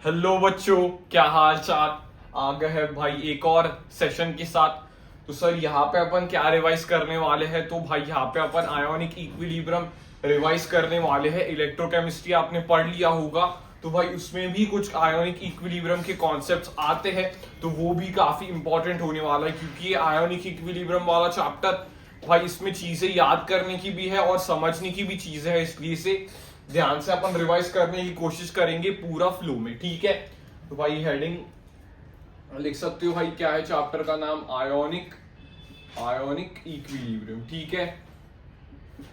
Hello बच्चों, क्या हाल चाल। आ गए हैं भाई एक और सेशन के साथ। तो सर यहाँ पे अपन क्या रिवाइज करने वाले हैं, तो भाई यहाँ पे अपन आयोनिक इक्विलिब्रियम रिवाइज करने वाले हैं। इलेक्ट्रोकेमिस्ट्री आपने पढ़ लिया होगा, तो भाई उसमें भी कुछ आयोनिक इक्विलिब्रियम के कॉन्सेप्ट्स आते हैं, तो वो भी काफी इंपॉर्टेंट होने वाला है, क्योंकि ये आयोनिक इक्विलिब्रियम वाला चैप्टर भाई इसमें चीजें याद करने की भी है और समझने की भी चीजें है, इसलिए से ध्यान से अपन रिवाइज करने की कोशिश करेंगे पूरा फ्लो में। ठीक है, तो भाई हेडिंग लिख सकते हो भाई, क्या है चैप्टर का नाम? Ionic equilibrium. ठीक है,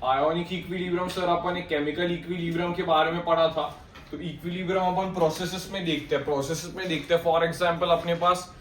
आयोनिक इक्विलिब्रियम सर अपन एक केमिकल इक्विलिब्रियम के बारे में पढ़ा था, तो इक्विलिब्रियम अपन प्रोसेसेस में देखते हैं। फॉर एग्जांपल अपने पास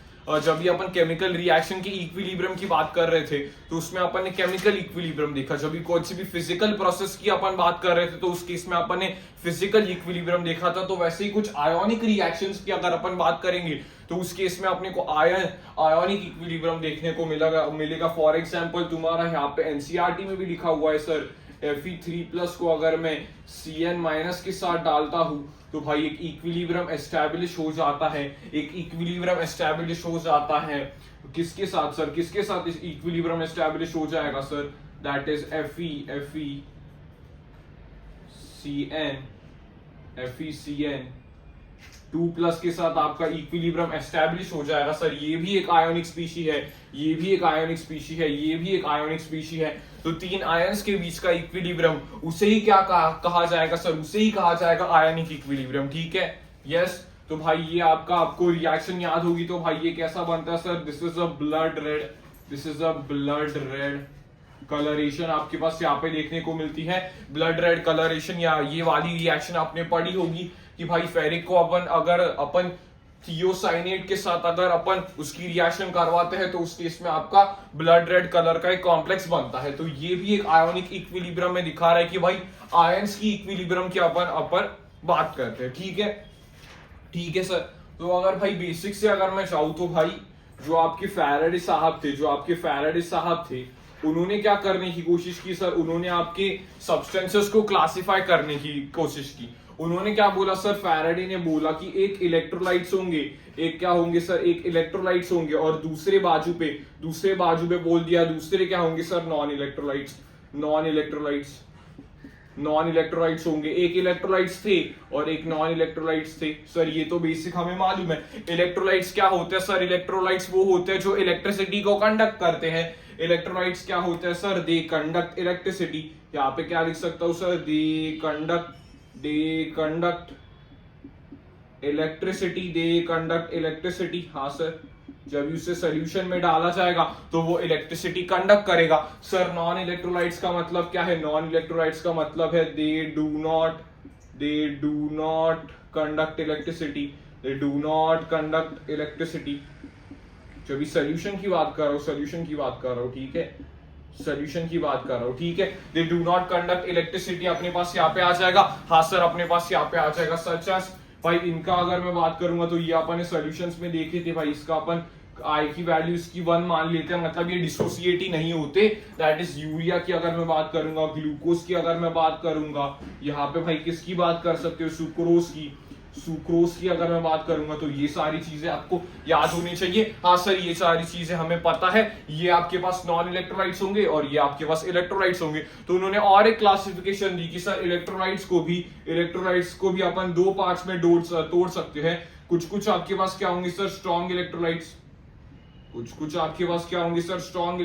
जब भी अपन केमिकल रिएक्शन के इक्विलिब्रियम की बात कर रहे थे, तो उसमें अपन ने केमिकल इक्विलिब्रियम देखा। जब भी कोई सी भी फिजिकल प्रोसेस की अपन बात कर रहे थे, तो उस केस में अपन ने फिजिकल इक्विलिब्रियम देखा था। तो वैसे ही कुछ आयोनिक रिएक्शंस की अगर अपन बात करेंगे, तो उस केस में अपने को आयोनिक इक्विलिब्रियम देखने को मिलेगा। फॉर एग्जाम्पल तुम्हारा यहाँ पे एनसीईआरटी में भी लिखा हुआ है सर, Fe3+ को अगर मैं Cn- के साथ डालता हूं, तो भाई एक इक्विलिब्रियम एस्टैब्लिश हो जाता है। किसके साथ सर, किसके साथ इस इक्विलिब्रियम एस्टैब्लिश हो जाएगा सर? दैट इज FeCN 2+ के साथ आपका इक्विलिब्रियम एस्टैब्लिश हो जाएगा सर। ये भी एक आयोनिक स्पीशी है, तो तीन आयंस के बीच का इक्विलिब्रियम, उसे ही क्या कहा जाएगा सर? उसे ही कहा जाएगा आयोनिक इक्विलिब्रियम। ठीक है, यस। तो भाई ये आपको रिएक्शन याद होगी, तो भाई ये कैसा बनता है sir? This is a blood red colouration आपके पास यहाँ पे देखने को मिलती है। ब्लड रेड कलरेशन, या ये वाली रिएक्शन आपने पढ़ी होगी कि भाई फेरिक को अपन थियोसाइनेट के साथ अगर अपन उसकी रिएक्शन करवाते हैं, तो उस केस में आपका ब्लड रेड कलर का एक कॉम्प्लेक्स बनता है। तो ये भी एक आयोनिक इक्विलिब्रियम में दिखा रहा है कि भाई आयंस की इक्विलिब्रियम की अपन बात करते हैं। ठीक है सर। तो अगर भाई बेसिक से अगर मैं चाहूँ, तो भाई जो आपके फैराडे साहब थे, उन्होंने क्या करने की कोशिश की सर? उन्होंने आपके सब्सटेंसेस को क्लासिफाई करने की कोशिश की। उन्होंने क्या बोला सर? फैराडे ने बोला कि एक इलेक्ट्रोलाइट्स होंगे, एक क्या होंगे सर? एक इलेक्ट्रोलाइट्स होंगे, और दूसरे बाजू पे बोल दिया दूसरे क्या होंगे सर? नॉन इलेक्ट्रोलाइट्स होंगे। एक इलेक्ट्रोलाइट्स थे और एक नॉन इलेक्ट्रोलाइट्स थे सर। ये तो बेसिक हमें मालूम है। इलेक्ट्रोलाइट्स क्या होते हैं सर? इलेक्ट्रोलाइट्स वो होते हैं जो इलेक्ट्रिसिटी को कंडक्ट करते हैं। इलेक्ट्रोलाइट्स क्या होते हैं सर? They conduct electricity. यहाँ पे क्या लिख सकता हूँ सर? They conduct electricity. हाँ सर, जब उसे सोल्यूशन में डाला जाएगा तो वो इलेक्ट्रिसिटी कंडक्ट करेगा सर। नॉन इलेक्ट्रोलाइट्स का मतलब क्या है? नॉन इलेक्ट्रोलाइट्स का मतलब है they do not conduct electricity. जब भी सोल्यूशन की बात कर रहा हूँ, ठीक है, they do not conduct electricity अपने पास यहाँ पे आ जाएगा। हाँ सर, अपने पास यहाँ पे आ जाएगा सच एज भाई। इनका अगर मैं बात करूंगा, तो ये अपन ने सॉल्यूशंस में देखे थे भाई। इसका अपन आई की वैल्यू इसकी 1 मान लेते हैं, मतलब ये डिसोसिएट ही नहीं होते। दैट इज यूरिया की अगर मैं बात करूंगा, ग्लूकोज की अगर मैं बात करूंगा, यहाँ पे भाई किसकी बात कर सकते हो? सुक्रोज की अगर मैं बात करूंगा, तो ये सारी चीजें आपको याद होनी चाहिए। हाँ सर, ये सारी चीजें हमें पता है। ये आपके पास नॉन इलेक्ट्रोलाइट्स होंगे और ये आपके पास इलेक्ट्रोलाइट्स होंगे। तो उन्होंने और एक क्लासिफिकेशन दी कि सर इलेक्ट्रोलाइट्स को भी अपन 2 पार्ट्स में तोड़ सकते हैं। कुछ आपके पास क्या होंगे सर? Strong electrolytes. कुछ आपके पास क्या होंगे सर? स्ट्रॉन्ग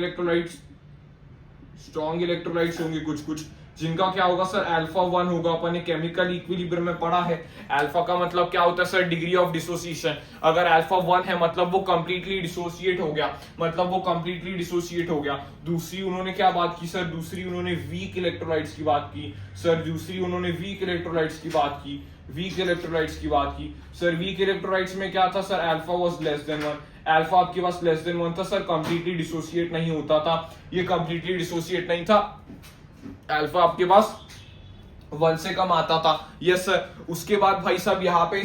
इलेक्ट्रोलाइट्स होंगे कुछ, जिनका क्या होगा सर? अल्फा 1 होगा। अपन ने केमिकल इक्विलिब्रियम में पढ़ा है, अल्फा का मतलब क्या होता है सर? Degree of dissociation. अगर अल्फा 1 है मतलब वो कंप्लीटली डिसोसिएट हो गया। दूसरी उन्होंने क्या बात की सर? दूसरी उन्होंने वीक इलेक्ट्रोलाइट्स की बात की सर। वीक इलेक्ट्रोलाइट्स की बात की सर। वीक इलेक्ट्रोलाइट्स में क्या था sir? Alpha was less than 1। Alpha आपके पास लेस देन 1 था सर, कंप्लीटली डिसोसिएट नहीं होता था। ये कंप्लीटली डिसोसिएट नहीं था, अल्फा आपके पास 1 से कम आता था। Yes sir. उसके बाद भाई साहब यहाँ पे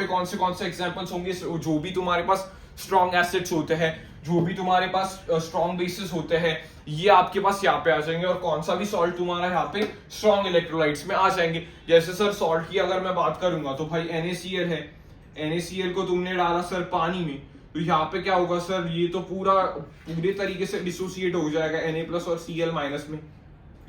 कौन से एग्जांपल्स होंगे? जो भी तुम्हारे पास स्ट्रॉन्ग एसिड्स होते हैं, जो भी तुम्हारे पास स्ट्रॉन्ग बेसिस होते हैं, ये आपके पास यहाँ पे आ जाएंगे। और कौन सा भी सॉल्ट तुम्हारा यहाँ पे स्ट्रॉन्ग इलेक्ट्रोलाइट्स में आ जाएंगे। जैसे सर सॉल्ट की अगर मैं बात करूंगा, तो भाई NaCl है। NaCl को तुमने डाला सर पानी में, तो यहाँ पे क्या होगा सर, ये तो पूरे तरीके से डिसोसिएट हो जाएगा Na+ और Cl- में।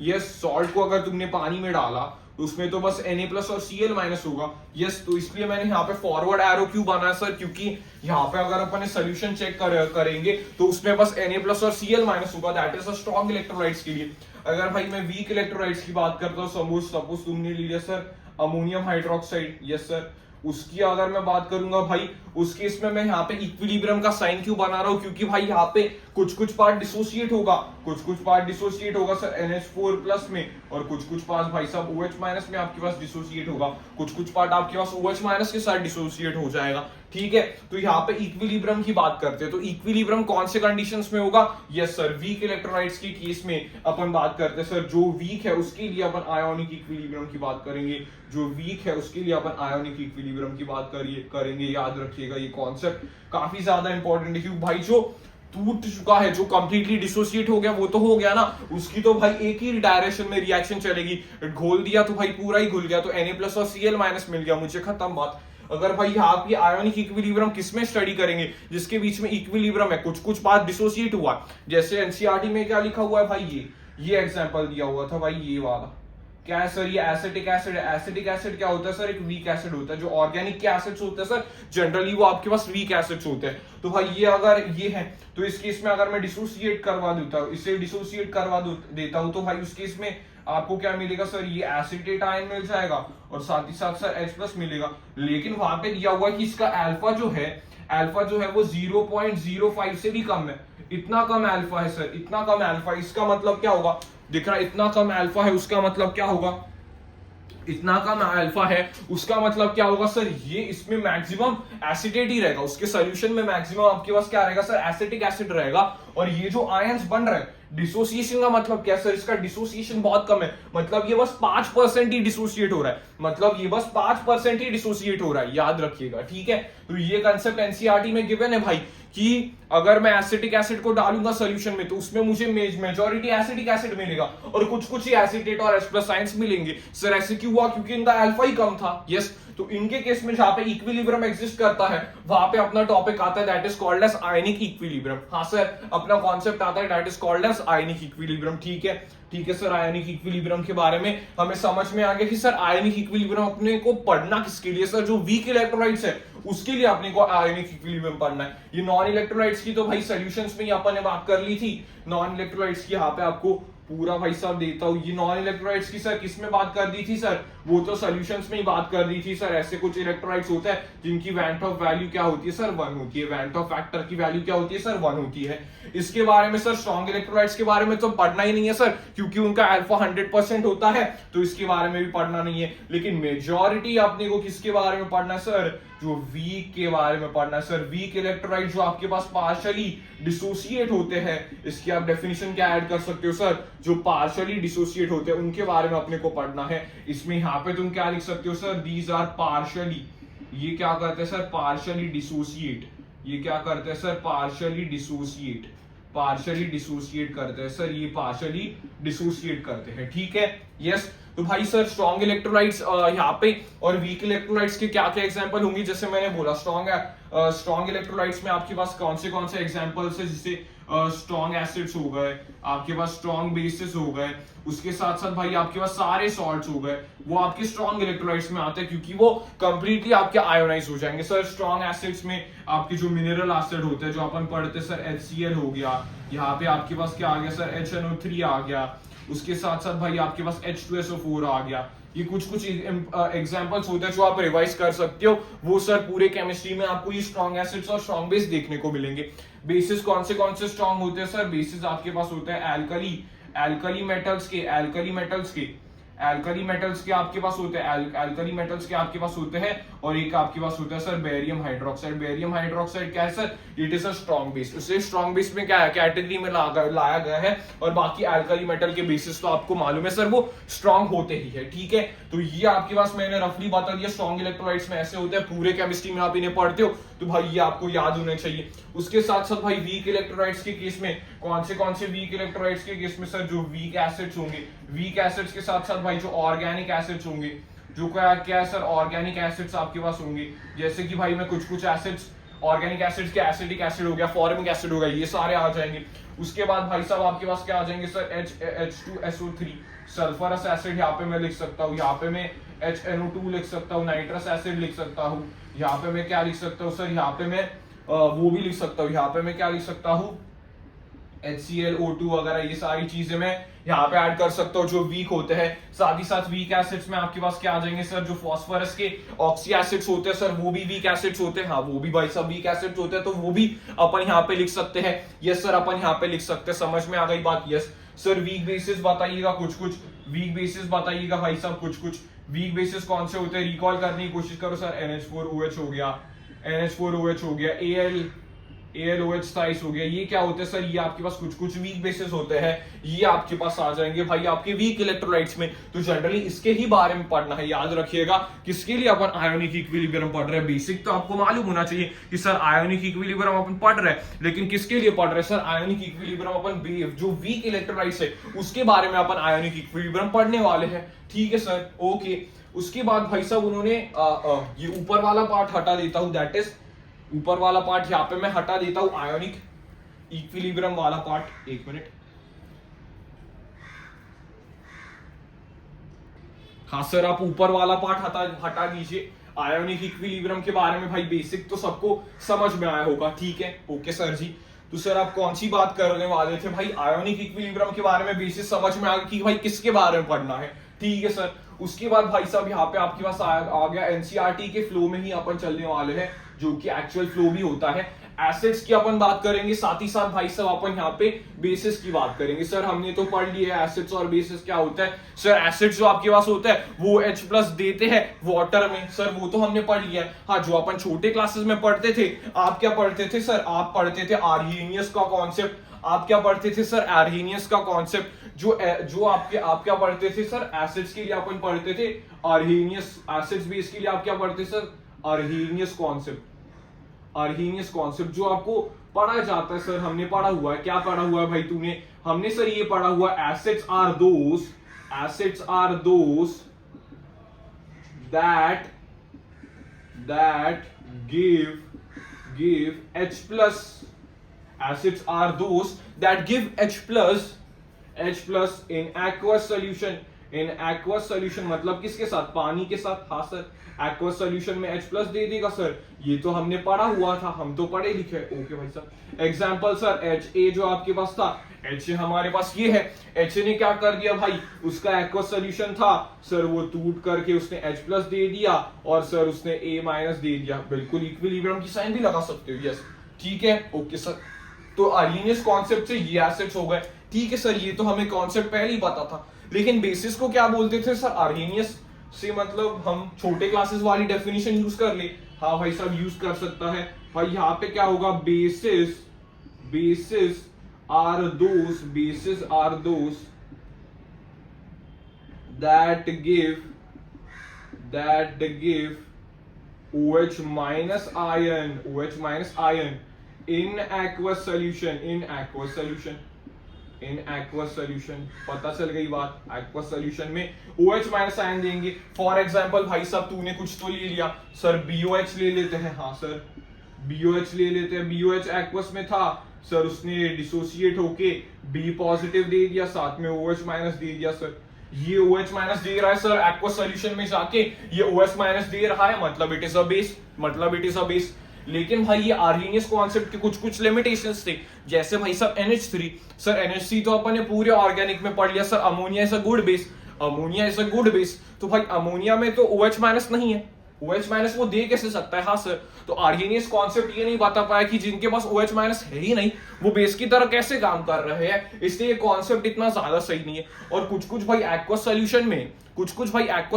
यस, सॉल्ट को अगर तुमने पानी में डाला तो उसमें तो बस Na+ और Cl- होगा। यस, तो इसलिए मैंने यहाँ पे फॉरवर्ड एरो क्यों बनाया सर, क्योंकि यहाँ पे अगर अपन सोल्यूशन चेक करेंगे तो उसमें बस Na+ और Cl- होगा। That is a strong electrolytes के लिए। अगर भाई मैं वीक इलेक्ट्रोलाइट्स की बात करता हूँ, सपोज तुमने ले लिया sir ammonium hydroxide, yes sir, उसकी अगर मैं बात करूंगा भाई, उस केस में मैं यहाँ पे इक्विलिब्रियम का साइन क्यों बना रहा हूँ, क्योंकि भाई यहाँ पे कुछ पार्ट डिसोसिएट होगा, कुछ पार्ट डिसोसिएट होगा सर NH4+ में, और कुछ पार्ट भाई साहब OH- में आपके पास डिसोसिएट होगा, कुछ पार्ट आपके पास OH- के साथ डिसोसिएट हो जाएगा। ठीक है, तो यहाँ पे इक्विलिब्रियम की बात करते हैं, तो इक्विलिब्रियम कौन से कंडीशंस में होगा? यस सर, वीक इलेक्ट्रोलाइट्स के केस में अपन बात करते हैं सर, जो वीक है उसके लिए अपन आयोनिक इक्विलिब्रियम की बात करेंगे, जो वीक है उसके लिए अपन आयोनिक इक्विलिब्रियम की बात करेंगे। याद रखिएगा ये कॉन्सेप्ट काफी ज्यादा इंपॉर्टेंट है, क्योंकि भाई जो टूट चुका है, जो कंप्लीटली डिसोसिएट हो गया, वो तो हो गया ना, उसकी तो भाई एक ही डायरेक्शन में रिएक्शन चलेगी। घोल दिया तो भाई पूरा ही घुल गया, तो Na+ और Cl- मिल गया मुझे, खत्म बात। अगर भाई यहाँ की आयोनिक इक्विलिब्रियम किसमें स्टडी करेंगे? जिसके बीच में इक्विलिब्रियम है, कुछ पार्ट डिसोसिएट हुआ, जैसे एनसीईआरटी में क्या लिखा हुआ है भाई, ये एग्जांपल दिया हुआ था भाई, ये वाला क्या है सर, ये एसिटिक एसिड है। एसिटिक एसिड क्या होता है सर, एक वीक एसिड होता है। जो ऑर्गेनिक के एसिड्स होते हैं सर, जनरली वो आपके पास वीक एसिड्स होते हैं। तो भाई ये अगर ये है, तो इस केस में अगर मैं डिसोसिएट करवा देता हूँ, इसे डिसोसिएट करवा देता हूँ, तो भाई उस केस में आपको क्या मिलेगा सर, ये एसिटेट आयन मिल जाएगा, और साथ ही साथ सर H+ मिलेगा। लेकिन वहां पे दिया हुआ कि इसका अल्फा जो है वो 0.05 से भी कम है। इतना कम अल्फा है सर, इतना कम अल्फा, इसका मतलब क्या होगा, दिख रहा है इतना कम अल्फा है, उसका मतलब क्या होगा, इतना कम अल्फा है उसका मतलब क्या होगा सर, ये इसमें मैक्सिमम एसिटेट ही रहेगा, उसके सॉल्यूशन में मैक्सिमम आपके पास क्या रहेगा सर, एसिटिक एसिड रहेगा। और ये जो आयंस बन रहे हैं, डिसोसिएशन का मतलब क्या सर, इसका डिसोसिएशन बहुत कम है, मतलब ये बस 5% ही डिसोसिएट हो रहा है, मतलब ये बस 5% ही डिसोसिएट हो रहा है, याद रखिएगा। ठीक है, तो ये कंसेप्ट एनसीईआरटी में गिवन है भाई, कि अगर मैं एसिटिक एसिड को डालूंगा सोल्यूशन में तो उसमें मुझे मेजॉरिटी एसिटिक एसिड मिलेगा, और कुछ ही एसिटेट और H+ आयंस मिलेंगे। सर ऐसे क्यों हुआ, क्योंकि इनका अल्फा ही कम था। यस, तो इनके केस में जहां पे इक्विलिब्रियम एग्जिस्ट करता है, वहां पे अपना टॉपिक आता है, that is called as ionic equilibrium. हाँ सर, अपना कॉन्सेप्ट आता है, that is called as ionic equilibrium. ठीक है सर, आयनिक इक्विलिब्रियम के बारे में हमें समझ में आ गया कि सर आयनिक इक्विलिब्रियम अपने को पढ़ना किसके लिए सर, जो वीक इलेक्ट्रोलाइट्स है उसके लिए अपने को आयनिक इक्विलिब्रियम पढ़ना है। ये नॉन इलेक्ट्रोलाइट्स की तो भाई सॉल्यूशंस में ही अपन ने बात कर ली थी। नॉन इलेक्ट्रोलाइट्स की यहाँ पे आपको पूरा भाई साहब देता हूं। ये नॉन इलेक्ट्रोलाइट्स की सर किस में बात कर दी थी सर, वो तो सॉल्यूशंस में ही बात कर दी थी सर। ऐसे कुछ इलेक्ट्रोलाइट्स होते हैं जिनकी वैंट ऑफ वैल्यू क्या होती है सर, 1 होती है। वैंट ऑफ फैक्टर की वैल्यू क्या होती है सर, 1 होती है। इसके बारे में सर स्ट्रॉन्ग इलेक्ट्रोलाइट्स के बारे में तो पढ़ना ही नहीं है सर, क्योंकि उनका अल्फा 100% होता है, तो इसके बारे में भी पढ़ना नहीं है। लेकिन मेजॉरिटी अपने को किसके बारे में पढ़ना है सर, जो वीक के बारे में पढ़ना है सर। वीक इलेक्ट्रोलाइट जो आपके पास पार्शियली डिसोसिएट होते हैं, इसकी आप डेफिनेशन क्या ऐड कर सकते हो सर, जो पार्शियली डिसोसिएट होते हैं उनके बारे में अपने को पढ़ना है। इसमें यहाँ पे तुम क्या लिख सकते हो सर, दीज आर पार्शियली, ये क्या करते हैं सर, पार्शियली डिसोसिएट। ये क्या करते हैं sir, partially dissociate, partially dissociate करते हैं सर, ये पार्शियली डिसोसिएट करते हैं। ठीक है, यस। तो भाई सर स्ट्रॉन्ग इलेक्ट्रोलाइट्स यहाँ पे और वीक इलेक्ट्रोलाइट्स के क्या क्या एग्जांपल होंगे, जैसे मैंने बोला स्ट्रॉन्ग इलेक्ट्रोलाइट्स में आपके पास कौन से एग्जांपल्स है, जैसे स्ट्रॉन्ग एसिड्स हो गए, आपके पास स्ट्रॉन्ग बेसिस हो गए, उसके साथ साथ भाई आपके पास सारे सॉल्ट्स हो गए, वो आपके स्ट्रॉन्ग इलेक्ट्रोलाइट्स में आते हैं, क्योंकि वो कंप्लीटली आपके आयोनाइज हो जाएंगे सर। स्ट्रॉन्ग एसिड्स में आपके जो मिनरल एसिड होते हैं, जो अपन पढ़ते हैं सर, HCl हो गया, यहाँ पे आपके पास क्या आ गया सर, HNO3 आ गया, उसके साथ साथ भाई आपके पास H2SO4 आ गया। ये कुछ एग्जांपल्स होते हैं जो आप रिवाइज कर सकते हो। वो सर पूरे केमिस्ट्री में आपको ये स्ट्रॉन्ग एसिड्स और स्ट्रॉन्ग बेस देखने को मिलेंगे। बेसिस कौन से स्ट्रॉन्ग होते हैं सर, बेसिस आपके पास होते हैं एल्कली मेटल्स के आपके पास होते हैं, एल्कली मेटल्स के आपके पास होते हैं, और एक आपके पास होता है sir barium hydroxide. Barium hydroxide क्या है sir, it is a strong base. उसे स्ट्रॉन्ग बेस में क्या है, कैटेगरी में लाया गया है, और बाकी एल्कली मेटल के बेसिस तो आपको मालूम है सर, वो स्ट्रॉन्ग होते ही है। ठीक है, तो ये आपके पास मैंने रफली बता दिया, स्ट्रॉन्ग इलेक्ट्रोलाइट्स में ऐसे होते हैं, पूरे केमिस्ट्री में आप इन्हें पढ़ते हो, तो भाई ये आपको याद होने चाहिए। उसके साथ साथ भाई वीक इलेक्ट्रोलाइट्स के केस में कौन से वीक इलेक्ट्रोलाइट्स के केस में सर, जो वीक एसिड्स होंगे, वीक एसिड्स के साथ साथ भाई जो ऑर्गेनिक एसिड्स होंगे, जो क्या है सर, ऑर्गेनिक एसिड्स आपके पास होंगे, जैसे कि भाई मैं कुछ एसिड्स, ऑर्गेनिक एसिड्स के एसिडिक एसिड हो गया, फॉर्मिक एसिड हो गया, ये सारे आ जाएंगे। उसके बाद भाई साहब आपके पास क्या आ जाएंगे सर, H2SO3 सल्फरस एसिड यहाँ पे मैं लिख सकता हूँ, यहाँ पे मैं HNO2 लिख सकता हूँ, नाइट्रस एसिड लिख सकता हूँ, यहाँ पे मैं क्या लिख सकता हूँ सर, यहाँ पे मैं वो भी लिख सकता हूँ, यहाँ पे मैं क्या लिख सकता हूँ, HClO2 वगैरह, ये सारी चीजें मैं यहाँ पे ऐड कर सकता हूँ जो वीक होते हैं। साथ ही साथ वीक एसिड्स में आपके पास क्या आ जाएंगे सर, जो फास्फोरस के ऑक्सी एसिड्स होते हैं सर, वो भी वीक एसिड्स होते हैं। हाँ, वो भी भाई सब वीक एसिड्स होते हैं, तो वो भी अपन यहाँ पे लिख सकते हैं। यस सर, अपन यहाँ पे लिख सकते हैं। समझ में आ गई बात? Yes sir. वीक बेसिस बताइएगा, कुछ वीक बेसिस बताइएगा भाई साहब, कुछ वीक बेसिस कौन से होते हैं, रिकॉल करने की कोशिश करो सर। NH4OH हो गया, NH4OH हो गया, ALOH साइज हो गया, ये क्या होते हैं सर, ये आपके पास कुछ वीक बेसिस होते हैं, ये आपके पास आ जाएंगे भाई आपके वीक इलेक्ट्रोलाइट्स में। तो जनरली इसके ही बारे में पढ़ना है, याद रखिएगा। किसके लिए अपन आयोनिक इक्विलिब्रियम पढ़ रहे हैं? बेसिक तो आपको मालूम होना चाहिए कि सर आयोनिक इक्विलिब्रियम अपन पढ़ रहे हैं, लेकिन किसके लिए पढ़ रहे हैं सर? आयोनिक इक्विलिब्रियम अपन जो वीक इलेक्ट्रोलाइट्स है उसके बारे में अपन आयोनिक इक्विलिब्रियम पढ़ने वाले हैं। ठीक है सर, ओके। उसके बाद भाई साहब उन्होंने ये ऊपर वाला पार्ट हटा देता हूं, दैट इज ऊपर वाला पार्ट यहाँ पे मैं हटा देता हूं, आयोनिक इक्विलिब्रियम वाला पार्ट। एक मिनट, हाँ सर, आप ऊपर वाला पार्ट हटा दीजिए। आयोनिक इक्विलिब्रियम के बारे में भाई बेसिक तो सबको समझ में आया होगा, ठीक है, ओके सर जी। तो सर आप कौन सी बात करने वाले थे भाई? आयोनिक इक्विलिब्रियम के बारे में बेसिक समझ में आ गया कि भाई किसके बारे में पढ़ना है, ठीक है सर। उसके बाद भाई साहब यहाँ पे आपके पास आ गया एनसीईआरटी के फ्लो में ही अपन चलने वाले हैं, जो कि एक्चुअल फ्लो भी होता है। एसिड्स की अपन बात करेंगे, साथ ही साथ भाई साहब अपन यहाँ पे बेसिस की बात करेंगे। सर हमने तो पढ़ लिया है एसिड्स और बेसिस क्या होता है। सर एसिड्स जो आपके पास होता है वो H+ देते हैं वाटर में, सर वो तो हमने पढ़ लिया है। हाँ, जो अपन छोटे क्लासेस में पढ़ते थे, आप क्या पढ़ते थे सर? आप पढ़ते थे आर्हेनियस का कॉन्सेप्ट। आप क्या पढ़ते थे सर? आर्हेनियस का कॉन्सेप्ट। जो आप क्या पढ़ते थे सर? एसिड्स के लिए अपन पढ़ते थे आर्हेनियस। एसिड्स बेस के लिए आप क्या पढ़ते sir? Arrhenius concept. Arrhenius concept जो आपको पढ़ा जाता है सर, हमने पढ़ा हुआ है। क्या पढ़ा हुआ है भाई तूने? हमने सर ये पढ़ा हुआ acids are those that give H+. Acids are those that give H+ in aqueous solution. In aqueous solution मतलब किसके साथ? पानी के साथ। हाँ सर, aqueous solution में H+ दे देगा सर, ये तो हमने पढ़ा हुआ था, हम तो पढ़े लिखे। ओके भाई साहब। एग्जाम्पल सर, HA जो आपके पास था, HA हमारे पास ये है। HA ने क्या कर दिया भाई? उसका aqueous solution था सर, वो टूट करके उसने H+ दे दिया और सर उसने A- दे दिया। बिल्कुल इक्विलिब्रियम की साइन भी लगा सकते हो। यस, ठीक है, ओके सर। तो आर्हेनियस कॉन्सेप्ट से ये एसिड्स हो गए, ठीक है सर। ये तो हमें कॉन्सेप्ट पहले ही पता था, लेकिन बेसिस को क्या बोलते थे सर? आर्हेनियस से मतलब हम छोटे क्लासेस वाली डेफिनेशन यूज कर ले। हाँ भाई साहब, यूज कर सकता है भाई। यहाँ पे क्या होगा? Bases are those that give OH- ion in aqueous solution। पता चल गई बात? aqueous solution में OH- ion देंगे। फॉर एग्जाम्पल भाई साहब, तूने कुछ तो ले लिया सर, BOH ले लेते हैं। हाँ सर, BOH ले लेते हैं। BOH aqueous में था सर, उसने डिसोसिएट होके B+ दे दिया, साथ में OH- दे दिया सर। ये OH- दे रहा है सर aqueous solution में जाके, ये OH- दे रहा है, मतलब इट इज अ बेस। लेकिन भाई ये आर्हेनियस कॉन्सेप्ट के कुछ लिमिटेशंस थे, जैसे भाई सब NH3। सर NH3 तो अपन ने पूरे ऑर्गेनिक में पढ़ लिया sir. Ammonia is a good base. तो भाई अमोनिया में तो OH- नहीं है, OH- वो दे कैसे सकता है? हाँ सर। तो आर्हेनियस कॉन्सेप्ट ये नहीं बता पाया कि जिनके पास OH- है ही नहीं, वो बेस की तरह कैसे काम कर रहे हैं, इसलिए ये कॉन्सेप्ट इतना ज्यादा सही नहीं है। और कुछ भाई एक्वस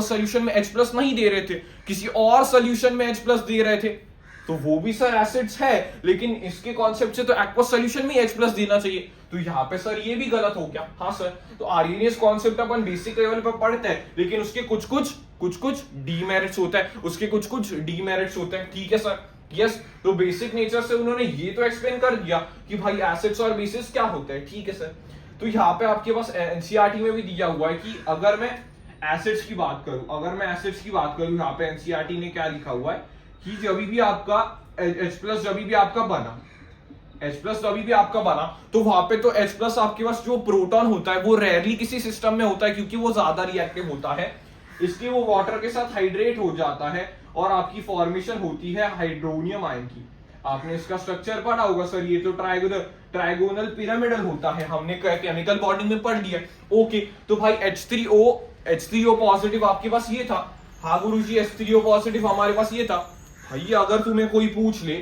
सोल्यूशन में H+ नहीं दे रहे थे, किसी और सोल्यूशन में H+ दे रहे थे, तो वो भी सर एसिड्स है, लेकिन इसके कॉन्सेप्ट से तो एक्वस सोल्यूशन में H+ देना चाहिए। तो यहाँ पे सर ये भी गलत हो गया। हाँ सर। तो आर्हेनियस कॉन्सेप्ट अपन बेसिक लेवल पर पढ़ते हैं, लेकिन उसके कुछ डीमेरिट्स होता है, ठीक है सर। यस, तो बेसिक नेचर से उन्होंने ये तो एक्सप्लेन कर दिया कि भाई एसिड्स और बेसिस क्या होता है, ठीक है सर। तो यहाँ पे आपके पास एनसीईआरटी में भी दिया हुआ है कि अगर मैं एसिड्स की बात करूं, अगर मैं एसिड्स की बात करूं, यहाँ पे एनसीईआरटी ने क्या लिखा हुआ है कि जब भी आपका H+ जब भी आपका बना, H+ तभी भी आपका बना, तो वहां पे तो H+ आपके पास जो प्रोटॉन होता है वो रेयरली किसी सिस्टम में होता है क्योंकि वो ज्यादा रिएक्टिव होता है, इसलिए वो वाटर के साथ हाइड्रेट हो जाता है और आपकी फॉर्मेशन होती है हाइड्रोनियम आयन की। आपने इसका स्ट्रक्चर पढ़ा होगा सर, ये तो ट्राइगोनल पिरामिडल होता है, हमने केमिकल बॉन्डिंग में पढ़ लिया। ओके, तो भाई H3O पॉजिटिव आपके पास ये था। हाँ गुरुजी, H3O पॉजिटिव हमारे पास ये था। भाई अगर तुम्हें कोई पूछ ले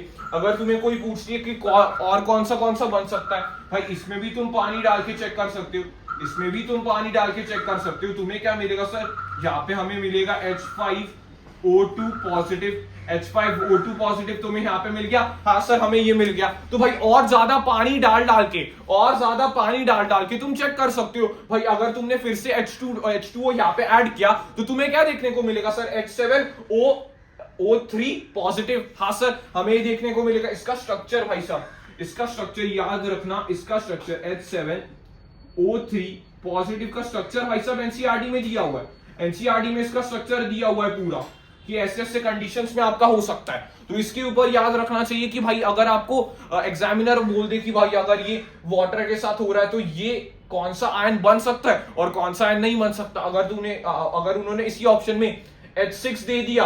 कि और कौन सा बन सकता है, भाई इसमें भी तुम पानी डाल के चेक कर सकते हो, इसमें भी तुम पानी डाल के चेक कर सकते हो। तुम्हें क्या मिलेगा सर, यहाँ पे हमें मिलेगा H5O2 पॉजिटिव तुम्हें यहाँ पे मिल गया। हाँ सर हमें ये मिल गया। तो भाई और ज्यादा पानी डाल के तुम चेक कर सकते हो। भाई अगर तुमने फिर से H2O यहाँ पे ऐड किया तो तुम्हें क्या देखने को मिलेगा सर, H7O3 पॉजिटिव। हाँ सर हमें ये देखने को मिलेगा। इसका स्ट्रक्चर भाई साहब, इसका स्ट्रक्चर याद रखना, इसका स्ट्रक्चर H7O3 पॉजिटिव का स्ट्रक्चर भाई साहब एनसीईआरटी में दिया हुआ है। एनसीईआरटी में इसका स्ट्रक्चर दिया हुआ है पूरा कि ऐसे ऐसे कंडीशंस में आपका हो सकता है। तो इसके ऊपर याद रखना चाहिए कि भाई अगर आपको एग्जामिनर बोल दे कि भाई अगर ये वाटर के साथ हो रहा है तो ये कौन सा आयन बन सकता है और कौन सा आयन नहीं बन सकता, अगर उन्होंने इसी ऑप्शन में H6 दे दिया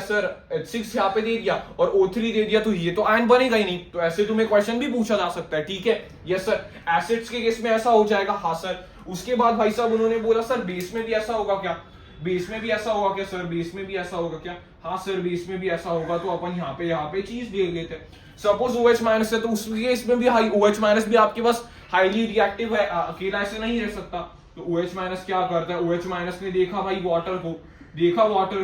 सर, H6 यहाँ पे दे दिया और O3 दे दिया, तो ये तो आयन बनेगा ही नहीं। तो ऐसे तुम्हें क्वेश्चन भी पूछा जा सकता है, ठीक है। यस सर, एसिड्स के केस में ऐसा हो जाएगा। हाँ सर, उसके बाद भाई साहब उन्होंने बोला सर बेस में भी ऐसा होगा क्या, बेस में भी ऐसा होगा क्या सर, बेस में भी ऐसा होगा क्या। हाँ सर बेस में भी ऐसा होगा। तो अपन यहाँ पे चीज देख लेते हैं। सपोज OH- है तो उस केस में भी OH- भी आपके पास हाईली रिएक्टिव है, अकेला ऐसे नहीं रह सकता। तो OH- क्या करता है, OH- ने देखा भाई वाटर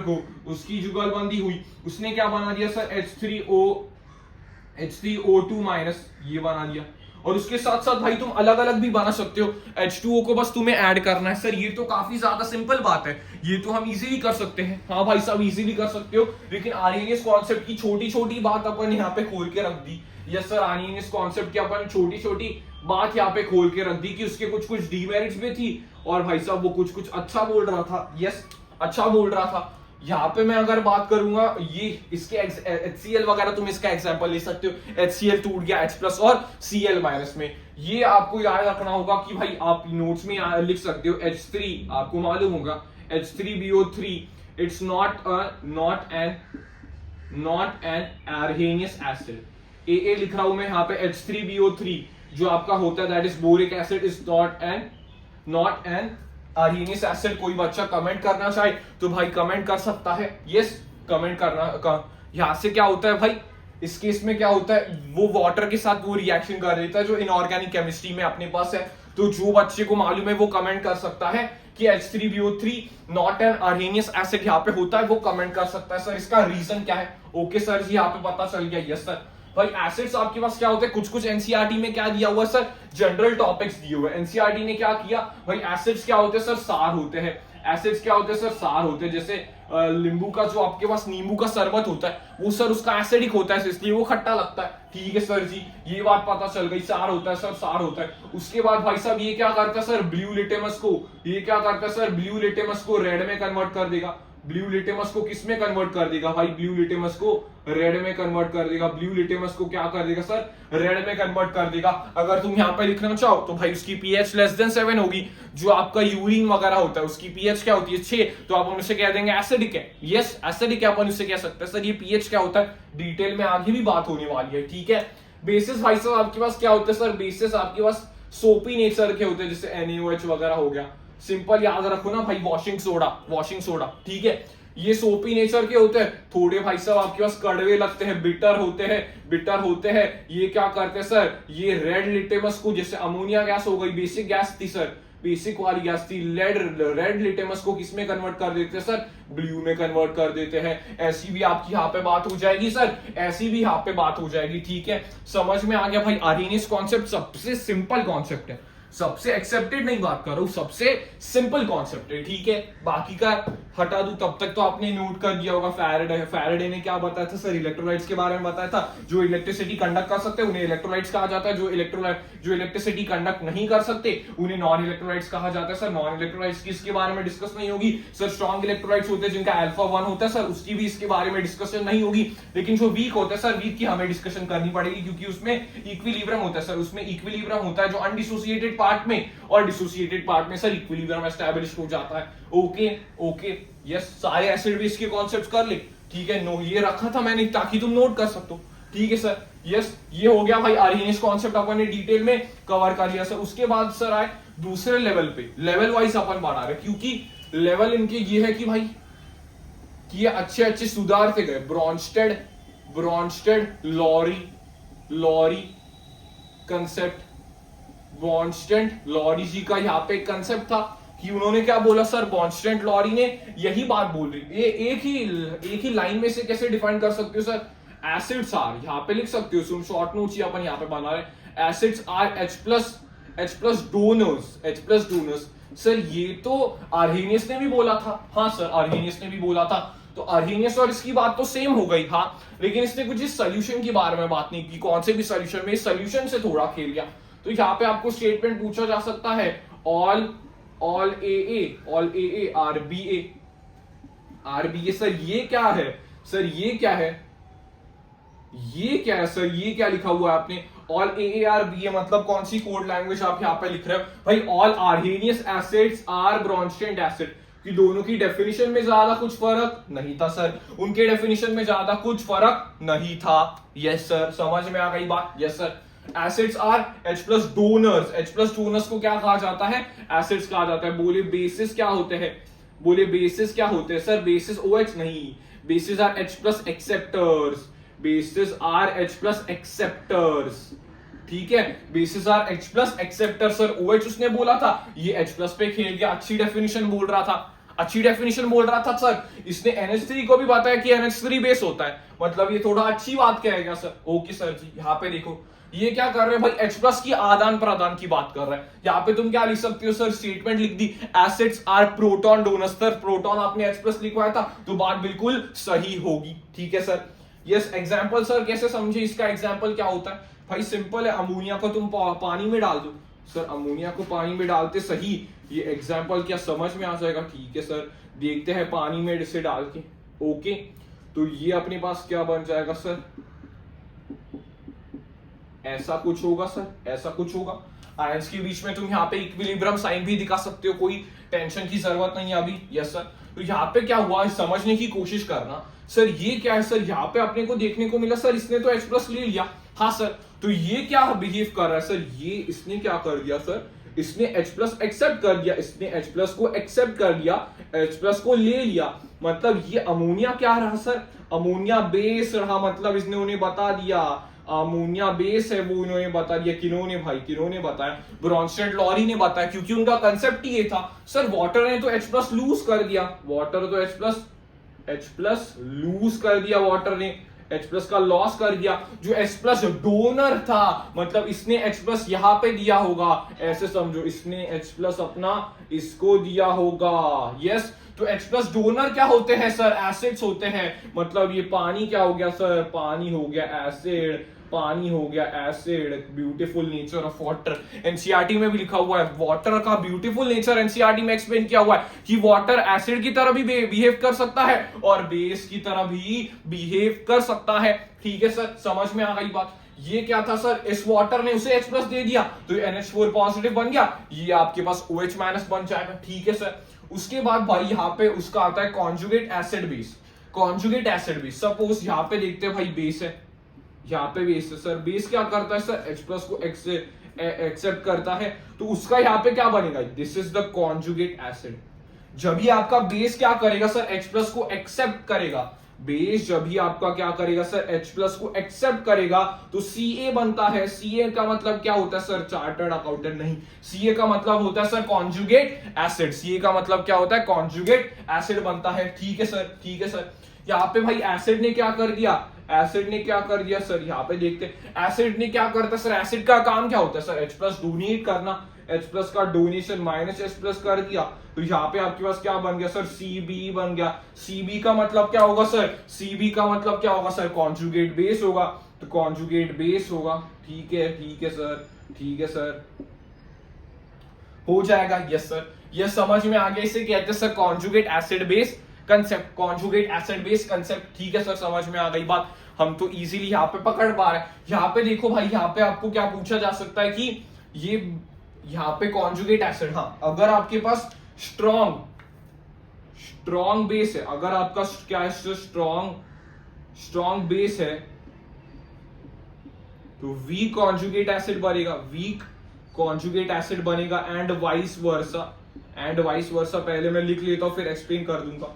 को, उसकी जुगलबंदी हुई, उसने क्या बना दिया सर, H3O2- ये बना दिया। और उसके साथ साथ भाई तुम अलग अलग भी बना सकते हो। H2O को बस तुम्हें ऐड करना है सर, ये तो काफी ज्यादा सिंपल बात है, ये तो हम इजीली कर सकते हैं। हाँ भाई साहब इजीली कर सकते हो, लेकिन आर्हेनियस कॉन्सेप्ट की छोटी छोटी बात अपन यहाँ पे खोल के रख दी। यस सर, आर्हेनियस कॉन्सेप्ट की अपन छोटी छोटी बात यहाँ पे खोल के रख दी कि उसके कुछ डीमेरिट्स भी थी और भाई साहब वो कुछ अच्छा बोल रहा था। यस, अच्छा बोल रहा था। यहाँ पे मैं अगर बात करूंगा, ये इसके HCl वगैरह तुम इसका एग्जांपल ले सकते हो। HCl टूट गया H+ और Cl- में। ये आपको याद रखना होगा कि भाई आप नोट्स में लिख सकते हो H3, आपको मालूम होगा H3BO3 it's not an Arrhenius acid. AA लिख रहा हूं मैं यहाँ पे, H3BO3 जो आपका होता है that is boric acid, is not an Arrhenius acid. कोई बच्चा कमेंट करना चाहे तो भाई कमेंट कर सकता है। यस, कमेंट करना। यहां से क्या होता है भाई, इस केस में क्या होता है, वो वाटर के साथ वो रिएक्शन कर देता है जो इनऑर्गेनिक केमिस्ट्री में अपने पास है। तो जो बच्चे को मालूम है वो कमेंट कर सकता है कि H3BO3 not an Arrhenius acid यहाँ पे होता है, वो कमेंट कर सकता है। सर इसका रीजन क्या है? ओके सर जी, यहाँ पे पता चल गया। यस सर, भाई एसिड्स आपके पास क्या होते हैं, कुछ एनसीईआरटी में क्या दिया हुआ है सर, जनरल टॉपिक्स दिए हुए हैं। एनसीईआरटी ने क्या किया भाई, एसिड्स क्या होते हैं सर, सार होते हैं। एसिड्स क्या होते हैं सर, सार होते हैं। जैसे नींबू का जो आपके पास नींबू का शरबत होता है वो सर उसका एसिडिक होता है, इसलिए वो खट्टा लगता है। ठीक है सर जी, ये बात पता चल गई। सार होता है सर, सार होता है। उसके बाद भाई साहब ये क्या करता है सर, ब्लू लिटेमस को रेड में कन्वर्ट कर देगा। ब्लू लिटेमस को किस में कन्वर्ट कर देगा भाई, ब्लू लिटेमस को रेड में कन्वर्ट कर देगा। ब्लू लिटेमस को क्या कर देगा सर, रेड में कन्वर्ट कर देगा। अगर तुम यहाँ पे लिखना चाहो तो भाई उसकी pH <7 होगी। जो आपका यूरिन वगैरह होता है उसकी pH क्या होती है, 6, तो आप उनसे कह देंगे एसिडिक है। यस, एसिडिक है, अपन उससे कह सकते हैं। सर ये pH क्या होता है, डिटेल में आगे भी बात होने वाली है, ठीक है। बेसिस भाई साहब आपके पास क्या होते हैं सर, बेसिस आपके पास सोपी नेचर के होते हैं, जैसे NaOH वगैरह हो गया। सिंपल याद रखो ना भाई, वॉशिंग सोडा, ठीक है। ये सोपी नेचर के होते हैं। थोड़े भाई साहब आपके पास कड़वे लगते हैं, बिटर होते हैं। ये क्या करते हैं सर, ये रेड लिटेमस को, जैसे अमोनिया गैस हो गई, बेसिक गैस थी सर, बेसिक वाली गैस थी, रेड लिटेमस को किस में कन्वर्ट कर देते हैं सर, ब्लू में कन्वर्ट कर देते हैं। ऐसी भी आपकी यहाँ पे बात हो जाएगी सर, ऐसी भी यहाँ पे बात हो जाएगी, ठीक है। समझ में आ गया भाई, आर्हेनियस कॉन्सेप्ट सबसे सिंपल कॉन्सेप्ट है। सबसे एक्सेप्टेड नहीं बात कर रहा हूं, सबसे सिंपल कॉन्सेप्ट है, ठीक है। बाकी का हटा दूं, तब तक तो आपने नोट कर दिया होगा फैराडे ने क्या बताया था सर, इलेक्ट्रोलाइट्स के बारे में बताया था। जो इलेक्ट्रिसिटी कंडक्ट कर सकते हैं उन्हें इलेक्ट्रोलाइट्स कहा जाता है, जो इलेक्ट्रिसिटी कंडक्ट नहीं कर सकते उन्हें नॉन इलेक्ट्रोलाइट्स कहा जाता है। सर नॉन इलेक्ट्रोलाइट्स किसके बारे में डिस्कस नहीं होगी सर, स्ट्रॉन्ग इलेक्ट्रोलाइट्स होते हैं जिनका अल्फा 1 होता है सर, उसकी भी इसके बारे में डिस्कशन नहीं होगी। लेकिन जो वीक होता है सर, वीक की हमें डिस्कशन करनी पड़ेगी, क्योंकि उसमें इक्विलिब्रियम होता है सर, उसमें इक्विलिब्रियम होता है जो अनडिसोसिएटेड पार्ट में, और डिसोसिएटेड पार्ट में सर इक्विलिब्रियम एस्टैब्लिश हो जाता है। ओके ओके यस, सारे एसिड बेस के कॉन्सेप्ट्स कर ले, ठीक है। नो ये रखा था मैंने ताकि तुम नोट कर सकते हो, ठीक है सर। यस ये हो गया भाई, आर्हेनियस कॉन्सेप्ट अपन ने डिटेल में कवर कर लिया सर। उसके बाद सर आए दूसरे लेवल पे, लेवल वाइज अपन बढ़ा रहे, क्योंकि लेवल इनके ये है कि भाई कि ये अच्छे अच्छे सुधारते गए। Bronsted Lowry concept, Bronsted Lowry ji का यहाँ पे एक कंसेप्ट था कि उन्होंने क्या बोला सर, ब्रॉन्स्टेड लॉरी ने यही बात बोल रही, एक ही लाइन में से कैसे डिफाइन कर सकते हो सर, एसिड्स आर, यहाँ पे लिख सकते हो, शॉर्ट नोट्स ही अपन यहाँ पे बना रहे, acids are H plus donors. Sir ये तो आर्हेनियस ने भी बोला था, हाँ सर आर्हेनियस ने भी बोला था, तो आर्हेनियस और इसकी बात तो सेम हो गई, हाँ। लेकिन इसने कुछ इस सोल्यूशन के बारे में बात नहीं की, कौन से भी सोल्यूशन में, इस सोल्यूशन से थोड़ा खेल गया। तो यहाँ पे आपको स्टेटमेंट पूछा जा सकता है, ऑल AA RBA सर ये क्या है सर, ये क्या है सर, ये क्या लिखा हुआ है आपने, ऑल AARBA मतलब कौन सी कोड लैंग्वेज आप यहाँ पे लिख रहे हो भाई, all Arrhenius acids are Bronsted acid, कि दोनों की डेफिनेशन में ज्यादा कुछ फर्क नहीं था सर, उनके डेफिनेशन में ज्यादा कुछ फर्क नहीं था। यस सर, समझ में आ गई बात, yes sir. Acids are H plus donors को क्या कहा जाता है, एसिड्स कहा जाता है। बोले बेसिस क्या होते हैं, सर बेसिस OH नहीं, bases are H plus acceptors, ठीक है, bases are H plus acceptor. Sir OH उसने बोला था, ये H प्लस पे खेल गया, अच्छी डेफिनेशन बोल रहा था सर। इसने NH3 को भी बताया कि NH3 बेस होता है, मतलब ये थोड़ा अच्छी बात कहेगा सर। ओके सर जी, यहाँ पे देखो ये क्या कर रहे हैं भाई, H प्लस की आदान प्रदान की बात कर रहे हैं। यहाँ पे तुम क्या लिख सकते हो सर, स्टेटमेंट लिख दी, acids are proton donors. Sir proton आपने H प्लस लिखवाया था, तो बात बिल्कुल सही होगी, ठीक है सर। यस एग्जाम्पल सर कैसे समझे, इसका एग्जाम्पल क्या होता है भाई, सिंपल है, अमोनिया को तुम पानी में डाल दो सर, अमोनिया को पानी में डालते सही, ये एग्जाम्पल क्या समझ में आ जाएगा, ठीक है सर। देखते हैं पानी में इसे डाल के, ओके, तो ये अपने पास क्या बन जाएगा सर, ऐसा कुछ होगा सर, ऐसा कुछ होगा। आयंस के बीच में तुम यहाँ पे इक्विलिब्रियम साइन भी दिखा सकते हो, कोई टेंशन की जरूरत नहीं है अभी। यस सर, तो यहाँ पे क्या हुआ समझने की कोशिश करना। सर ये क्या है सर, यहाँ पे अपने को देखने को मिला सर, इसने तो H प्लस ले लिया, हाँ सर, तो ये क्या बिहेव कर रहा है सर, ये इसने क्या कर दिया सर, इसने H प्लस एक्सेप्ट कर दिया, इसने H प्लस को एक्सेप्ट कर दिया, H प्लस को ले लिया, मतलब ये अमोनिया क्या रहा सर, अमोनिया बेस रहा, मतलब इसने उन्हें बता दिया अमोनिया बेस है, वो इन्होंने बता दिया, किन्होंने बताया, ब्रॉन्स्टेड लॉरी ने बताया, क्योंकि उनका कंसेप्ट ही ये था। सर वाटर ने तो H प्लस लूज कर दिया, वाटर तो H प्लस लूज कर दिया, वाटर ने H प्लस का लॉस कर दिया। जो H प्लस डोनर था, मतलब इसने H प्लस यहां पे दिया होगा, ऐसे समझो, इसने H प्लस अपना इसको दिया होगा। यस, तो H प्लस डोनर क्या होते हैं सर, एसिड्स होते हैं, मतलब ये पानी क्या हो गया सर, पानी हो गया acid, beautiful nature of water. NCERT में भी लिखा हुआ है, वाटर का ब्यूटीफुल नेचर एनसीईआरटी में एक्सप्लेन किया हुआ है कि वाटर एसिड की तरह भी बिहेव कर सकता है और बेस की तरह भी बिहेव कर सकता है, ठीक है सर, समझ में आ गई बात। ये क्या था सर, इस वाटर ने उसे H प्लस दे दिया, तो ये NH4 पॉजिटिव बन गया, ये आपके पास OH माइनस बन जाएगा, ठीक है सर। उसके बाद भाई यहाँ पे उसका आता है कॉन्जुगेट एसिड बेस। सपोज यहाँ पे देखते हैं भाई बेस है, यहाँ पे बेस है सर, बेस क्या करता है सर, H प्लस को एक्सेप्ट करता है, तो उसका यहाँ पे क्या बनेगा, this is the conjugate acid. जब भी आपका बेस क्या करेगा सर, H प्लस को एक्सेप्ट करेगा, बेस जब भी आपका क्या करेगा सर, H प्लस को एक्सेप्ट करेगा, तो Ca बनता है। Ca का मतलब क्या होता है सर, चार्टर्ड अकाउंटेंट नहीं, Ca का मतलब होता है सर कॉन्जुगेट एसिड, Ca का मतलब क्या होता है, कॉन्जुगेट एसिड बनता है, ठीक है सर। यहाँ पे भाई एसिड ने क्या कर दिया, सर यहाँ पे देखते हैं एसिड ने क्या करता है सर, एसिड का काम क्या होता है सर, H प्लस डोनेट करना, H+ का डोनेशन -H+ कर दिया, तो यहाँ पे आपके पास क्या बन गया सर, Cb बन गया। Cb का मतलब क्या होगा सर, Cb का मतलब क्या होगा सर, कॉन्जुगेट बेस होगा, तो कॉन्जुगेट बेस होगा। ठीक है सर, ठीक है सर, हो जाएगा। यस सर, यह समझ में आ गया, इसे कहते हैं sir conjugate acid base concept, conjugate acid base concept. ठीक है सर, समझ में आ गई बात, हम तो इजीली यहाँ पे पकड़ पा रहे हैं। यहाँ पे देखो भाई, यहाँ पे आपको क्या पूछा जा सकता है कि ये यहाँ पे कॉन्जुगेट एसिड, हाँ अगर आपके पास स्ट्रॉन्ग बेस है, अगर आपका क्या है, स्ट्रॉन्ग बेस है, तो वीक कॉन्जुगेट एसिड बनेगा, वीक कॉन्जुगेट एसिड बनेगा, एंड वाइस वर्सा, पहले मैं लिख लेता हूं फिर एक्सप्लेन कर दूंगा,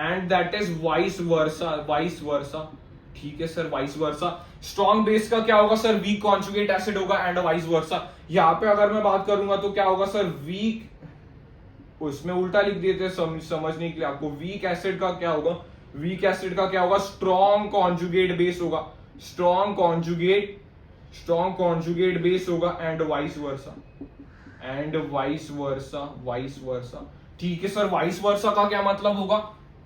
and that is vice versa. ठीक है sir, vice versa. Strong base का क्या होगा सर, वीक कॉन्जुगेट एसिड होगा, एंड वाइस वर्सा। यहाँ पे अगर मैं बात करूंगा तो क्या होगा सर, वीक, उसमें उल्टा लिख देते हैं समझने के लिए आपको। वीक एसिड का क्या होगा, वीक एसिड का क्या होगा, स्ट्रॉन्ग कॉन्जुगेट बेस होगा, स्ट्रॉन्ग कॉन्जुगेट बेस होगा, एंड वाइस वर्सा, ठीक है सर। वाइस वर्सा का क्या मतलब होगा,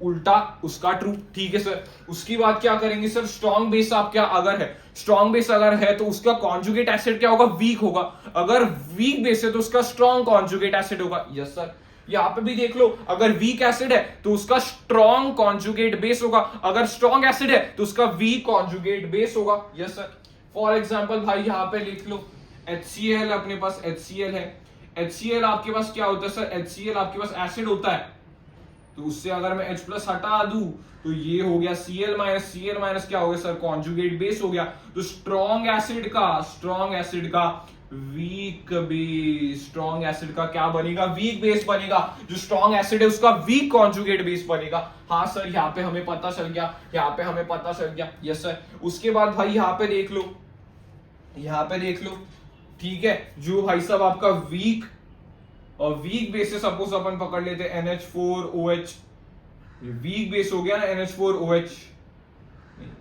उल्टा उसका ट्रू। ठीक है सर, उसकी बात क्या करेंगे सर, स्ट्रॉन्ग बेस आप क्या अगर है, स्ट्रॉन्ग बेस अगर है तो उसका कॉन्जुगेट एसिड क्या होगा, वीक होगा। अगर वीक बेस है तो उसका स्ट्रॉन्ग कॉन्जुगेट एसिड होगा। यस सर, यहाँ पे भी देख लो, अगर वीक एसिड है तो उसका स्ट्रॉन्ग कॉन्जुगेट बेस होगा, अगर स्ट्रॉन्ग एसिड है तो उसका वीक कॉन्जुगेट बेस होगा। यस सर, फॉर एग्जाम्पल भाई यहाँ पे लिख लो, HCl अपने पास HCl है, HCl आपके पास क्या होता है सर, HCl आपके पास एसिड होता है, तो उससे अगर मैं H+ हटा दूं तो ये हो गया Cl माइनस क्या हो गया सर, कॉन्जुगेट बेस हो गया। तो स्ट्रॉन्ग एसिड का वीक बेस, स्ट्रॉन्ग एसिड का क्या बनेगा, वीक बेस बनेगा। जो स्ट्रॉन्ग एसिड है उसका वीक कॉन्जुगेट बेस बनेगा। हाँ सर, यहाँ पे हमें पता चल गया, यस सर। उसके बाद भाई यहाँ पे देख लो, ठीक है, जो भाई साहब आपका वीक बेस है, सपोज अपन पकड़ लेते हैं NH4OH, वीक बेस हो गया ना, NH4OH,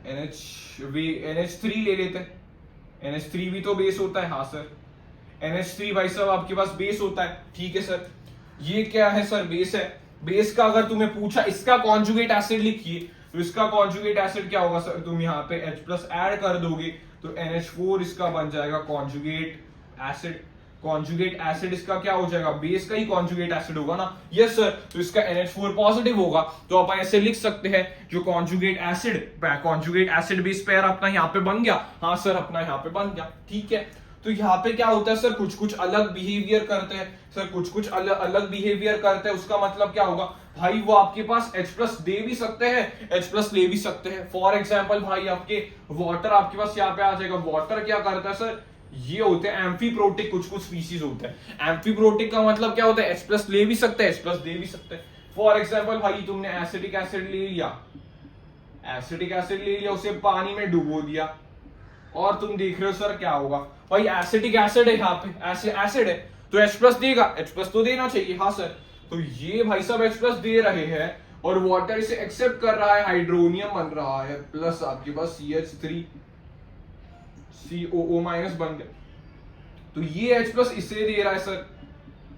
NH3 ले लेते हैं, NH3 भी तो बेस होता है। हाँ सर, NH3 भाई साहब आपके पास बेस होता है। ठीक है सर, ये क्या है सर, बेस है। बेस का अगर तुम्हें पूछा इसका कॉन्जुगेट एसिड लिखिए, तो इसका कॉन्जुगेट एसिड क्या होगा सर, तुम यहाँ पे H+ ऐड कर दोगे तो NH4 इसका बन जाएगा कॉन्जुगेट एसिड। कॉन्जुगेट एसिड इसका क्या हो जाएगा, बेस का ही कॉन्जुगेट एसिड होगा ना। यस सर, तो इसका NH4 पॉजिटिव होगा, तो अपन ऐसे लिख सकते हैं, जो कॉन्जुगेट एसिड बेस पेयर अपना यहाँ पे बन गया। हाँ सर, अपना यहाँ पे बन गया। ठीक है, तो यहाँ पे क्या होता है सर, कुछ अलग बिहेवियर करते हैं सर, कुछ अलग बिहेवियर करते हैं। उसका मतलब क्या होगा भाई, वो आपके पास H+ दे भी सकते हैं, H+ ले भी सकते हैं। फॉर एग्जाम्पल भाई आपके वाटर आपके पास यहाँ पे आ जाएगा। वाटर क्या करता है सर, ये होते हैं एम्फीप्रोटिक, कुछ स्पीशीज होते हैं। एम्फीप्रोटिक का मतलब क्या होता है, H+ ले भी सकते हैं, H+ दे भी सकते हैं। फॉर एग्जाम्पल भाई तुमने एसिटिक एसिड ले लिया, उसे पानी में डुबो दिया, और तुम देख रहे हो सर क्या होगा भाई, एसिटिक एसिड है, यहाँ पे एसिड है तो H+ देगा, H+ तो देना चाहिए। हाँ सर, तो ये भाई साहब H+ दे रहे हैं और वाटर इसे एक्सेप्ट कर रहा है, हाइड्रोनियम बन रहा है, प्लस आपके पास CH3 COO- बन गया, तो ये H+ इसे दे रहा है सर।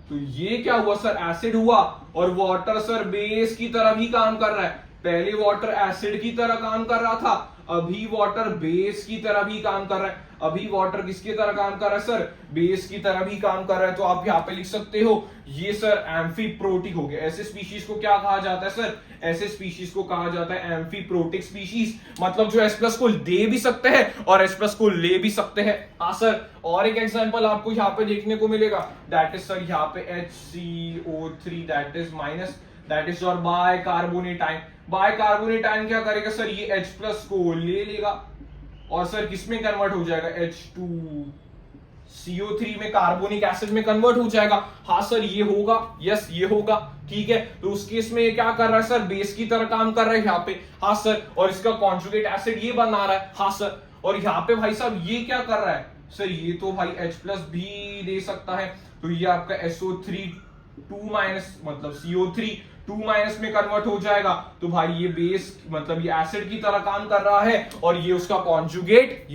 तो ये क्या हुआ सर, एसिड हुआ, और वाटर सर बेस की तरह भी काम कर रहा है। पहले वाटर एसिड की तरह काम कर रहा था, अभी वाटर बेस की तरह भी काम कर रहा है। अभी वाटर किसकी तरह काम कर रहा है सर, बेस की तरह भी काम कर रहा है। तो आप यहाँ पे लिख सकते हो, ये सर एम्फीप्रोटिक हो गया। ऐसे स्पीशीज को क्या कहा जाता है सर, ऐसे स्पीशीज को कहा जाता है एम्फीप्रोटिक स्पीशीज, मतलब जो H+ को दे भी सकते हैं और H+ को ले भी सकते हैं। हाँ सर, और एक एग्जांपल आपको यहाँ पे देखने को मिलेगा, दैट इज सर यहाँ पे HCO3, दैट इज और बाइकार्बोनेट आयन। बाइकार्बोनेट आयन क्या करेगा सर, ये H+ को ले लेगा और सर किसमें कन्वर्ट हो जाएगा, H2CO3 में, कार्बोनिक एसिड में कन्वर्ट हो जाएगा। हाँ सर, ये होगा, यस ये होगा। ठीक है, तो उस केस में ये क्या कर रहा है सर, बेस की तरह काम कर रहा है यहाँ पे। हाँ सर, और इसका कॉन्जुगेट एसिड ये बना रहा है। हाँ सर, और यहाँ पे भाई साहब ये क्या कर रहा है सर, ये तो भाई H+ भी दे सकता है, तो ये आपका SO3 2- मतलब CO3 2 माइनस में कन्वर्ट हो जाएगा। तो भाई ये बेस मतलब ये एसिड की तरह काम कर रहा है और ये उसका कॉन्जुगेट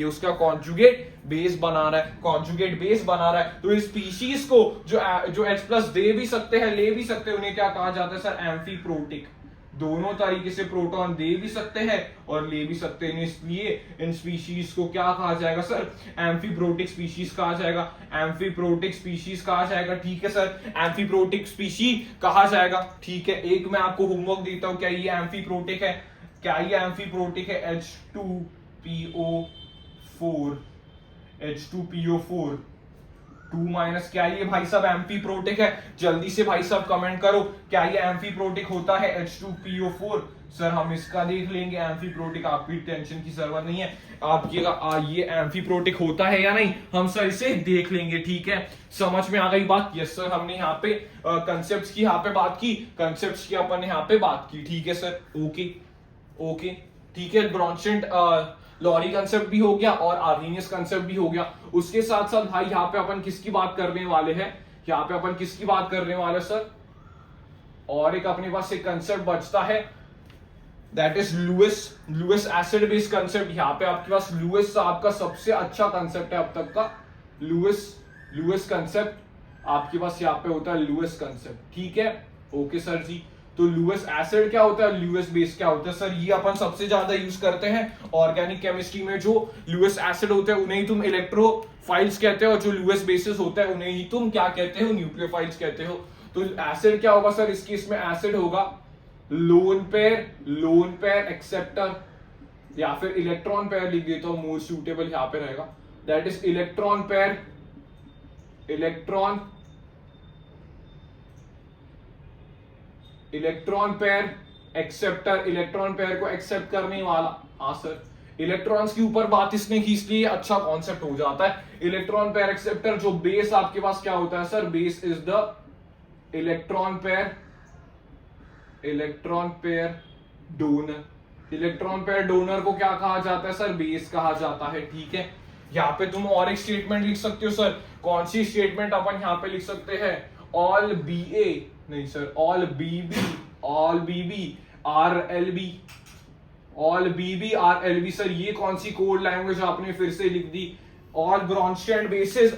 बेस बना रहा है, कॉन्जुगेट बेस बना रहा है। तो इस स्पीशीज को जो H प्लस दे भी सकते हैं ले भी सकते हैं, उन्हें क्या कहा जाता है सर? एम्फीप्रोटिक। दोनों तरीके से प्रोटॉन दे भी सकते हैं और ले भी सकते हैं, इसलिए इन स्पीशीज को क्या कहा जाएगा सर? एम्फीप्रोटिक स्पीशीज कहा जाएगा, एम्फीप्रोटिक स्पीशीज कहा जाएगा। ठीक है सर, एम्फीप्रोटिक स्पीशी कहा जाएगा। ठीक है, एक मैं आपको होमवर्क देता हूं, क्या ये एम्फीप्रोटिक है? क्या ये एम्फीप्रोटिक है? H2PO4 2 माइनस, क्या ये भाई साहब एम्फीप्रोटिक है? जल्दी से भाई साहब कमेंट करो, क्या ये एम्फीप्रोटिक होता है H2PO4? सर हम इसका देख लेंगे एम्फीप्रोटिक, आपकी टेंशन की जरूरत नहीं है। ये एम्फीप्रोटिक होता है या नहीं, हम सर इसे देख लेंगे। ठीक है, समझ में आ गई बात? यस सर, हमने यहाँ पे कंसेप्ट की यहाँ पे बात की, कंसेप्ट की अपन ने यहाँ पे बात की। ठीक है सर, ओके ठीक है। ब्रॉन्स्टेड लॉरी कंसेप्ट भी हो गया और आर्हेनियस कंसेप्ट भी हो गया। उसके साथ साथ भाई यहाँ पे अपन किसकी बात करने वाले हैं? यहाँ पे अपन किसकी बात करने वाले सर? और एक अपने पास एक कंसेप्ट बचता है, that is Lewis acid base concept. यहाँ पे आपके पास लुईस साहब का सबसे अच्छा कंसेप्ट है अब तक का, लुईस कंसेप्ट आपके पास यहाँ पे होता है, लुईस कंसेप्ट। ठीक है, ओके सर जी। तो लुईस एसिड क्या होता है, लुईस बेस क्या होता है सर? ये अपन सबसे ज्यादा यूज करते हैं ऑर्गेनिक केमिस्ट्री में। जो लुईस एसिड होते हैं उन्हें ही तुम इलेक्ट्रोफाइल्स कहते हो, और जो लुईस बेसिस होता है उन्हें ही तुम क्या कहते हो? न्यूक्लियोफाइल्स कहते हो। तो एसिड क्या होगा सर? इस केस में एसिड होगा लोन पेयर एक्सेप्टर, या फिर इलेक्ट्रॉन पेयर लिख देता हूं, मोस्ट सूटेबल यहां पे रहेगा, that is electron pair acceptor, electron pair को एक्सेप्ट करने वाला। हाँ सर, इलेक्ट्रॉन्स के ऊपर बात इसने खींच ली, अच्छा कॉन्सेप्ट हो जाता है। इलेक्ट्रॉन पेयर एक्सेप्टर, जो बेस आपके पास क्या होता है sir? Base is the electron pair donor. Electron pair donor को क्या कहा जाता है सर? बेस कहा जाता है। ठीक है, यहाँ पे तुम और एक स्टेटमेंट लिख सकते हो सर। कौन सी स्टेटमेंट अपन यहाँ पे लिख सकते हैं? ऑल BA नहीं sir, all BB RLB sir, ये कौन सी कोड लैंग्वेज आपने फिर से लिख दी? All Bronsted bases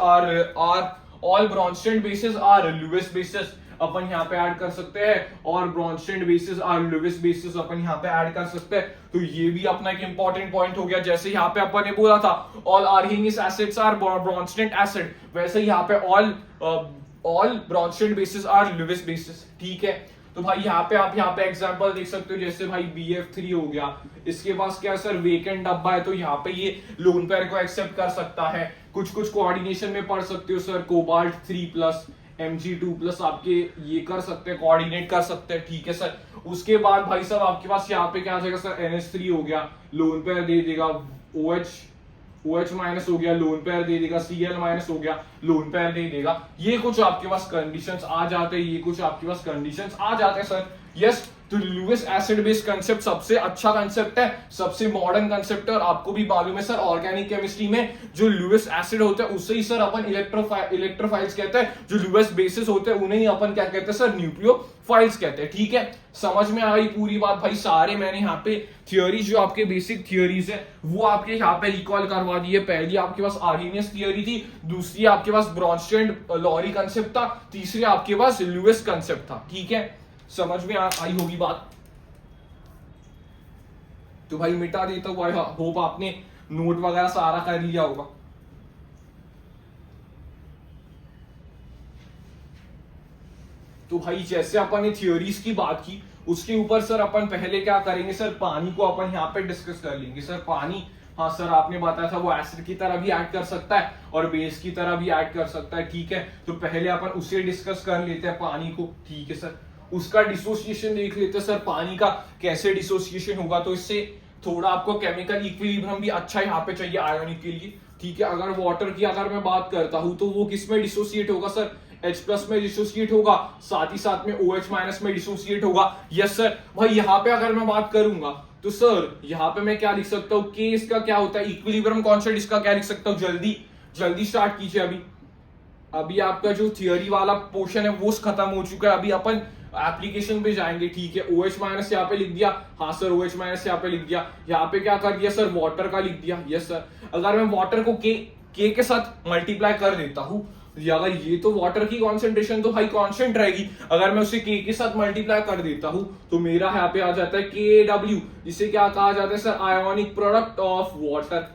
are Lewis bases अपन यहाँ पे ऐड कर सकते हैं, और Bronsted bases are Lewis bases अपन यहाँ पे ऐड कर सकते हैं। तो ये भी अपना एक इंपॉर्टेंट पॉइंट हो गया। जैसे यहाँ पे अपन ने बोला था all Arrhenius acids are Bronsted acid, वैसे यहाँ पे all Bronsted bases are Lewis bases. ठीक है, तो भाई यहाँ पे एग्जांपल देख सकते हो, जैसे भाई BF3 हो गया, इसके पास क्या सर? वेकेंट डब्बा है, तो यहाँ पे ये लोन पेयर को एक्सेप्ट कर सकता है। कुछ कोऑर्डिनेशन में पढ़ सकते हो सर, कोबाल्ट 3+ Mg2+ आपके ये कर सकते हैं, कोऑर्डिनेट कर सकते हैं। ठीक है सर, उसके बाद भाई साहब आपके पास यहाँ पे क्या आ जाएगा सर? NH3 हो गया, लोन पेयर दे देगा, OH- हो गया, लोन पेयर दे देगा, Cl- हो गया, लोन पेयर दे देगा। ये कुछ आपके पास कंडीशंस आ जाते हैं, सर। यस, तो लुईस एसिड बेस कंसेप्ट सबसे अच्छा कंसेप्ट है, सबसे मॉडर्न कंसेप्ट है, और आपको भी मालूम है सर ऑर्गेनिक केमिस्ट्री में जो लुईस एसिड होता है उससे ही सर अपन इलेक्ट्रोफाइल्स कहते हैं, जो लुईस बेसिस होते हैं उन्हें ही अपन क्या कहते हैं सर? न्यूक्लियोफाइल्स कहते हैं। ठीक है, समझ में आई पूरी बात भाई? सारे मैंने यहाँ पे थियोरी जो आपके बेसिक थियोरीज है वो आपके यहाँ पे रिकॉल करवा दी है। पहली आपके पास आर्हेनियस थियोरी थी, दूसरी आपके पास ब्रॉन्स्टेड लॉरी कंसेप्ट था, तीसरी आपके पास लुईस कंसेप्ट था। ठीक है, समझ में आई होगी बात? तो भाई मिटा देता हूं, होप आपने नोट वगैरह सारा कर लिया होगा। तो भाई जैसे अपन ने थियोरीज की बात की, उसके ऊपर सर अपन पहले क्या करेंगे सर? पानी को अपन यहाँ पे डिस्कस कर लेंगे सर। पानी, हाँ सर आपने बताया था वो एसिड की तरह भी ऐड कर सकता है और बेस की तरह भी ऐड कर सकता है। ठीक है, तो पहले अपन उसे डिस्कस कर लेते हैं, पानी को। ठीक है सर, उसका डिसोसिएशन देख लेते हैं सर, पानी का कैसे डिसोसिएशन होगा। तो इससे थोड़ा आपको केमिकल इक्विलिब्रियम भी अच्छा यहाँ पे चाहिए आयोनिक के लिए। ठीक है, अगर वाटर की अगर मैं बात करता हूं तो वो किस में डिसोसिएट होगा सर? H+ में डिसोसिएट होगा, साथ ही साथ में OH- में डिसोसिएट होगा। Yes sir. भाई यहाँ पे अगर मैं बात करूंगा तो सर यहाँ पे मैं क्या लिख सकता हूँ? K इसका क्या होता है? इक्विलिब्रियम कांस्टेंट इसका क्या लिख सकता हूँ? जल्दी स्टार्ट कीजिए। अभी आपका जो थियोरी वाला पोर्शन है वो खत्म हो चुका है। अभी अपन एप्लीकेशन पे जाएंगे, ठीक है, OH माइनस यहाँ पे लिख दिया, हाँ सर OH माइनस यहाँ पे लिख दिया, यहाँ पे क्या कर दिया सर वाटर का लिख दिया, यस सर। अगर मैं वाटर को के के साथ मल्टीप्लाई कर देता हूँ, अगर ये तो वाटर की कॉन्सेंट्रेशन तो भाई कांस्टेंट रहेगी, अगर मैं उसे के साथ मल्टीप्लाई कर देता हूं तो मेरा यहाँ पे आ जाता है KW, जिसे क्या कहा जाता है sir ionic product of water.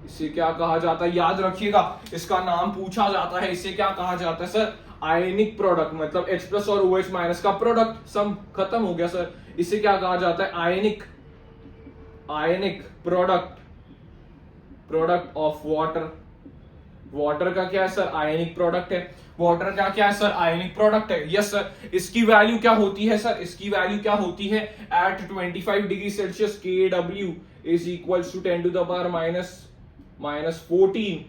इसे क्या कहा जाता है, याद रखिएगा, इसका नाम पूछा जाता है, इसे क्या कहा जाता है सर आयनिक प्रोडक्ट, मतलब H+ और OH माइनस का प्रोडक्ट। सम खत्म हो गया सर। इसे क्या कहा जाता है ionic product of water. Water का क्या है सर आयनिक प्रोडक्ट है, वाटर का क्या है सर आयनिक प्रोडक्ट है, यस सर। इसकी वैल्यू क्या होती है सर, इसकी वैल्यू क्या होती है at 25 degree Celsius KW is equals to 10 to the power -14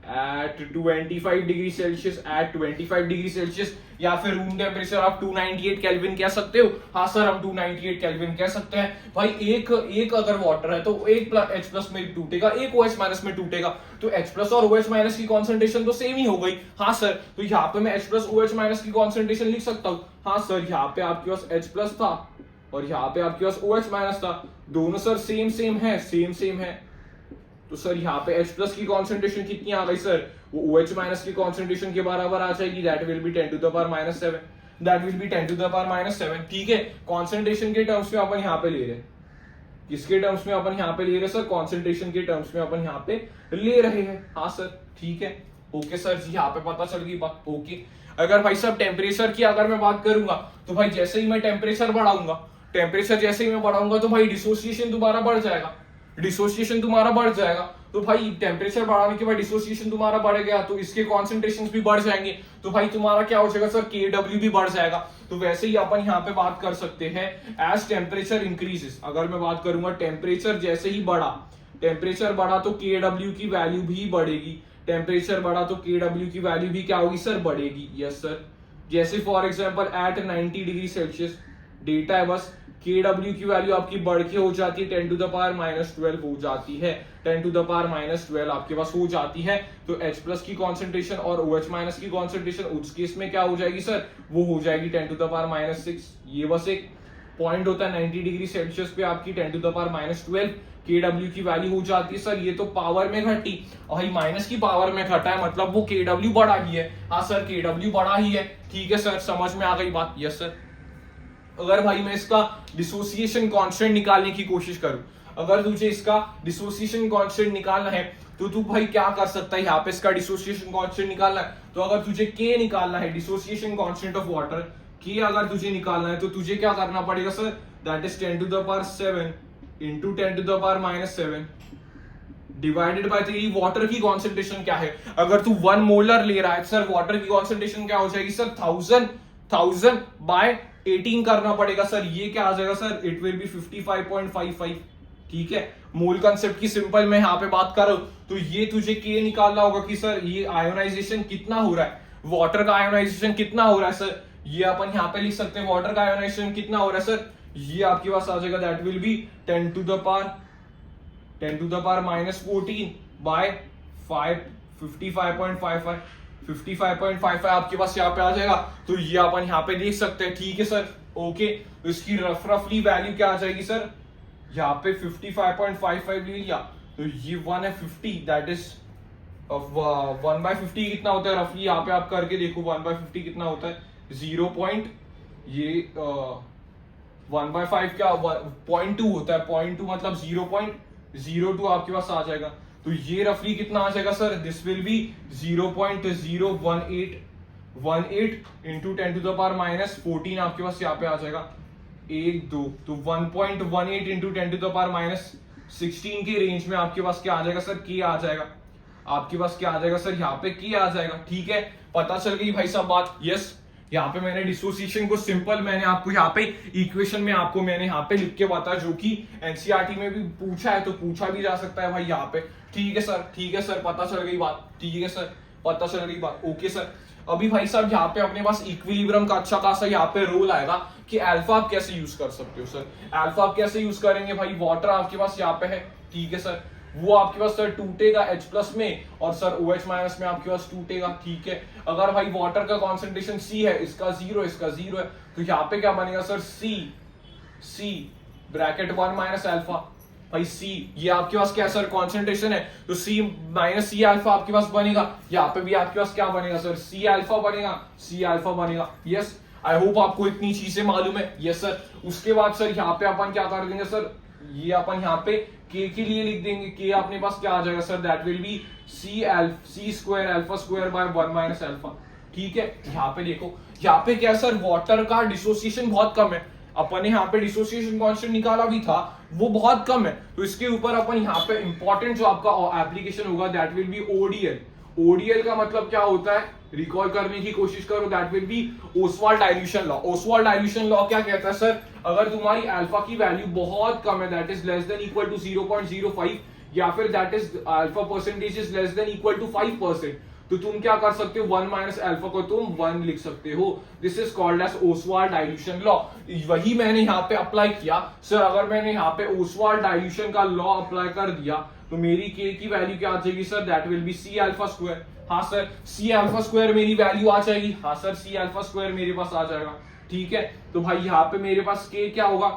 at 25 degree Celsius, या फिर रूम टेम्परेचर आप 298 केल्विन कह सकते हो। हाँ सर हम 298 केल्विन कह सकते हैं। भाई एक अगर वाटर है तो एक H+ में टूटेगा, एक OH माइनस में टूटेगा, तो H+ और OH माइनस की कॉन्सेंट्रेशन तो सेम ही हो गई। हाँ सर, तो यहाँ पे मैं H+ OH माइनस की कॉन्सेंट्रेशन लिख सकता हूँ। हाँ सर, यहाँ पे आपके पास H+ था और यहाँ पे आपके पास OH माइनस था, दोनों सर सेम है। तो सर यहाँ पे H+ की कॉन्सेंट्रेशन कितनी आ गई सर, वो OH माइनस की कॉन्सेंट्रेशन के बराबर आ जाएगी, that will be 10 to the power -7, ठीक है। कॉन्सेंट्रेशन के टर्म्स में अपन यहाँ पे ले रहे हैं, किसके टर्म्स में अपन यहाँ पे ले रहे हैं सर, कॉन्सेंट्रेशन के टर्म्स में अपन यहाँ पे ले रहे हैं। हाँ सर ठीक है, ओके सर जी, यहाँ पे पता चल गई बात, ओके। अगर भाई साहब टेम्परेचर की अगर मैं बात करूंगा तो भाई जैसे ही मैं टेम्परेचर बढ़ाऊंगा तो भाई डिसोसिएशन तुम्हारा बढ़ जाएगा, तो भाई टेम्परेचर बढ़ाने के बाद डिसोसिएशन तुम्हारा बढ़ गया तो इसके कॉन्सेंट्रेशंस भी बढ़ जाएंगे, तो भाई तुम्हारा क्या हो जाएगा सर KW भी बढ़ जाएगा। तो वैसे ही अपन यहाँ पे बात कर सकते हैं एज टेम्परेचर इंक्रीजेस, अगर मैं बात करूंगा टेम्परेचर जैसे ही बढ़ा तो KW की वैल्यू भी बढ़ेगी, टेम्परेचर बढ़ा तो KW की वैल्यू भी क्या होगी सर बढ़ेगी, यस सर। जैसे for example at 90 degree Celsius data है बस, KW की वैल्यू आपकी बढ़ के हो जाती है 10 to the power -12 हो जाती है, 10 to the power -12 आपके पास हो जाती है। तो H+ की कॉन्सेंट्रेशन और OH माइनस की कॉन्सेंट्रेशन उस केस में क्या हो जाएगी सर, वो हो जाएगी 10 to the power -6। ये बस एक पॉइंट होता है 90 डिग्री सेल्सियस पे आपकी 10 to the power -12 KW की वैल्यू हो जाती है। सर ये तो पावर में घटी और भाई माइनस की पावर में घटा है, मतलब वो KW बढ़ा ही है। हाँ सर KW बढ़ा ही है, ठीक है सर, समझ में आ गई बात, यस सर। अगर भाई मैं इसका डिसोसिएशन कांस्टेंट निकालने की कोशिश करूं, अगर तुझे इसका डिसोसिएशन कांस्टेंट निकालना है तो तू भाई क्या कर सकता है, यहाँ पे इसका डिसोसिएशन कांस्टेंट निकालना है तो अगर तुझे K निकालना है, dissociation constant of water K अगर तुझे निकालना है तो तुझे क्या करना पड़ेगा sir, that is 10 to the power 7 into 10 to the power -7 divided by तेरी वाटर की कॉन्सेंट्रेशन क्या है। अगर तू 1 मोलर ले रहा है सर, वाटर की कॉन्सेंट्रेशन क्या हो जाएगी सर 1000 बाय 18 करना पड़ेगा सर, ये क्या आ जाएगा सर, इट विल बी 55.55, ठीक है। मोल कंसेप्ट की सिंपल मैं यहाँ पे बात कर रहा हूं, तो ये तुझे K निकालना होगा कि सर ये आयोनाइजेशन कितना हो रहा है, वाटर का आयोनाइजेशन कितना हो रहा है सर, ये अपन यहाँ पे लिख सकते हैं वाटर का आयोनाइजेशन कितना हो रहा है सर, ये आपके पास आ जाएगा that will be 10 to the power -14 by 55.55 आपके पास यहाँ पे आ जाएगा। तो ये अपन यहाँ पे देख सकते हैं, ठीक है सर, ओके। तो इसकी रफली वैल्यू क्या आ जाएगी सर, यहाँ पे 55.55 ले लिया तो ये 1 है 50, दैट इज 1/50 कितना होता है रफली, यहाँ पे आप करके देखो 1/50 कितना होता है 0. ये 1/5 क्या 0.2 होता है, 0.2 मतलब 0.02 आपके पास आ जाएगा। तो ये रफली कितना आ जाएगा sir, this will be 0.018 into 10 to the power -14 आपके पास यहाँ पे आ जाएगा 1 2, तो 1.18 इंटू 10 to the power -16 के रेंज में आपके पास क्या आ जाएगा सर, K आ जाएगा, आपके पास क्या आ जाएगा सर, यहाँ पे K आ जाएगा, ठीक है। पता चल गई भाई साहब बात, यस। यहाँ पे मैंने डिसोसिएशन को सिंपल मैंने आपको यहाँ पे इक्वेशन में आपको मैंने यहाँ पे लिख के बताया, जो कि एनसीईआरटी में भी पूछा है तो पूछा भी जा सकता है भाई यहाँ पे, ठीक है सर, पता चल गई बात, ठीक है सर, पता चल गई बात, ओके सर। अभी भाई साहब यहाँ पे अपने पास इक्विलिब्रियम का अच्छा खासा यहाँ पे रोल आएगा कि अल्फा आप कैसे यूज कर सकते हो सर। अल्फा आप कैसे यूज करेंगे भाई, वाटर आपके पास यहाँ पे है, ठीक है सर, वो आपके पास सर टूटेगा H प्लस में और सर OH माइनस में आपके पास टूटेगा, ठीक है। अगर भाई वाटर का कॉन्सेंट्रेशन C है, इसका 0 इसका 0 है, तो यहाँ पे क्या बनेगा sir C bracket 1 minus alpha. भाई C ये आपके पास क्या सर कॉन्सेंट्रेशन है, तो C माइनस C अल्फा आपके पास बनेगा। यहाँ पे भी आपके पास क्या बनेगा सर C अल्फा बनेगा। यस, आई होप आपको इतनी चीजें मालूम है। Yes sir. उसके बाद सर यहाँ पे अपन क्या कर देंगे सर, ये अपन यहाँ पे K के लिए लिख देंगे। K अपने पास क्या आ जाएगा sir, that will be C square alpha square by 1 minus alpha, ठीक है। यहाँ पे देखो, यहाँ पे क्या सर वाटर का डिसोसिएशन बहुत कम है। अपन ने यहाँ पे डिसोसिएशन कांस्टेंट निकाला भी था, वो बहुत कम है, तो इसके ऊपर अपन यहाँ पे इंपॉर्टेंट जो आपका एप्लीकेशन होगा that will B ODL। ODL का मतलब क्या होता है, रिकॉल करने की कोशिश करो, that will B Oswald dilution law. Oswald dilution law क्या कहता है सर, अगर तुम्हारी अल्फा की वैल्यू बहुत कम है, that is less than equal to 0.05, या फिर that is alpha percentage is less than equal to 5%, तो तुम क्या कर सकते हो, 1 माइनस अल्फा को तुम 1 लिख सकते हो। This is called as Ostwald dilution law. वही मैंने यहाँ पे अप्लाई किया सर। अगर मैंने यहाँ पे ओसवाल्ड डाइल्यूशन का लॉ अप्लाई कर दिया तो मेरी K की वैल्यू क्या आ जाएगी sir, that will be C alpha square. हाँ सर, C अल्फा स्क्वायर मेरी वैल्यू आ जाएगी। हाँ सर, C अल्फा स्क्वायर मेरे पास आ जाएगा, ठीक है। तो भाई यहाँ पे मेरे पास K क्या होगा,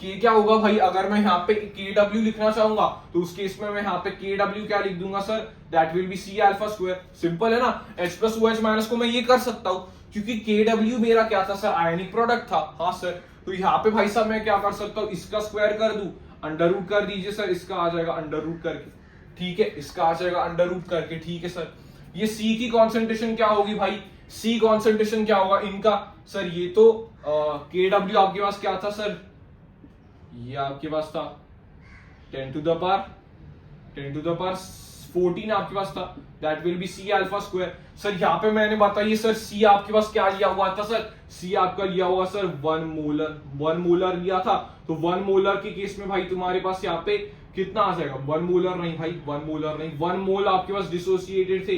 K क्या होगा भाई, अगर मैं यहाँ पे KW लिखना चाहूंगा तो उस केस में मैं यहाँ पे KW क्या लिख दूंगा sir, that will be C alpha square. Simple है ना। H प्लस OH माइनस को मैं ये कर सकता हूँ क्योंकि KW मेरा क्या था सर, आयनिक प्रोडक्ट था। हाँ सर, तो यहाँ पे भाई साहब मैं क्या कर सकता हूँ, इसका स्क्वायर कर दूं, अंडर रूट कर दीजिए सर, इसका आ जाएगा अंडर रूट करके, ठीक है, इसका आ जाएगा अंडर रूट करके, ठीक है सर। ये C की कॉन्सेंट्रेशन क्या होगी भाई, C कॉन्सेंट्रेशन क्या होगा इनका सर, ये तो KW आपके पास क्या था सर, ये आपके पास था 10 टू द पावर 14 आपके पास था, that will be C alpha square. Sir यहाँ पे मैंने बताइए सर C आपके पास क्या लिया हुआ था सर, C आपका लिया हुआ सर 1 मोलर लिया था। तो 1 मोलर के केस में भाई तुम्हारे पास यहाँ पे कितना आ जाएगा, 1 मोलर नहीं भाई, 1 मोलर नहीं, 1 मोल आपके पास डिसोसिएटेड थे,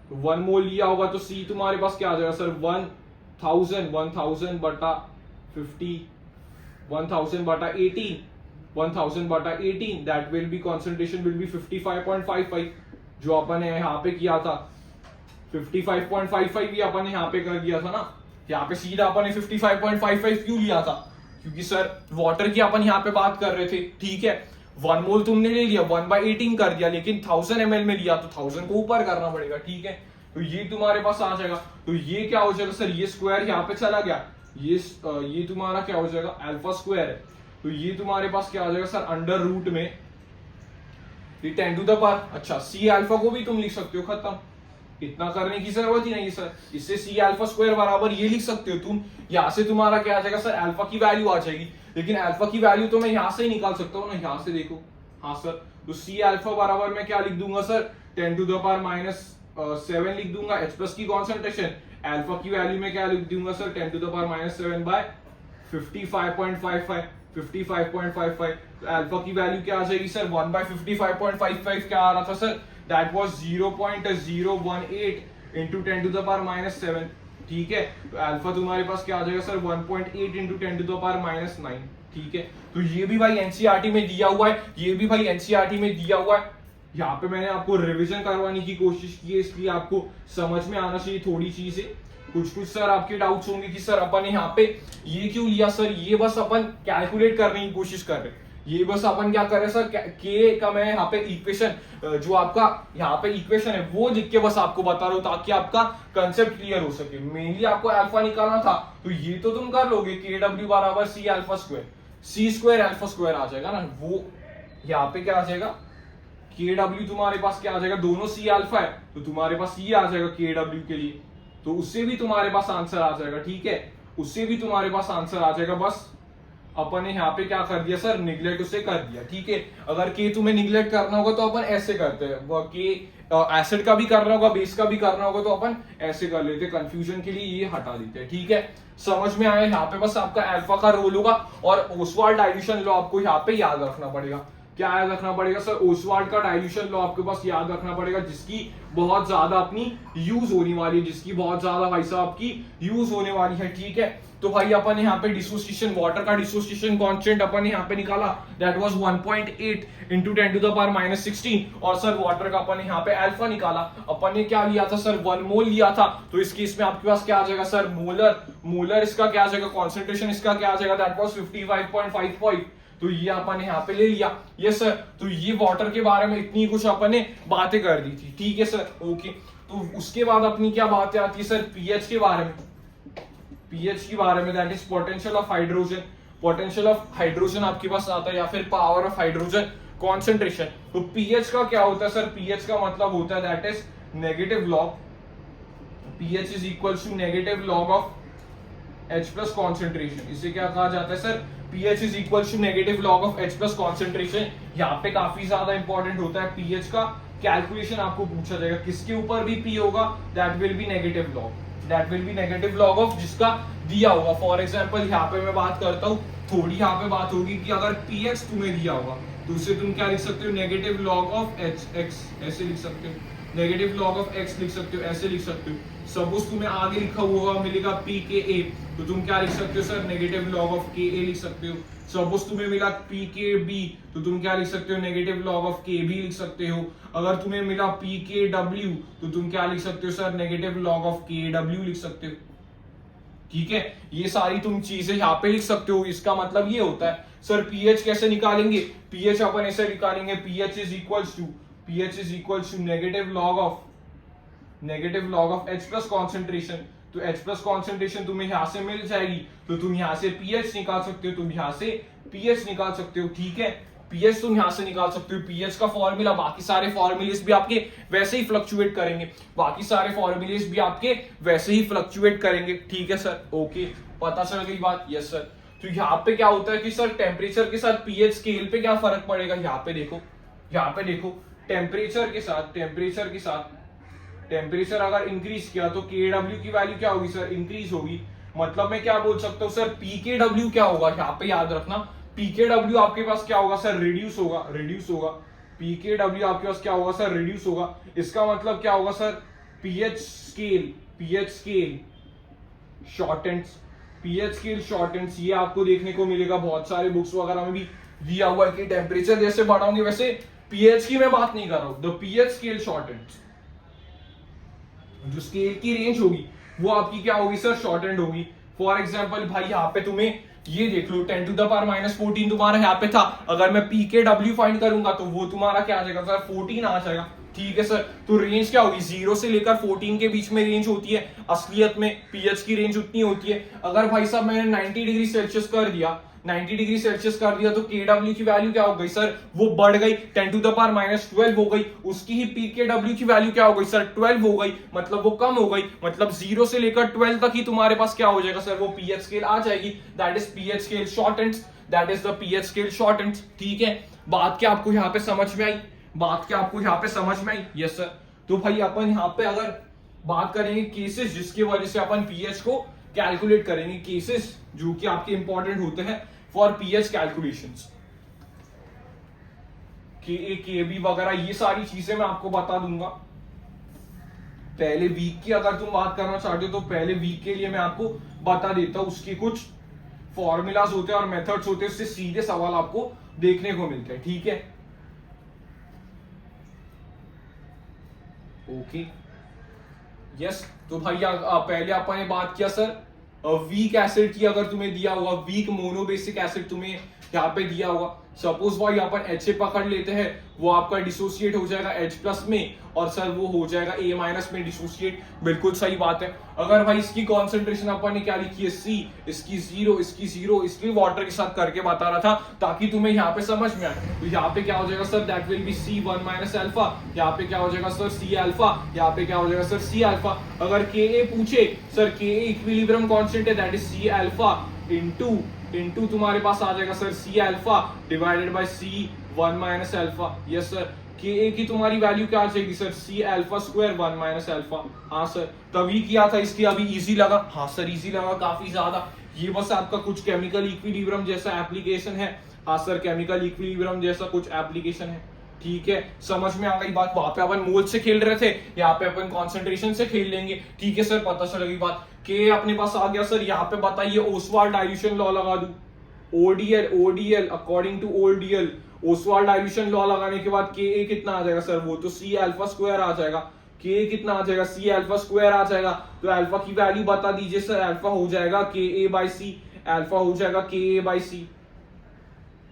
तो 1 मोल लिया होगा तो C तुम्हारे पास क्या आ जाएगा सर, 1000 बटा 50, 1000 बटा 18 that will B concentration will be 55.55, जो अपन ने यहाँ पे किया था 55.55 भी अपन ने यहाँ पे कर दिया था ना। यहाँ पे सीधा अपन ने 55.55 क्यों लिया था, क्योंकि सर वाटर की अपन यहाँ पे बात कर रहे थे, ठीक है। 1 मोल तुमने ले लिया, 1/18 कर दिया, लेकिन 1000 ml में लिया तो 1000 को ऊपर करना पड़ेगा, ठीक है। तो ये तुम्हारे पास आ जाएगा, तो ये क्या हो जाएगा सर, ये स्क्वायर यहाँ पे चला गया, ये तुम्हारा क्या हो जाएगा, अल्फा स्क्वायर है, तो ये तुम्हारे पास क्या आ जाएगा सर, अंडर रूट में 10 टू द पावर, अच्छा C अल्फा को भी तुम लिख सकते हो, खत्म, इतना करने की जरूरत ही नहीं सर। इससे C अल्फा स्क्वायर बराबर ये लिख सकते हो तुम, यहाँ से तुम्हारा क्या आ जाएगा सर, अल्फा की वैल्यू आ जाएगी, लेकिन अल्फा की वैल्यू तो मैं यहाँ से ही निकाल सकता हूँ ना, यहाँ से देखो। हाँ सर, तो C अल्फा बराबर मैं क्या लिख दूंगा सर, 10 टू द पावर -7 लिख दूंगा। H प्लस की कॉन्सेंट्रेशन, अल्फा की वैल्यू में क्या लिख दूंगा sir, 10 to the power -7 by 55.55, तो अल्फा की वैल्यू क्या आ जाएगी सर, 1/55.55 क्या आ रहा था sir, that was 0.018 into 10 to the power -7, ठीक है। तो अल्फा तुम्हारे पास क्या आ जाएगा sir, 1.8 into 10 to the power -9, ठीक है। तो ये भी भाई एनसीईआरटी में दिया हुआ है, ये भी भाई एनसीईआरटी में दिया हुआ है। यहाँ पे मैंने आपको रिवीजन करवाने की कोशिश की है, इसलिए आपको समझ में आना चाहिए थोड़ी चीजें। कुछ सर आपके डाउट्स होंगे कि सर अपन यहाँ पे ये क्यों लिया सर, ये बस अपन कैलकुलेट करने की कोशिश कर रहे हैं, ये बस अपन क्या कर रहे हैं सर, के का मैं यहाँ पे इक्वेशन, जो आपका यहाँ पे इक्वेशन है वो लिख के बस आपको बता रहा हूँ, ताकि आपका कंसेप्ट क्लियर हो सके। मेनली आपको अल्फा निकालना था, तो ये तो तुम कर लोगे, KW बराबर C alpha square, C square alpha square आ जाएगा ना, वो यहाँ पे क्या आ जाएगा, KW तुम्हारे पास क्या आ जाएगा, दोनों C अल्फा है तो तुम्हारे पास ये आ जाएगा KW के लिए, तो उससे भी तुम्हारे पास आंसर आ जाएगा, ठीक है, उससे भी तुम्हारे पास आंसर आ जाएगा। बस अपन ने यहाँ पे क्या कर दिया सर, निगलेक्ट उसे कर दिया, ठीक है। अगर के तुम्हें निगलेक्ट करना होगा तो अपन ऐसे करते हैं, वो के एसिड का भी करना होगा, बेस का भी करना होगा तो अपन ऐसे कर लेते, कंफ्यूजन के लिए ये हटा देते हैं, ठीक है। समझ में आया, यहाँ पे बस आपका अल्फा का रोल होगा और ओसवाल्ड डाइल्यूशन लॉ आपको यहाँ पे याद रखना पड़ेगा। क्या याद रखना पड़ेगा सर, ओसवाल्ड का डाइल्यूशन लॉ आपके पास याद रखना पड़ेगा, जिसकी बहुत ज्यादा अपनी यूज होने वाली है, जिसकी बहुत ज्यादा भाई साहब आपकी यूज होने वाली है, ठीक है। तो भाई अपन यहाँ पे डिसोसिएशन, वाटर का डिसोसिएशन कांस्टेंट अपन यहाँ पे निकाला, that was 1.8 into 10 to the power -16, और सर वाटर का अपन यहाँ पे अल्फा निकाला, अपन ने क्या लिया था सर 1 मोल लिया था, तो इस केस में आपके पास क्या आ जाएगा सर, मोलर इसका क्या आ जाएगा, कॉन्सेंट्रेशन इसका क्या आ जाएगा, दैट वाज 55.55, तो ये अपन ने यहाँ पे ले लिया। यस सर, तो ये वाटर के बारे में इतनी कुछ अपन ने बातें कर दी थी, ठीक है सर, ओके। तो उसके बाद अपनी क्या बातें आती है सर, पीएच के बारे में, पीएच के बारे में, that is potential of hydrogen, potential of hydrogen आपके पास आता है, या फिर पावर ऑफ हाइड्रोजन कॉन्सेंट्रेशन। तो पीएच का क्या होता है सर, पीएच का मतलब होता है that is negative log, pH is equal to negative log of H plus concentration. इसे क्या कहा जाता है sir, pH is equal to negative log of H plus concentration. यहाँ पे काफी ज्यादा इंपॉर्टेंट होता है pH का कैलकुलेशन, आपको पूछा जाएगा किसके ऊपर भी P होगा, that will be negative log, that will be negative log of जिसका दिया होगा। फॉर एग्जांपल यहाँ पे मैं बात करता हूँ, थोड़ी यहाँ पे बात होगी कि अगर pH तुम्हें दिया होगा तो उसे तुम क्या लिख सकते हो, नेगेटिव लॉग ऑफ H, ऐसे लिख सकते हो, नेगेटिव लॉग ऑफ x लिख सकते हो, ऐसे लिख सकते हो। सपोज तुम्हें आगे लिखा हुआ मिलेगा pKa, तो तुम क्या लिख सकते हो sir, negative log of Ka लिख सकते हो। सपोज तुम्हें मिला pKb, तो तुम क्या लिख सकते हो, नेगेटिव लॉग ऑफ Kb लिख सकते हो। अगर तुम्हें मिला pKw, तो तुम क्या लिख सकते हो sir, negative log of Kw लिख सकते हो, ठीक है। ये सारी तुम चीजें यहाँ पे लिख सकते हो। इसका मतलब ये होता है सर पीएच कैसे निकालेंगे, पीएच अपन ऐसे निकालेंगे, pH is equal to negative log of H plus concentration. तो H प्लस कॉन्सेंट्रेशन तुम्हें यहां से मिल जाएगी, तो तुम यहां से pH निकाल सकते हो, तुम यहां से pH निकाल सकते हो, ठीक है। pH तुम यहां से निकाल सकते हो, pH का फॉर्मूला, बाकी सारे फॉर्मूलेस भी आपके वैसे ही फ्लक्चुएट करेंगे, ठीक है सर, ओके, पता चल गई बात। Yes sir. तो यहाँ पे क्या होता है कि सर टेम्परेचर के साथ pH स्केल पे क्या फर्क पड़ेगा, यहाँ पे देखो, टेम्परेचर अगर इंक्रीज किया तो Kw की वैल्यू क्या होगी सर, इंक्रीज होगी। मतलब मैं क्या बोल सकता हूँ सर, pKw क्या होगा, यहाँ पे याद रखना, pKw आपके पास क्या होगा सर, रिड्यूस होगा। pKw आपके पास क्या होगा सर, रिड्यूस होगा। इसका मतलब क्या होगा सर, pH स्केल शॉर्टेंस, ये आपको देखने को मिलेगा बहुत सारे बुक्स वगैरह में भी दिया हुआ है कि टेम्परेचर जैसे बढ़ाओगे वैसे pH की मैं बात नहीं कर रहा हूं, द pH स्केल शॉर्टेंस, जो स्केल की रेंज होगी वो आपकी क्या होगी सर, शॉर्टेंड होगी। फॉर एग्जांपल भाई यहाँ पे तुम्हें ये देख लो, 10 टू द पावर -14 तुम्हारा यहाँ पे था, अगर मैं pKw फाइंड करूंगा तो वो तुम्हारा क्या आ जाएगा सर, 14 आ जाएगा, ठीक है सर। तो रेंज क्या होगी, 0 से लेकर 14 के बीच में रेंज होती है, असलियत में pH की रेंज उतनी होती है। अगर भाई साहब मैंने 90 डिग्री सेल्सियस कर दिया तो Kw की वैल्यू क्या हो गई सर, वो बढ़ गई, 10 टू द पावर -12 हो गई, उसकी ही pKw की वैल्यू क्या हो गई सर, 12 हो गई, मतलब वो कम हो गई, मतलब 0 से लेकर 12 तक ही तुम्हारे पास क्या हो जाएगा सर, वो pH स्केल आ जाएगी, दैट इज pH स्केल शॉर्टेंस, ठीक है। बात क्या आपको यहाँ पे समझ में आई, यस सर। तो भाई अपन यहाँ पे अगर बात करेंगे केसेस जिसकी वजह से अपन pH को कैलकुलेट करेंगे, केसेस जो कि आपके इंपॉर्टेंट होते हैं for pH calculations, Ka Kb वगैरह, ये सारी चीजें मैं आपको बता दूंगा। पहले वीक की अगर तुम बात करना चाहते हो तो पहले वीक के लिए मैं आपको बता देता हूं, उसके कुछ फॉर्मूलाज होते हैं और मेथड्स होते हैं, उससे सीधे सवाल आपको देखने को मिलते हैं, ठीक है, ओके। यस, तो भाई पहले अपन ने बात किया सर वीक एसिड की, अगर तुम्हें दिया होगा वीक मोनोबेसिक एसिड तुम्हें यहाँ पे दिया होगा, सपोज भाई अपन HA पकड़ लेते हैं, वो आपका डिसोसिएट हो जाएगा H प्लस में, और सर वो हो जाएगा A माइनस में डिसोसिएट, बिल्कुल सही बात है। अगर भाई इसकी कॉन्सेंट्रेशन अपन ने क्या लिखी है, C, इसकी जीरो, इसलिए वाटर के साथ करके बता रहा था ताकि तुम्हें यहाँ पे समझ में आए। तो यहाँ पे क्या हो जाएगा sir, that will B C1 minus alpha, यहाँ पे क्या हो जाएगा सर, C अल्फा, यहाँ पे क्या हो जाएगा सर, C अल्फा। अगर Ka पूछे सर, Ka इक्विलिब्रियम कांस्टेंट है, that is C alpha into तुम्हारे पास आ जाएगा sir C alpha divided by C1 minus alpha. Yes sir, Ka की तुम्हारी वैल्यू क्या आ जाएगी sir, C alpha square 1 minus alpha. हाँ सर, तभी किया था, इसकी अभी इजी लगा, हाँ सर इजी लगा काफी ज्यादा। ये बस आपका कुछ केमिकल इक्विलिब्रियम जैसा एप्लीकेशन है, हाँ सर, केमिकल इक्विलिब्रियम जैसा कुछ एप्लीकेशन है, ठीक है, समझ में आ गई बात। वहां पे अपन मोल से खेल रहे थे, यहाँ पे अपन कॉन्सेंट्रेशन से खेल लेंगे, ठीक है सर, पता चल गई बात। के अपने पास आ गया सर, यहाँ पे बताइए ओसवाल्ड डाइल्यूशन लॉ लगा दूं, ODL according to ODL Ostwald dilution law लगाने के बाद के कितना आ जाएगा सर, वो तो सी अल्फा स्क्वायर आ जाएगा। के कितना आ जाएगा, सी अल्फा स्क्वायर आ जाएगा। तो अल्फा की वैल्यू बता दीजिए सर, अल्फा हो जाएगा के ए बाई सी, अल्फा हो जाएगा के ए बाई सी,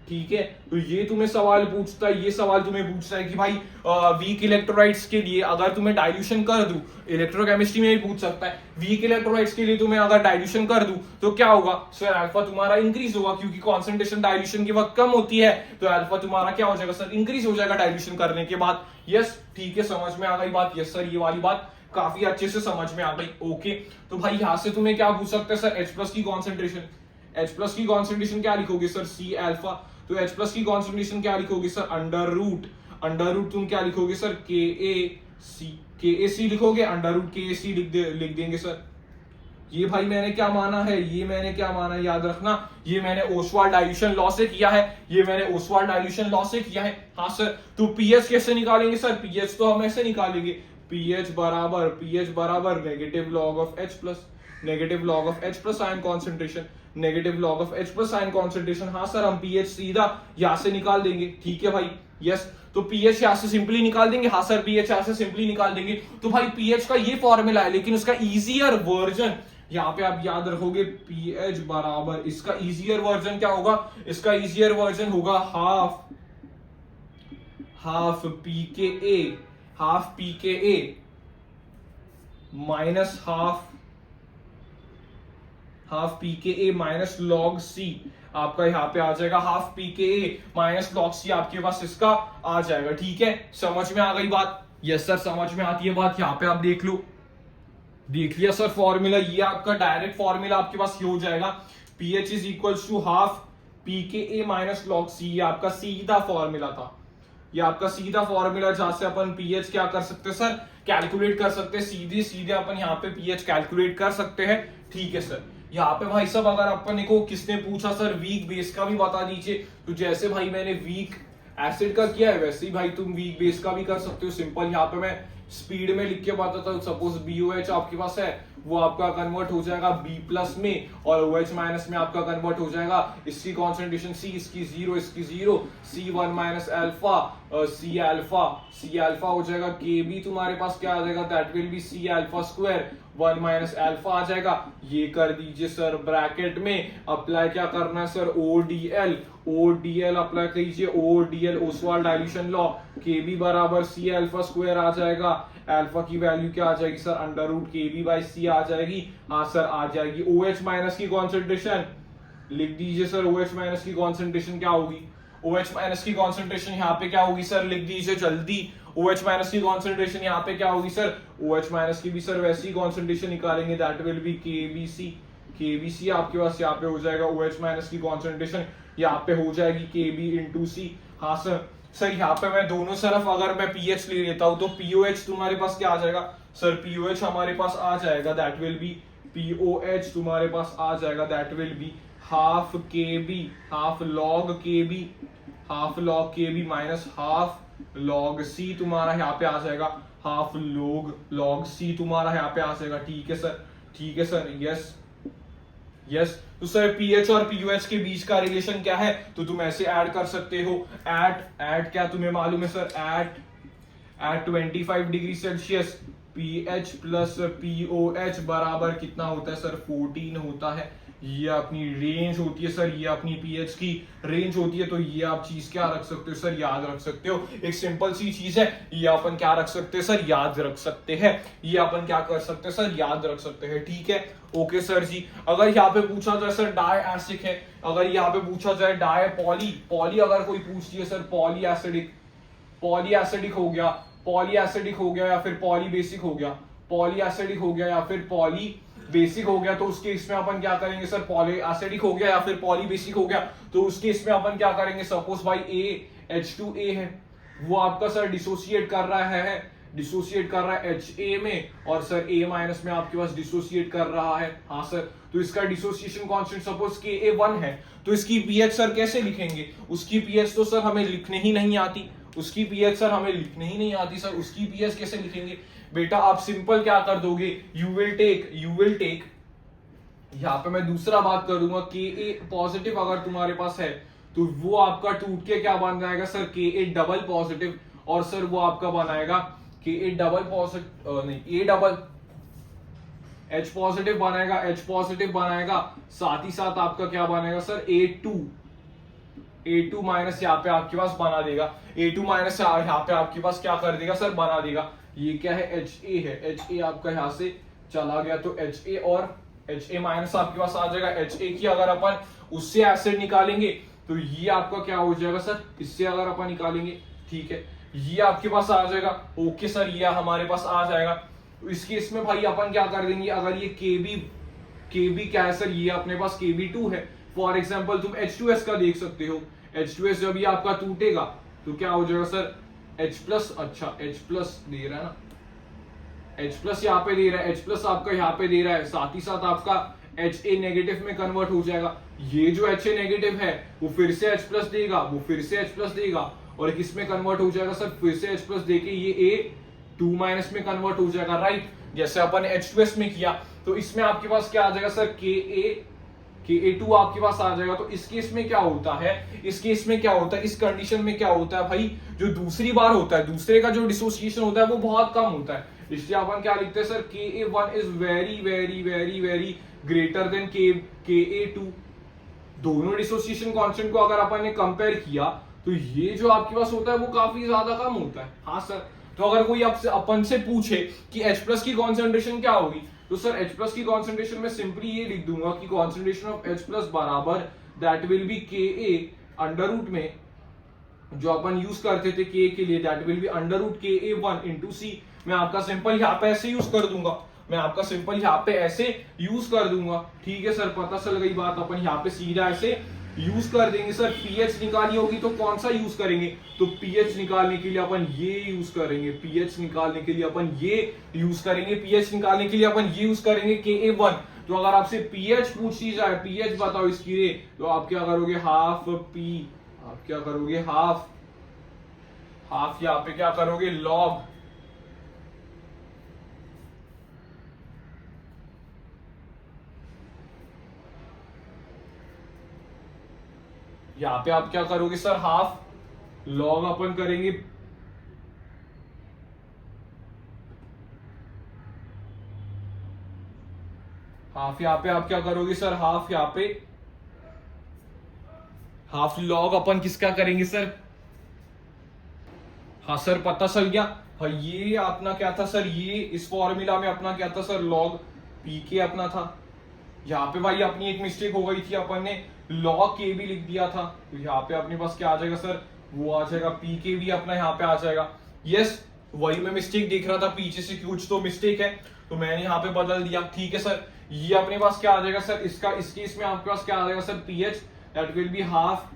ठीक है। तो ये तुम्हें सवाल पूछता है, ये सवाल तुम्हें पूछता है कि भाई वीक इलेक्ट्रोलाइट्स के लिए अगर तुम्हें डाइल्यूशन कर दूं, इलेक्ट्रोकेमिस्ट्री में भी पूछ सकता है, वीक इलेक्ट्रोलाइट्स के लिए तुम्हें अगर डाइल्यूशन कर दूं तो क्या होगा सर, अल्फा तुम्हारा इंक्रीज होगा, क्योंकि कॉन्सेंट्रेशन डाइल्यूशन के वक्त कम होती है, तो अल्फा तुम्हारा क्या हो जाएगा सर, इंक्रीज हो जाएगा डाइल्यूशन करने के बाद। यस, ठीक है, समझ में आ गई बात। यस सर, ये वाली बात काफी अच्छे से समझ में आ गई। ओके, तो भाई यहां से तुम्हें क्या पूछ सकते हैं सर, H+ की कॉन्सेंट्रेशन, H+ की कॉन्सेंट्रेशन क्या लिखोगे सर, सी अल्फा। तो H+ की कॉन्सेंट्रेशन क्या लिखोगे सर, अंडर रूट तुम क्या लिखोगे सर, के ए सी लिखोगे, अंडर रूट के ए सी लिख देंगे सर। ये भाई मैंने क्या माना है, ये मैंने क्या माना है, याद रखना, ये मैंने ओसवाल्ड डाइल्यूशन लॉ से किया है, ये मैंने ओसवाल्ड डाइल्यूशन लॉ से किया है। हाँ सर, तो पीएच कैसे निकालेंगे सर, पीएच तो हम ऐसे निकालेंगे, पीएच बराबर negative log of H+, negative log of H+ ion concentration, negative log of H+ ion concentration. हाँ सर, हम पीएच सीधा यहां से निकाल देंगे, ठीक है भाई। यस, तो पीएच यहां से सिंपली निकाल देंगे। हाँ सर, पीएच यहां से सिंपली निकाल देंगे। तो भाई पीएच का ये फॉर्मूला है, लेकिन उसका इजियर वर्जन यहाँ पे आप याद रखोगे, पीएच बराबर, इसका इजियर वर्जन क्या होगा, इसका इजियर वर्जन होगा half p K a minus half p K a minus log c. आपका यहाँ पे आ जाएगा half p K a minus log c, आपके पास इसका आ जाएगा, ठीक है, समझ में आ गई बात। यस सर, समझ में आती है बात। यहाँ पे आप देख लो, देख लिया सर फॉर्मूला, ये आपका डायरेक्ट फॉर्मूला आपके पास ये हो जाएगा, pH is equals to half p K a minus log c. ये आपका सीधा फॉर्मूला था, ये आपका सीधा फॉर्मूला, जहां से अपन पीएच क्या कर सकते हैं सर, कैलकुलेट कर सकते हैं, सीधे अपन यहाँ पे पीएच कैलकुलेट कर सकते हैं, ठीक है सर। यहाँ पे भाई साहब अगर अपन को किसने पूछा सर वीक बेस का भी बता दीजिए, तो जैसे भाई मैंने वीक एसिड का किया है वैसे ही भाई तुम वीक बेस का भी कर सकते हो। सिंपल यहाँ पे मैं स्पीड में लिख के बताता हूँ, सपोज BOH आपके पास है, वो आपका कन्वर्ट हो जाएगा B+ में, और OH- में आपका कन्वर्ट हो जाएगा, इसकी कॉन्सेंट्रेशन C, इसकी 0, इसकी 0, C1 minus alpha, C alpha हो जाएगा, KB तुम्हारे पास क्या आ जाएगा, that will be C alpha square, 1 minus alpha आ जाएगा। ये कर दीजिए सर ब्रैकेट में, अप्लाई क्या करना है सर, ODL अप्लाई कीजिए, ODL Ostwald dilution law, KB बराबर C अल्फा स्क्वायर आ जाएगा, अल्फा की वैल्यू क्या आ जाएगी sir, under root KB by C आ जाएगी। हाँ सर, आ जाएगी। OH- की कॉन्सेंट्रेशन लिख दीजिए सर, OH- की कॉन्सेंट्रेशन क्या होगी, OH- की कॉन्सेंट्रेशन यहाँ पे क्या होगी सर, लिख दीजिए जल्दी। OH- की कॉन्सेंट्रेशन यहाँ पे क्या होगी सर, OH- की भी सर वैसी ही कॉन्सेंट्रेशन निकालेंगे, दैट विल बी KBC आपके पास यहाँ पे हो जाएगा, OH- की कॉन्सेंट्रेशन यहाँ पे हो जाएगी KB इंटू C। हाँ सर यहाँ पे मैं दोनों तरफ अगर मैं पीएच ले लेता हूं तो पीओएच तुम्हारे पास क्या आ जाएगा सर, पीओएच हमारे पास आ जाएगा, दैट विल बी, पीओएच तुम्हारे पास आ जाएगा, that will be half log K b minus half log C तुम्हारा यहाँ पे आ जाएगा, हाफ लॉग सी तुम्हारा यहाँ पे आ जाएगा, ठीक है सर। यस, तो सर पीएच और पीओएच के बीच का रिलेशन क्या है, तो तुम ऐसे ऐड कर सकते हो, एट क्या तुम्हें मालूम है sir, at 25 degree Celsius pH plus pOH बराबर कितना होता है सर, 14 होता है। ये अपनी रेंज होती है सर, ये अपनी पीएच की रेंज होती है, तो ये आप चीज क्या रख सकते हो सर, याद रख सकते हो, एक सिंपल सी चीज है, ये अपन क्या रख सकते हैं सर, याद रख सकते हैं, ये अपन क्या कर सकते हैं सर, याद रख सकते हैं, ठीक है। ओके सर जी, अगर यहाँ पे पूछा जाए सर डाई एसिड है, अगर यहाँ पे पूछा जाए डाई पॉली अगर कोई पूछती है सर, पॉली एसिडिक हो गया या फिर पॉली बेसिक हो गया, पॉली एसिडिक हो गया या फिर पॉली बेसिक हो गया, तो उसके इसमें अपन क्या करेंगे सर, पॉली एसिडिक हो गया या फिर पॉली बेसिक हो गया, तो उसके इसमें अपन क्या करेंगे, सपोज भाई H2A है, वो आपका सर डिसोसिएट कर रहा है डिसोसिएट कर रहा है HA में, और सर A माइनस में आपके पास डिसोसिएट कर रहा है। हाँ सर, तो इसका डिसोसिएशन कांस्टेंट सपोज Ka1 है, तो इसकी पीएच सर कैसे लिखेंगे? उसकी पीएच तो सर हमें लिखने ही नहीं आती, उसकी पीएच सर हमें लिखने ही नहीं आती सर, उसकी पीएच कैसे लिखेंगे? बेटा आप सिंपल क्या कर दोगे, यू विल टेक यहाँ पे मैं दूसरा बात करूंगा Ka पॉजिटिव अगर तुम्हारे पास है तो वो आपका टूट के क्या बन जाएगा सर, Ka डबल पॉजिटिव, और सर वो आपका बनाएगा Ka डबल पॉजिटिव नहीं A डबल H पॉजिटिव बनाएगा, साथ ही साथ आपका क्या बनेगा सर, A2 माइनस यहाँ पे आपके पास बना देगा, A2 माइनस यहाँ पे आपके पास क्या कर देगा सर, बना देगा। ये क्या है, HA है, HA आपका यहाँ से चला गया तो HA और HA माइनस आपके पास आ जाएगा। HA की अगर अपन उससे एसिड निकालेंगे तो ये आपका क्या हो जाएगा सर, इससे अगर अपन निकालेंगे, ठीक है, ये आपके पास आ जाएगा। ओके सर, ये हमारे पास आ जाएगा। तो इस केस में भाई अपन क्या कर देंगे, अगर ये KB क्या है सर, ये अपने पास KB2 है। फॉर एग्जाम्पल तुम H2S का देख सकते हो, H2S जब ये आपका टूटेगा तो क्या हो जाएगा सर, H प्लस, अच्छा H प्लस दे रहा है ना, H प्लस यहाँ पे दे रहा है, H प्लस आपका यहाँ पे दे रहा है, साथ ही साथ आपका HA नेगेटिव में कन्वर्ट हो जाएगा। ये जो HA नेगेटिव है वो फिर से H प्लस देगा, वो फिर से H प्लस देगा, और किस में कन्वर्ट हो जाएगा सर, फिर से H प्लस देके ये A2 माइनस में कन्वर्ट हो जाएगा, राइट, जैसे अपन H2S में किया। तो इसमें आपके पास क्या आ जाएगा सर, Ka2 आपके पास आ जाएगा। तो इस केस में क्या होता है, इस कंडीशन में क्या होता है भाई, जो दूसरी बार होता है, दूसरे का जो डिसोसिएशन होता है वो बहुत कम होता है, इसलिए अपन क्या लिखते हैं sir, Ka1 is very very very very greater than Ka2। दोनों डिसोसिएशन कांस्टेंट को अगर अपन ने कंपेयर किया तो ये जो आपके पास होता है वो काफी ज्यादा कम होता है। हाँ सर, तो अगर कोई आपसे अपन से पूछे कि H प्लस की कॉन्सेंट्रेशन क्या होगी, तो सर H प्लस की कॉन्सेंट्रेशन में सिंपली ये लिख दूंगा कि कॉन्सेंट्रेशन ऑफ H प्लस बराबर that will be Ka under root में जो अपन यूज करते थे K के लिए, that will be under root Ka1 into C। मैं आपका सिंपल यहाँ पे ऐसे यूज कर दूंगा, ठीक है सर, पता चल गई बात। अपन यहाँ पे सीधा ऐसे यूज कर देंगे सर। पीएच निकालनी होगी तो कौन सा यूज करेंगे, तो पीएच निकालने के लिए अपन ये यूज करेंगे, Ka1। तो अगर आपसे पीएच पूछी जाए, पीएच बताओ इसकी रे, तो आप क्या करोगे, हाफ यहाँ पे क्या करोगे, लॉग, यहाँ पे आप क्या करोगे सर, हाफ लॉग अपन करेंगे, हाफ यहाँ पे आप क्या करोगे सर, हाफ लॉग अपन किसका करेंगे सर। हाँ सर, पता चल गया। हाँ, ये अपना क्या था सर, ये इस फॉर्मूला में अपना क्या था सर, लॉग पीके अपना था। यहाँ पे भाई अपनी एक मिस्टेक हो गई थी, अपन ने लॉग के भी लिख दिया था, तो यहाँ पे अपने पास क्या आ जाएगा सर, वो आ जाएगा पीके भी अपना यहाँ पे आ जाएगा। यस, वही मैं मिस्टेक देख रहा था पीछे से, कुछ तो मिस्टेक है तो मैंने यहाँ पे बदल दिया, ठीक है सर। ये अपने पास क्या आ जाएगा सर, इसके इसमें आपके पास क्या आ जाएगा sir, pH that will be half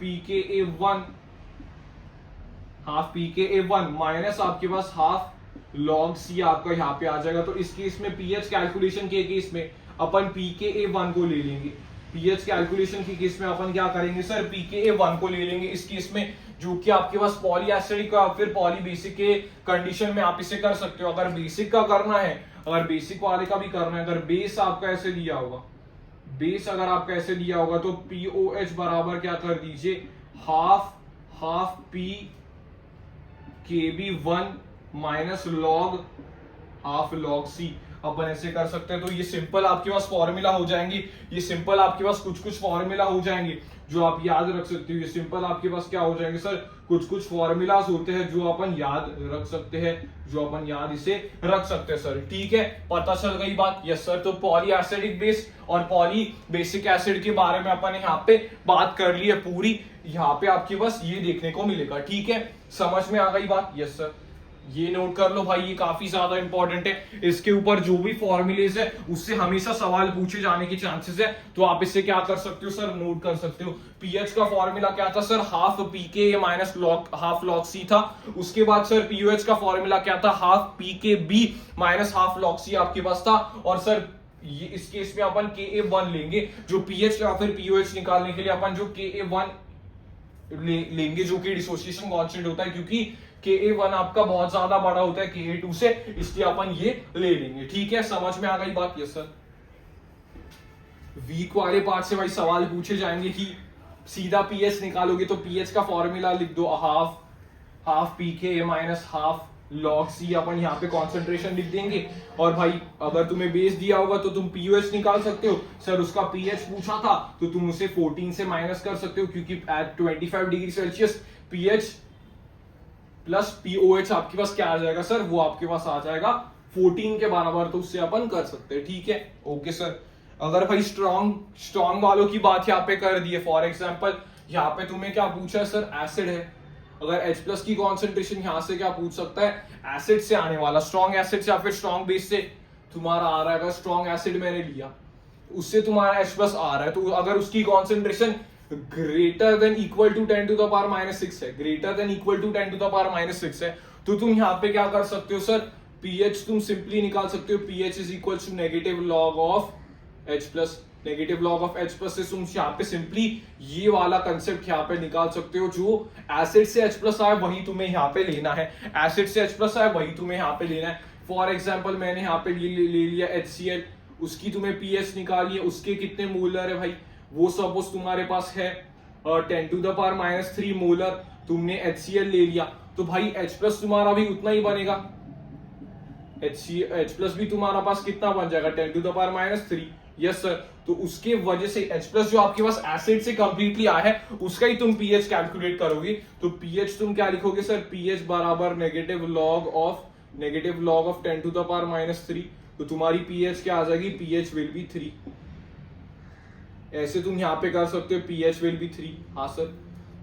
पीके1 माइनस आपके पास हाफ लॉग सी आपका यहाँ पे आ जाएगा। तो इस केस में पीएच कैलकुलेशन के केस में अपन Pka1 को ले लेंगे, पीएच कैलकुलेशन की केस में अपन क्या करेंगे सर, Pka1 को ले लेंगे इस केस में, जो कि आपके पास पॉली एसिडिक का फिर पॉली बेसिक के कंडीशन में आप इसे कर सकते हो। अगर बेसिक का करना है, अगर बेसिक वाले का भी करना है, अगर बेस आपका ऐसे दिया होगा, तो POH बराबर क्या कर दीजिए, half Pkb1 minus log half log C, अपन ऐसे कर सकते हैं। तो ये सिंपल आपके पास फॉर्मूला हो जाएंगे, कुछ फॉर्मूला हो जाएंगे जो आप याद रख सकते हो। ये सिंपल आपके पास क्या हो जाएंगे सर, कुछ फॉर्मूलाज होते हैं जो अपन याद रख सकते हैं, सर, ठीक है, पता चल गई बात। यस सर, तो पॉली एसिडिक बेस और पॉली बेसिक एसिड के बारे में अपन यहाँ पे बात कर ली है पूरी, यहाँ पे आपके पास ये देखने को मिलेगा, ठीक है, समझ में आ गई बात। Yes sir. ये नोट कर लो भाई, ये काफी ज्यादा इंपॉर्टेंट है। इसके ऊपर जो भी फॉर्मुलेज है उससे हमेशा सवाल पूछे जाने के चांसेस है, तो आप इससे क्या कर सकते हो सर, नोट कर सकते हो। पीएच का फॉर्मूला क्या था सर, हाफ पीके माइनस लॉग हाफ लॉग सी था। उसके बाद सर पीओएच का फॉर्मूला क्या था, हाफ पीके बी माइनस हाफ लॉग सी आपके पास था। और सर ये इस केस में अपन Ka1 लेंगे, जो पीएच या फिर पीओएच निकालने के लिए अपन जो Ka1 लेंगे, जो कि डिसोसिएशन कांस्टेंट होता है, क्योंकि Ka1 आपका बहुत ज्यादा बड़ा होता है Ka2 से, इसलिए अपन ये ले लेंगे। ठीक है, समझ में आ गई बात? Yes sir. वीक वाले पार्ट से भाई सवाल पूछे जाएंगे कि सीधा पीएच निकालोगे तो पीएच का फॉर्मूला लिख दो, हाफ पीके माइनस हाफ लॉग सी, अपन यहाँ पे कॉन्सेंट्रेशन लिख देंगे। और भाई अगर तुम्हें बेस दिया होगा तो तुम पीओएच निकाल सकते हो। सर उसका पीएच पूछा था तो तुम उसे 14 से माइनस कर सकते हो, क्योंकि at 25 degree Celsius pH plus pOH आपके पास क्या आ जाएगा सर, वो आपके पास आ जाएगा 14 के बराबर, तो उससे अपन कर सकते हैं। ठीक है, ओके सर। अगर भाई स्ट्रॉन्ग वालों की बात यहाँ पे कर दी है, फॉर एग्जाम्पल यहाँ पे तुम्हें क्या पूछा है सर, एसिड है। अगर H प्लस की कॉन्सेंट्रेशन यहां से क्या पूछ सकता है, एसिड से आने वाला, स्ट्रॉन्ग एसिड से या फिर स्ट्रॉन्ग बेस से तुम्हारा आ रहा है। अगर स्ट्रॉन्ग एसिड मैंने लिया उससे तुम्हारा H प्लस आ रहा है, तो अगर उसकी concentration greater than equal to 10 to the power minus 6 है, greater than equal to 10 to the power minus 6 है, तो तुम यहाँ पे क्या कर सकते हो सर, पीएच तुम सिंपली निकाल सकते हो, pH is equal to negative log of H plus. Negative log of H plus से तुम यहाँ पे सिंपली ये वाला कंसेप्ट यहाँ पे निकाल सकते हो, जो एसिड से H प्लस आए वही तुम्हें यहाँ पे लेना है, एसिड से H प्लस आए वही तुम्हें यहाँ पे लेना है। फॉर एग्जाम्पल मैंने यहाँ पे ले लिया HCl, उसकी तुम्हें पीएच निकाली है, उसके कितने मोलर है भाई, वो सपोज तुम्हारे पास है 10 to the power minus 3 molar, तुमने HCl ले लिया, तो भाई H प्लस तुम्हारा भी उतना ही बनेगा, H प्लस भी तुम्हारा पास कितना बन जाएगा, 10 to the power minus 3। Yes sir, तो उसके वजह से H प्लस जो आपके पास एसिड से कंप्लीटली आया है उसका ही तुम पीएच कैलकुलेट करोगे, तो पीएच तुम क्या लिखोगे सर, पीएच बराबर negative log of 10 to the power minus 3, तो तुम्हारी पीएच क्या आ जाएगी, पीएच विल बी 3। ऐसे तुम यहाँ पे कर सकते हो, पीएच विल बी 3। हाँ सर,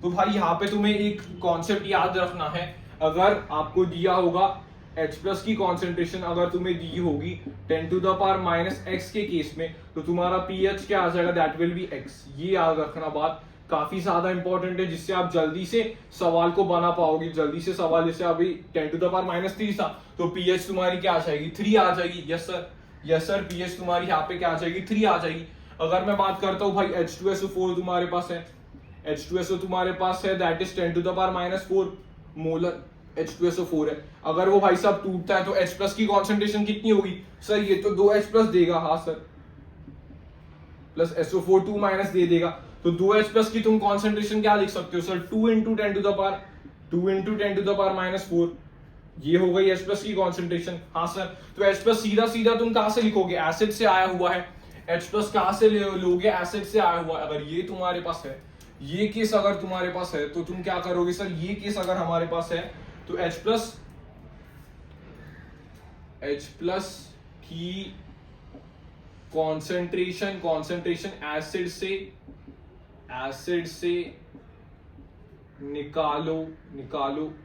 तो भाई यहाँ पे तुम्हें एक कॉन्सेप्ट याद रखना है, अगर आपको दिया होगा H प्लस की कॉन्सेंट्रेशन अगर तुम्हें दी होगी 10 to the power minus x के केस में, तो तुम्हारा pH क्या आ जाएगा, दैट विल बी x। ये याद रखना, बात काफी ज्यादा इंपॉर्टेंट है, जिससे आप जल्दी से सवाल को बना पाओगे। जल्दी से सवाल, जैसे अभी 10 टू द पावर माइनस 3 था, तो pH तुम्हारी क्या आ जाएगी, 3 आ जाएगी। Yes sir, yes sir, pH तुम्हारी यहाँ पे क्या आ जाएगी, 3 आ जाएगी। अगर मैं बात करता हूँ भाई H2SO4 तुम्हारे पास है, H2SO तुम्हारे पास है, that is 10 to the power minus 4 molar H2SO4 है। अगर वो भाई साहब टूटता है तो H प्लस की कॉन्सेंट्रेशन कितनी होगी सर, ये तो 2H प्लस देगा, हाँ सर, प्लस SO4 2 माइनस दे देगा, तो 2H प्लस की तुम कॉन्सेंट्रेशन क्या लिख सकते हो sir, 2 into 10 to the power minus 4, ये हो गई H प्लस की कॉन्सेंट्रेशन। हाँ सर, तो H प्लस सीधा सीधा तुम कहां से लिखोगे, एसिड से आया हुआ है, H प्लस कहां से लोगे, एसिड से आया हुआ है। अगर ये तुम्हारे पास है, ये केस अगर तुम्हारे पास है, तो तुम क्या करोगे सर, ये केस अगर हमारे पास है तो H प्लस की कॉन्सेंट्रेशन एसिड से निकालो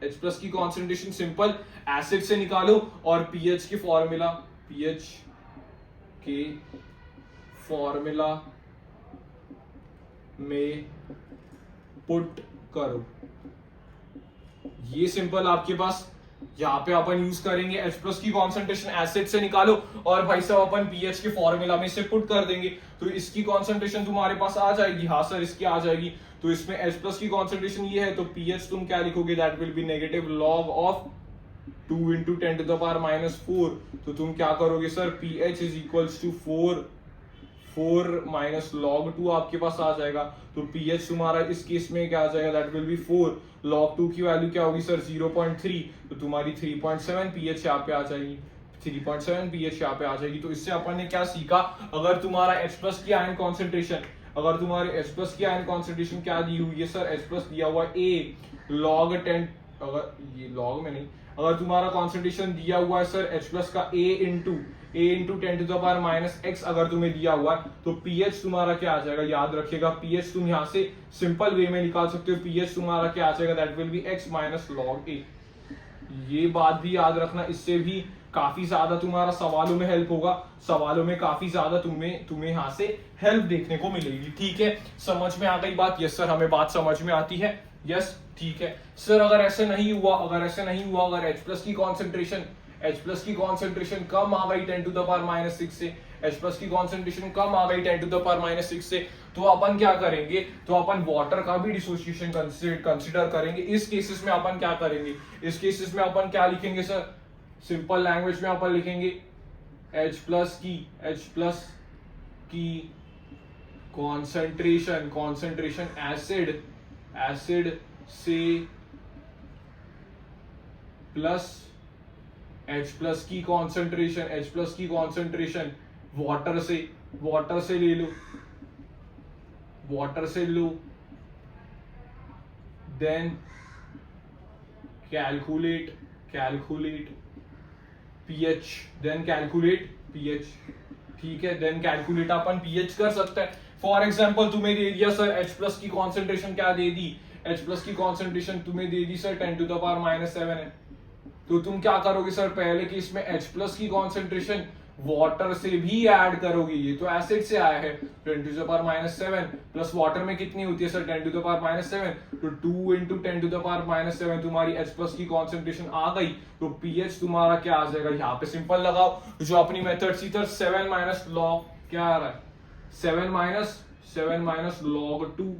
H प्लस की कॉन्सेंट्रेशन सिंपल एसिड से निकालो, और पीएच के फॉर्मूला में पुट करो। ये सिंपल आपके पास यहाँ पे अपन यूज करेंगे, H प्लस की कॉन्सेंट्रेशन एसिड से निकालो और भाई साहब अपन पीएच के फॉर्मूला में से पुट कर देंगे, तो इसकी कॉन्सेंट्रेशन तुम्हारे पास आ जाएगी। हाँ सर, इसकी आ जाएगी, तो इसमें H प्लस की कॉन्सेंट्रेशन ये है, तो पीएच तुम क्या लिखोगे, that will be negative log of 2 into 10 to the power minus 4, तो तुम क्या करोगे sir, pH is equals to 4 minus log 2 आपके पास आ जाएगा, तो पीएच तुम्हारा इस केस में क्या आ जाएगा, दैट विल बी 4, लॉग 2 की वैल्यू क्या होगी सर, 0.3, तो तुम्हारी 3.7 पीएच यहाँ पे आ जाएगी, 3.7 पीएच यहाँ पे आ जाएगी। तो इससे अपन ने क्या सीखा, अगर तुम्हारा H प्लस की आयन कॉन्सेंट्रेशन, अगर तुम्हारे H प्लस की आयन कॉन्सेंट्रेशन क्या दी हुई है सर, H प्लस दिया हुआ A log 10, अगर ये लॉग में नहीं, अगर तुम्हारा कॉन्सेंट्रेशन दिया हुआ है सर H प्लस का A into 10 to the power minus x अगर तुम्हें दिया हुआ है, तो pH तुम्हारा क्या आ जाएगा, याद रखिएगा pH तुम यहाँ से सिंपल वे में निकाल सकते हो, pH तुम्हारा क्या आ जाएगा, that will B x minus log A। ये बात भी याद रखना, इससे भी काफी ज्यादा तुम्हारा सवालों में हेल्प होगा, सवालों में काफी ज्यादा तुम्हें यहाँ से हेल्प देखने को मिलेगी। ठीक है, समझ में आ गई बात? यस सर, हमें बात समझ में आती है। यस ठीक है सर, अगर ऐसे नहीं हुआ, अगर H प्लस की कॉन्सेंट्रेशन कम आ गई 10 टू द पावर -6 से, H प्लस की कॉन्सेंट्रेशन कम आ गई 10 टू द पावर -6 से, तो अपन क्या करेंगे, तो अपन वाटर का भी डिसोसिएशन कंसिडर करेंगे। इस केसेस में अपन क्या करेंगे, इस केसेस में अपन क्या लिखेंगे सर, सिंपल लैंग्वेज में अपन लिखेंगे H प्लस की कॉन्सेंट्रेशन एसिड से प्लस H प्लस की कॉन्सेंट्रेशन वाटर से लो, देन कैलकुलेट pH, ठीक है, देन कैलकुलेट अपन pH कर सकते हैं। फॉर एग्जाम्पल तुम्हें दे दिया सर H प्लस की कॉन्सेंट्रेशन क्या दे दी, H प्लस की कॉन्सेंट्रेशन तुम्हें दे दी सर 10 टू द पावर -7 है, तो तुम क्या करोगे सर, पहले केस में H प्लस की कॉन्सेंट्रेशन वाटर से भी ऐड करोगे, ये तो एसिड से आया है 10 to the power -7 plus water में कितनी होती है सर 10 टू द पावर -7, तो 2 इंटू 10 टू द पावर -7 तुम्हारी H प्लस की कॉन्सेंट्रेशन आ गई, तो pH तुम्हारा क्या आ जाएगा, यहाँ पे सिंपल लगाओ जो अपनी मेथड सी थी, 7 माइनस लॉग क्या आ रहा है, 7 minus log 2,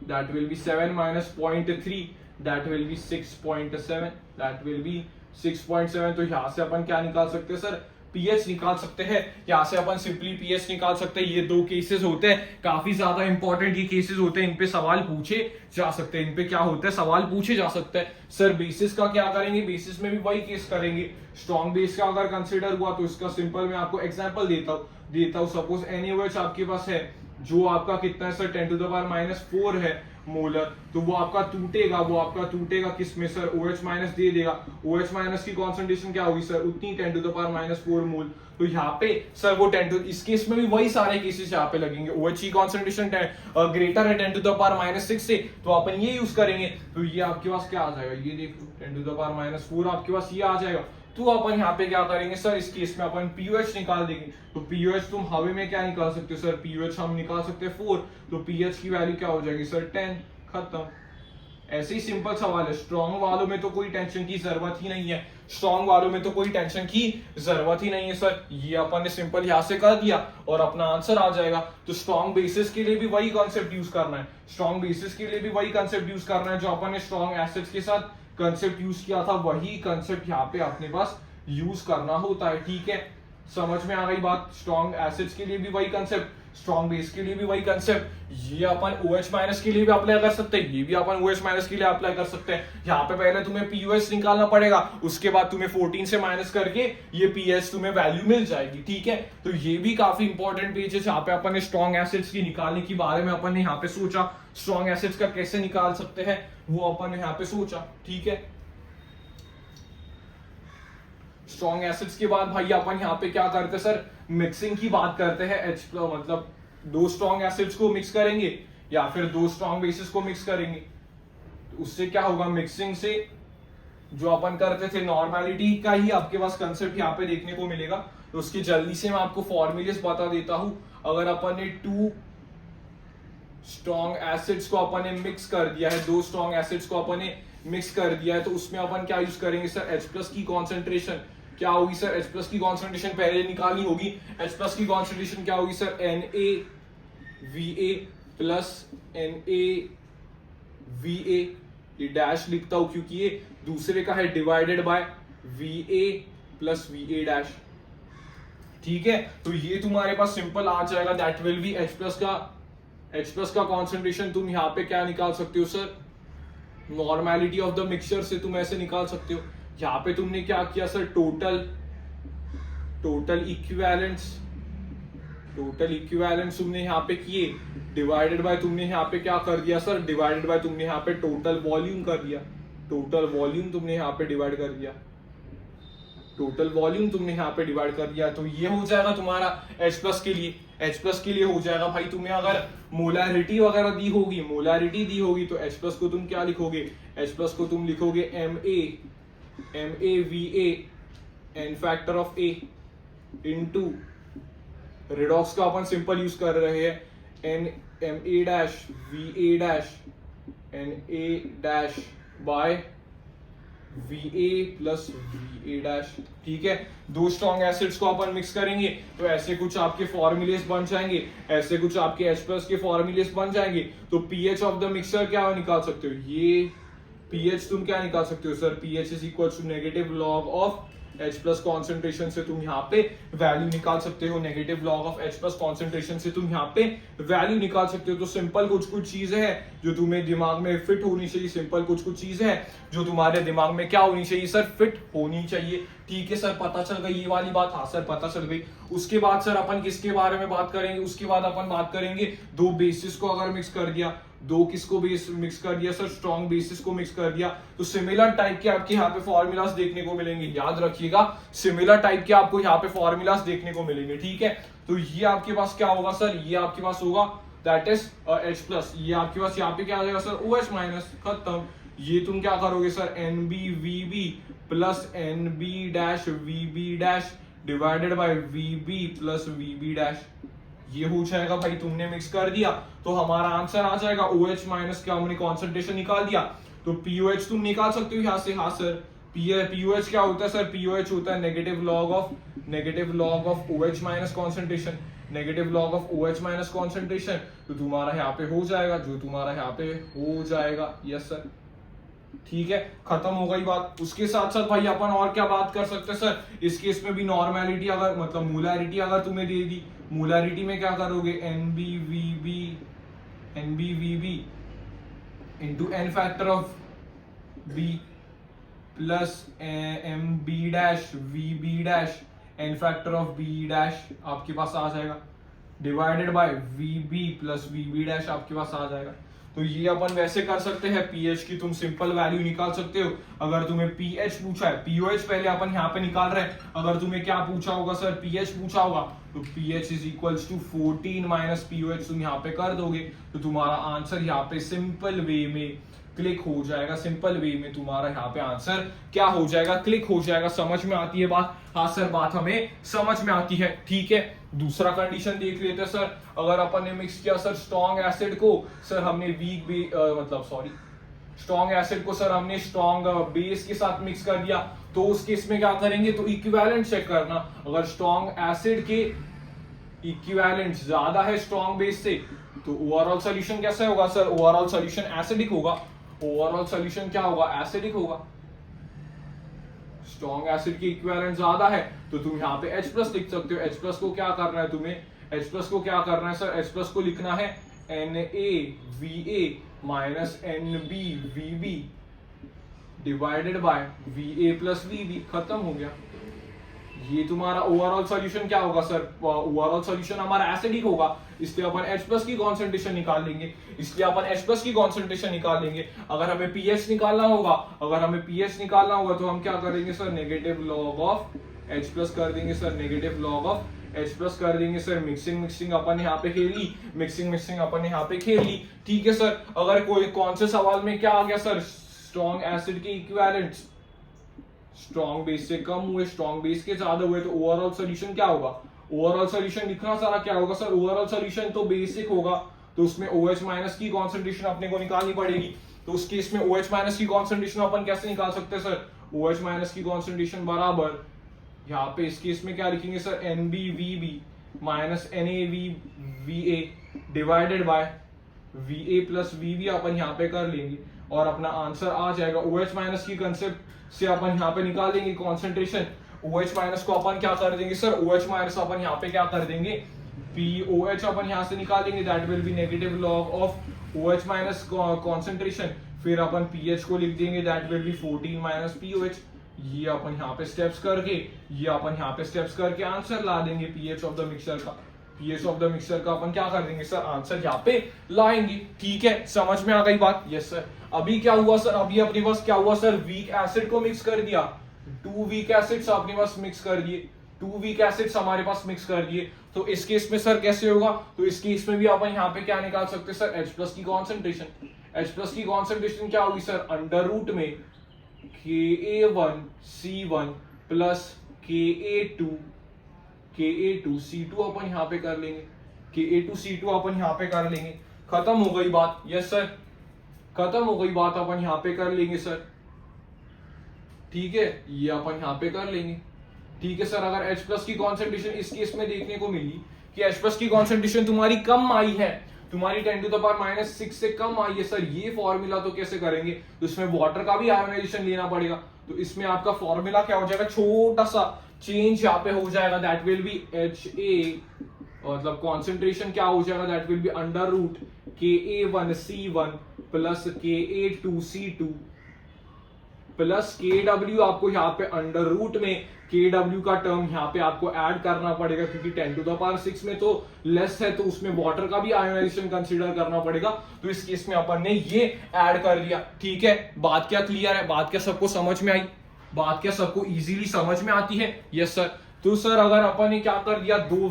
that will be 7 minus 0.3, that will be 6.7, that will be 6.7। तो यहाँ से अपन क्या निकाल सकते हैं सर, pH निकाल सकते हैं, यहाँ से अपन सिंपली pH निकाल सकते हैं। ये दो केसेस होते हैं, काफी ज्यादा इंपॉर्टेंट ये केसेस होते हैं, इन पे सवाल पूछे जा सकते हैं, इन पे क्या होता है, सवाल पूछे जा सकते हैं। सर बेसिस का क्या करेंगे, बेसिस में भी वही केस करेंगे। स्ट्रॉन्ग बेस का अगर कंसिडर हुआ तो इसका सिंपल मैं आपको एग्जाम्पल देता हूँ। सपोज NaOH आपके पास है, जो आपका कितना है सर 10 टू द पावर -4 है मोलर, तो वो आपका टूटेगा किस में सर, OH माइनस दे देगा। OH माइनस की कॉन्सेंट्रेशन क्या होगी सर, उतनी 10 टू द पावर -4 मोल। तो यहाँ पे सर वो 10 टू, इस केस में भी वही सारे केसेस यहाँ पे लगेंगे। OH की कॉन्सेंट्रेशन ग्रेटर है 10 टू द पावर -6 से, तो अपन ये यूज करेंगे। तो ये आपके पास क्या आ जाएगा, ये देखो 10 टू द पावर -4 आपके पास ये आ जाएगा। तो अपन यहाँ पे क्या करेंगे सर, इस केस में अपन pOH निकाल देंगे। तो pOH तुम हवा में क्या निकाल सकते हो सर, pOH हम निकाल सकते हैं 4, तो pH की वैल्यू क्या हो जाएगी सर 10, खत्म। ऐसे ही सिंपल सवाल है। स्ट्रॉन्ग वालों में तो कोई टेंशन की जरूरत ही नहीं है, सर। ये अपन ने सिंपल यहाँ से कर दिया और अपना आंसर आ जाएगा। तो स्ट्रॉन्ग बेसिस के लिए भी वही कॉन्सेप्ट यूज करना है, जो अपन ने स्ट्रॉन्ग एसिड्स के साथ कंसेप्ट यूज किया था, वही कंसेप्ट यहाँ पे अपने पास यूज करना होता है। ठीक है, समझ में आ गई बात। स्ट्रॉन्ग एसिड्स के लिए भी वही कंसेप्ट, स्ट्रॉन्ग बेस के लिए भी वही कंसेप्ट। ये अपन OH माइनस के लिए भी अप्लाई कर सकते हैं, ये भी अपन OH माइनस के लिए अप्लाई कर सकते हैं। यहाँ पे पहले तुम्हें pOH निकालना पड़ेगा, उसके बाद तुम्हें 14 से माइनस करके ये pH तुम्हें वैल्यू मिल जाएगी। ठीक है, तो ये भी काफी इंपॉर्टेंट पेज है जहाँ पे अपन ने स्ट्रॉन्ग एसिड्स की निकालने के बारे में अपन ने यहाँ पे सोचा। स्ट्रॉन्ग एसिड्स का कैसे निकाल सकते हैं वो अपन ने यहाँ पे सोचा। ठीक है, स्ट्रॉन्ग एसिड्स के बाद भाई अपन यहाँ पे क्या करते हैं सर, मिक्सिंग की बात करते हैं। मतलब दो स्ट्रॉन्ग एसिड्स को मिक्स करेंगे या फिर दो स्ट्रॉन्ग बेसिस को मिक्स करेंगे, तो उससे क्या होगा, मिक्सिंग से जो अपन करते थे नॉर्मेलिटी का ही आपके पास कंसेप्ट यहाँ पे देखने को मिलेगा। तो उसकी जल्दी से मैं आपको फॉर्मूलेस बता देता हूं। अगर अपन ने 2 स्ट्रॉन्ग एसिड्स को अपन ने मिक्स कर दिया है, 2 स्ट्रॉन्ग एसिड्स को अपन ने मिक्स कर दिया है, तो उसमें अपन क्या यूज करेंगे सर, H प्लस की कॉन्सेंट्रेशन क्या होगी सर, H प्लस की कॉन्सेंट्रेशन पहले निकालनी होगी। H प्लस की कॉन्सेंट्रेशन क्या होगी सर, NaVA प्लस NaVA, ये डैश लिखता हूं क्योंकि ये दूसरे का है, divided by VA plus VA dash. ठीक है, तो ये तुम्हारे पास सिंपल आ जाएगा, that will B H plus का कॉन्सेंट्रेशन तुम यहाँ पे क्या निकाल सकते हो sir, normality of the mixture से तुम ऐसे निकाल सकते हो। यहाँ पे तुमने क्या किया सर, टोटल इक्विवेलेंस तुमने यहाँ पे किए, डिवाइडेड बाय तुमने यहाँ पे क्या कर दिया सर, डिवाइडेड बाय तुमने यहाँ पे टोटल वॉल्यूम कर दिया, टोटल वॉल्यूम तुमने यहाँ पे डिवाइड कर दिया, टोटल वॉल्यूम तुमने यहाँ पे डिवाइड कर दिया, तो ये हो जाएगा तुम्हारा H+ के लिए। H+ के लिए हो जाएगा भाई, तुम्हें अगर मोलारिटी वगैरह दी होगी, मोलारिटी दी होगी, तो H+ को तुम क्या लिखोगे, H+ को तुम लिखोगे MaVa n factor of A into redox का अपन सिंपल यूज कर रहे हैं Ma-Va Na- by Va plus Va। ठीक है, दो स्ट्रॉन्ग एसिड्स को अपन मिक्स करेंगे तो ऐसे कुछ आपके फॉर्मूलेस बन जाएंगे, ऐसे कुछ आपके H+ के फॉर्मूलेस बन जाएंगे। तो पीएच ऑफ द मिक्सचर क्या निकाल सकते हो, ये पीएच तुम क्या निकाल सकते हो sir, pH is equal to negative log of H+ concentration से तुम यहाँ पे वैल्यू निकाल सकते हो, negative log of H+ concentration से तुम यहाँ पे वैल्यू निकाल सकते हो। तो सिंपल कुछ चीजें हैं जो तुम्हें दिमाग में फिट होनी चाहिए, सिंपल कुछ चीजें हैं जो तुम्हारे दिमाग में क्या होनी चाहिए सर, फिट होनी चाहिए। ठीक है सर, पता चल गई ये वाली बात, हाँ सर पता चल गई। उसके बाद सर अपन किसके बारे में बात करेंगे, उसके बाद अपन बात करेंगे दो बेसिस को अगर मिक्स कर दिया, दो किसको बेस मिक्स कर दिया सर, स्ट्रॉन्ग बेसिस को मिक्स कर दिया, तो सिमिलर टाइप के आपके यहाँ पे फॉर्मूलाज देखने को मिलेंगे। याद रखिएगा, सिमिलर टाइप के आपको यहाँ पे फॉर्मूलाज देखने को मिलेंगे। ठीक है, तो ये आपके पास क्या होगा सर, ये आपके पास होगा दैट इज H+, ये आपके पास यहाँ पे क्या आ जाएगा सर, OH माइनस, खत्म। ये तुम क्या करोगे sir, NbVb plus NbVb divided by Vb plus Vb। ये हो जाएगा भाई, तुमने मिक्स कर दिया तो हमारा आंसर आ जाएगा OH माइनस का हमने कॉन्सेंट्रेशन निकाल दिया, तो POH तुम निकाल सकते हो यहाँ से। हाँ सर, POH क्या होता है सर, POH होता है negative log of OH minus concentration, negative log of OH minus concentration. तो तुम्हारा यहाँ पे हो जाएगा, जो तुम्हारा यहाँ पे हो जाएगा, यस सर। ठीक है, खत्म हो गई बात। उसके साथ साथ भाई अपन और क्या बात कर सकते हैं सर, इस केस में भी नॉर्मेलिटी अगर मतलब मोलारिटी अगर तुम्हें दे दी, मोलारिटी में क्या करोगे, NbVb into n factor of B plus MbVb n factor of B आपके पास आ जाएगा, divided by Vb plus Vb आपके पास आ जाएगा। तो ये अपन वैसे कर सकते हैं, पीएच की तुम सिंपल वैल्यू निकाल सकते हो। अगर तुम्हें पीएच पूछा है, पीओएच पहले अपन यहाँ पे निकाल रहे हैं, अगर तुम्हें क्या पूछा होगा सर, पीएच पूछा होगा, तो pH is equals to 14 minus pOH तुम यहाँ पे कर दोगे, तो तुम्हारा आंसर यहाँ पे सिंपल वे में क्लिक हो जाएगा, सिंपल वे में तुम्हारा यहाँ पे आंसर क्या हो जाएगा, क्लिक हो जाएगा। समझ में आती है बात, हाँ सर बात हमें समझ में आती है। ठीक है, दूसरा कंडीशन देख लेते हैं सर, अगर अपन ने मिक्स किया सर स्ट्रॉन्ग एसिड को, सर हमने स्ट्रॉन्ग एसिड को सर हमने स्ट्रॉन्ग बेस के साथ मिक्स कर दिया, तो उस केस में क्या करेंगे, तो इक्विवेलेंट चेक करना। अगर स्ट्रॉन्ग एसिड के इक्विवेलेंट ज्यादा है स्ट्रॉन्ग बेस से, तो ओवरऑल सॉल्यूशन कैसा होगा सर, ओवरऑल सॉल्यूशन एसिडिक होगा, ओवरऑल सॉल्यूशन क्या होगा, एसिडिक होगा। स्ट्रॉन्ग एसिड की इक्विवेलेंट ज्यादा है तो तुम यहाँ पे H+ लिख सकते हो। H+ को क्या करना है तुम्हें, H+ को क्या करना है सर, H+ को लिखना है NaVa minus NbVb divided by Va plus Vb, खत्म हो गया। ये तुम्हारा ओवरऑल सॉल्यूशन क्या होगा सर, ओवरऑल सॉल्यूशन हमारा एसिडिक होगा, इसलिए अपन H+ की कॉन्सेंट्रेशन निकाल लेंगे, इसलिए अपन H+ की कॉन्सेंट्रेशन निकाल लेंगे। अगर हमें पीएच निकालना होगा, तो हम क्या करेंगे sir, negative log of H+ कर देंगे sir, negative log of H+ कर देंगे सर। मिक्सिंग अपन यहाँ पे खेल ली, मिक्सिंग अपन यहाँ पे खेल ली। ठीक है सर, अगर कोई कौन से सवाल में क्या आ गया सर, स्ट्रॉन्ग एसिड के इक्विवेलेंट्स स्ट्रॉन्ग बेस से कम हुए, स्ट्रॉन्ग बेस के ज्यादा हुए, तो ओवरऑल सॉल्यूशन क्या होगा, ओवरऑल सॉल्यूशन लिखना सारा क्या होगा सर, ओवरऑल सॉल्यूशन तो बेसिक होगा, तो उसमें OH माइनस की कॉन्सेंट्रेशन अपने को निकालनी पड़ेगी। तो उस केस में OH माइनस की कॉन्सेंट्रेशन अपन कैसे निकाल सकते हैं सर, OH माइनस की कॉन्सेंट्रेशन बराबर, यहाँ पे इस केस में क्या लिखेंगे sir, NbVb minus NaVa divided by Va plus Vb अपन यहाँ पे कर लेंगे और अपना आंसर आ जाएगा। OH माइनस की कंसेप्ट से अपन यहाँ पे निकालेंगे कॉन्सेंट्रेशन, OH माइनस को अपन क्या कर देंगे सर, OH माइनस अपन यहाँ पे क्या कर देंगे, POH अपन यहाँ से निकालेंगे, that will be negative log of OH minus concentration, फिर अपन पीएच को लिख देंगे, that will B 14 minus POH। ये अपन यहाँ पे स्टेप्स करके आंसर ला देंगे पीएच ऑफ द मिक्सचर का, पीएच ऑफ द मिक्सचर का अपन क्या कर देंगे सर, आंसर यहाँ पे लाएंगे। ठीक है, समझ में आ गई बात, यस सर। अभी क्या हुआ सर, अभी अपने पास क्या हुआ सर, वीक एसिड को मिक्स कर दिया, टू वीक एसिड्स अपने पास मिक्स कर दिए, टू वीक एसिड्स हमारे पास मिक्स कर दिए। तो इस केस में सर कैसे होगा, तो इस केस में भी अपन यहाँ पे क्या निकाल सकते हैं सर, H प्लस की कॉन्सेंट्रेशन। H प्लस की कॉन्सेंट्रेशन क्या होगी सर, अंडर रूट में Ka1C1 प्लस Ka2C2 अपन यहाँ पे कर लेंगे, Ka2C2 अपन यहाँ पे कर लेंगे। खत्म हो गई बात, यस सर, खत्म हो गई बात, अपन यहाँ पे कर लेंगे सर, ठीक है, ये अपन यहाँ पे कर लेंगे, ठीक है सर। अगर H प्लस की कॉन्सेंट्रेशन इस केस में देखने को मिली कि H प्लस की कॉन्सेंट्रेशन तुम्हारी कम आई है, तुम्हारी 10 to the power -6 से कम आई है सर, ये फॉर्मूला तो कैसे करेंगे, तो इसमें वाटर का भी आयोनाइजेशन लेना पड़ेगा। तो इसमें आपका फॉर्मूला क्या हो जाएगा, छोटा सा चेंज यहाँ पे हो जाएगा, दैट विल बी HA, मतलब कॉन्सेंट्रेशन क्या हो जाएगा, that will be under root Ka1C1 plus Ka2C2 plus Kw, आपको यहाँ पे अंडर रूट में Kw का टर्म यहाँ पे आपको ऐड करना पड़ेगा, क्योंकि 10 to the power 6 में तो लेस है, तो उसमें वाटर का भी आयोनाइजेशन कंसीडर करना पड़ेगा। तो इस केस में अपन ने ये ऐड कर दिया, ठीक है। बात क्या क्लियर है, बात क्या सबको समझ में आई, बात क्या सबको इजीली समझ में आती है, यस सर। तो सर अगर अपन ने क्या कर दिया, दो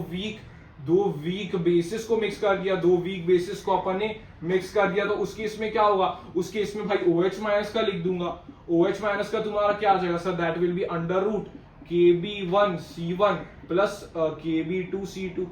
वीक बेसिस को मिक्स कर दिया, दो वीक बेसिस को अपन ने मिक्स कर दिया, तो उस केस में क्या होगा, उस केस में भाई OH माइनस का लिख दूंगा, OH माइनस का तुम्हारा क्या आ जाएगा sir, that will be under root Kb1C1 plus Kb2C2,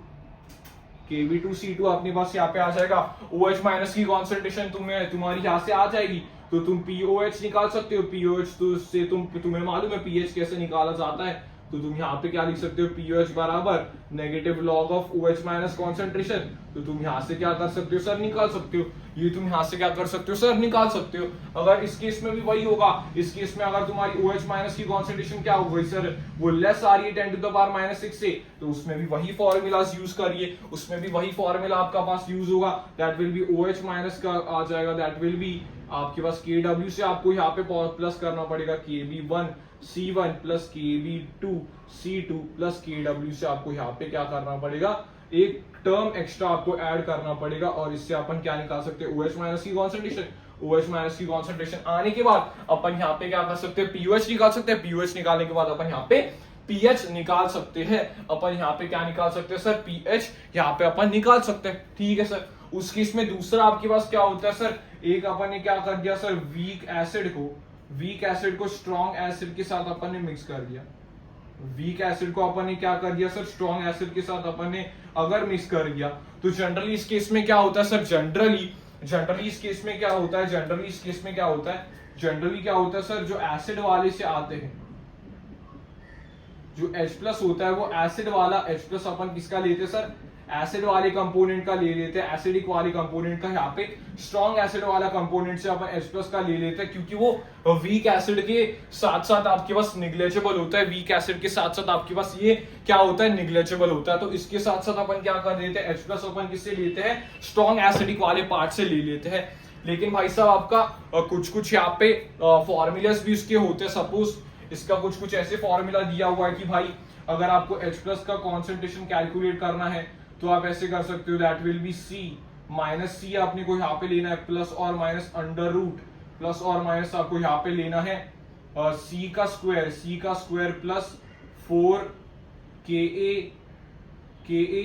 Kb2C2 अपने पास यहाँ पे आ जाएगा। OH माइनस की कॉन्सेंट्रेशन तुम्हारी यहाँ से आ जाएगी, तो तुम POH निकाल सकते हो, POH तो से तुम्हें मालूम है pH कैसे निकाला जाता है, तो तुम यहाँ पे क्या लिख सकते हो, POH बराबर negative log of OH minus concentration. तो तुम यहाँ से क्या कर सकते हो सर, निकाल सकते हो, ये तुम यहाँ से क्या कर सकते हो सर, निकाल सकते हो। अगर इस केस में भी वही होगा, इस केस में अगर तुम्हारी OH माइनस की कॉन्सेंट्रेशन क्या हो गई सर, वो लेस आ रही है 10 to the power -6 से, तो उसमें भी वही फॉर्मूलाज यूज करिए, उसमें भी वही फॉर्मूला आपका पास यूज होगा, that will B OH minus का आ जाएगा, दैट विल बी आपके पास Kw से आपको यहाँ पे प्लस करना पड़ेगा Kb1C1 plus Kb2C2 plus Kw से आपको यहाँ पे क्या करना पड़ेगा, एक टर्म एक्स्ट्रा आपको ऐड करना पड़ेगा, और इससे अपन क्या निकाल सकते हैं, OH माइनस की कॉन्सेंट्रेशन। OH माइनस की कॉन्सेंट्रेशन आने के बाद अपन यहाँ पे क्या कर सकते हैं, POH निकाल सकते हैं, POH निकालने के बाद अपन यहाँ पे pH निकाल सकते हैं, अपन यहाँ पे क्या निकाल सकते हैं सर, pH यहाँ पे अपन निकाल सकते हैं, ठीक है सर। उस केस में दूसरा आपके पास क्या होता है सर, एक अपन ने क्या कर दिया सर, वीक एसिड को स्ट्रॉन्ग एसिड के साथ अपन ने मिक्स कर दिया, वीक एसिड को अपन ने क्या कर दिया सर, स्ट्रॉन्ग एसिड के साथ अपन ने अगर मिक्स कर दिया, तो जनरली इस केस में क्या होता है सर, जनरली इस केस में क्या होता है, जनरली क्या होता है सर, जो एसिड वाले से आते हैं, जो H प्लस होता है वो एसिड वाला H प्लस अपन किसका लेते हैं सर, एसिड वाले कंपोनेंट का ले लेते हैं, एसिडिक वाले कंपोनेंट का, यहाँ पे स्ट्रॉन्ग एसिड वाला कंपोनेंट से अपन H प्लस का ले लेते हैं, क्योंकि वो वीक एसिड के साथ साथ आपके पास निग्लेजेबल होता है, वीक एसिड के साथ साथ आपके पास ये क्या होता है, निग्लेजेबल होता है। तो इसके साथ साथ अपन क्या कर देते हैं, H प्लस अपन किससे लेते हैं, स्ट्रॉन्ग एसिडिक वाले पार्ट से ले लेते हैं। लेकिन भाई साहब आपका कुछ यहाँ पे फॉर्मूलाज भी उसके होते हैं, सपोज इसका कुछ ऐसे फॉर्मूला दिया हुआ है कि भाई अगर आपको H प्लस का कॉन्सेंट्रेशन कैलकुलेट करना है, तो आप ऐसे कर सकते हो, that will be C minus C आपने को यहाँ पे लेना है, प्लस और माइनस अंडर रूट, प्लस और माइनस आपको यहाँ पे लेना है C का square plus 4 Ka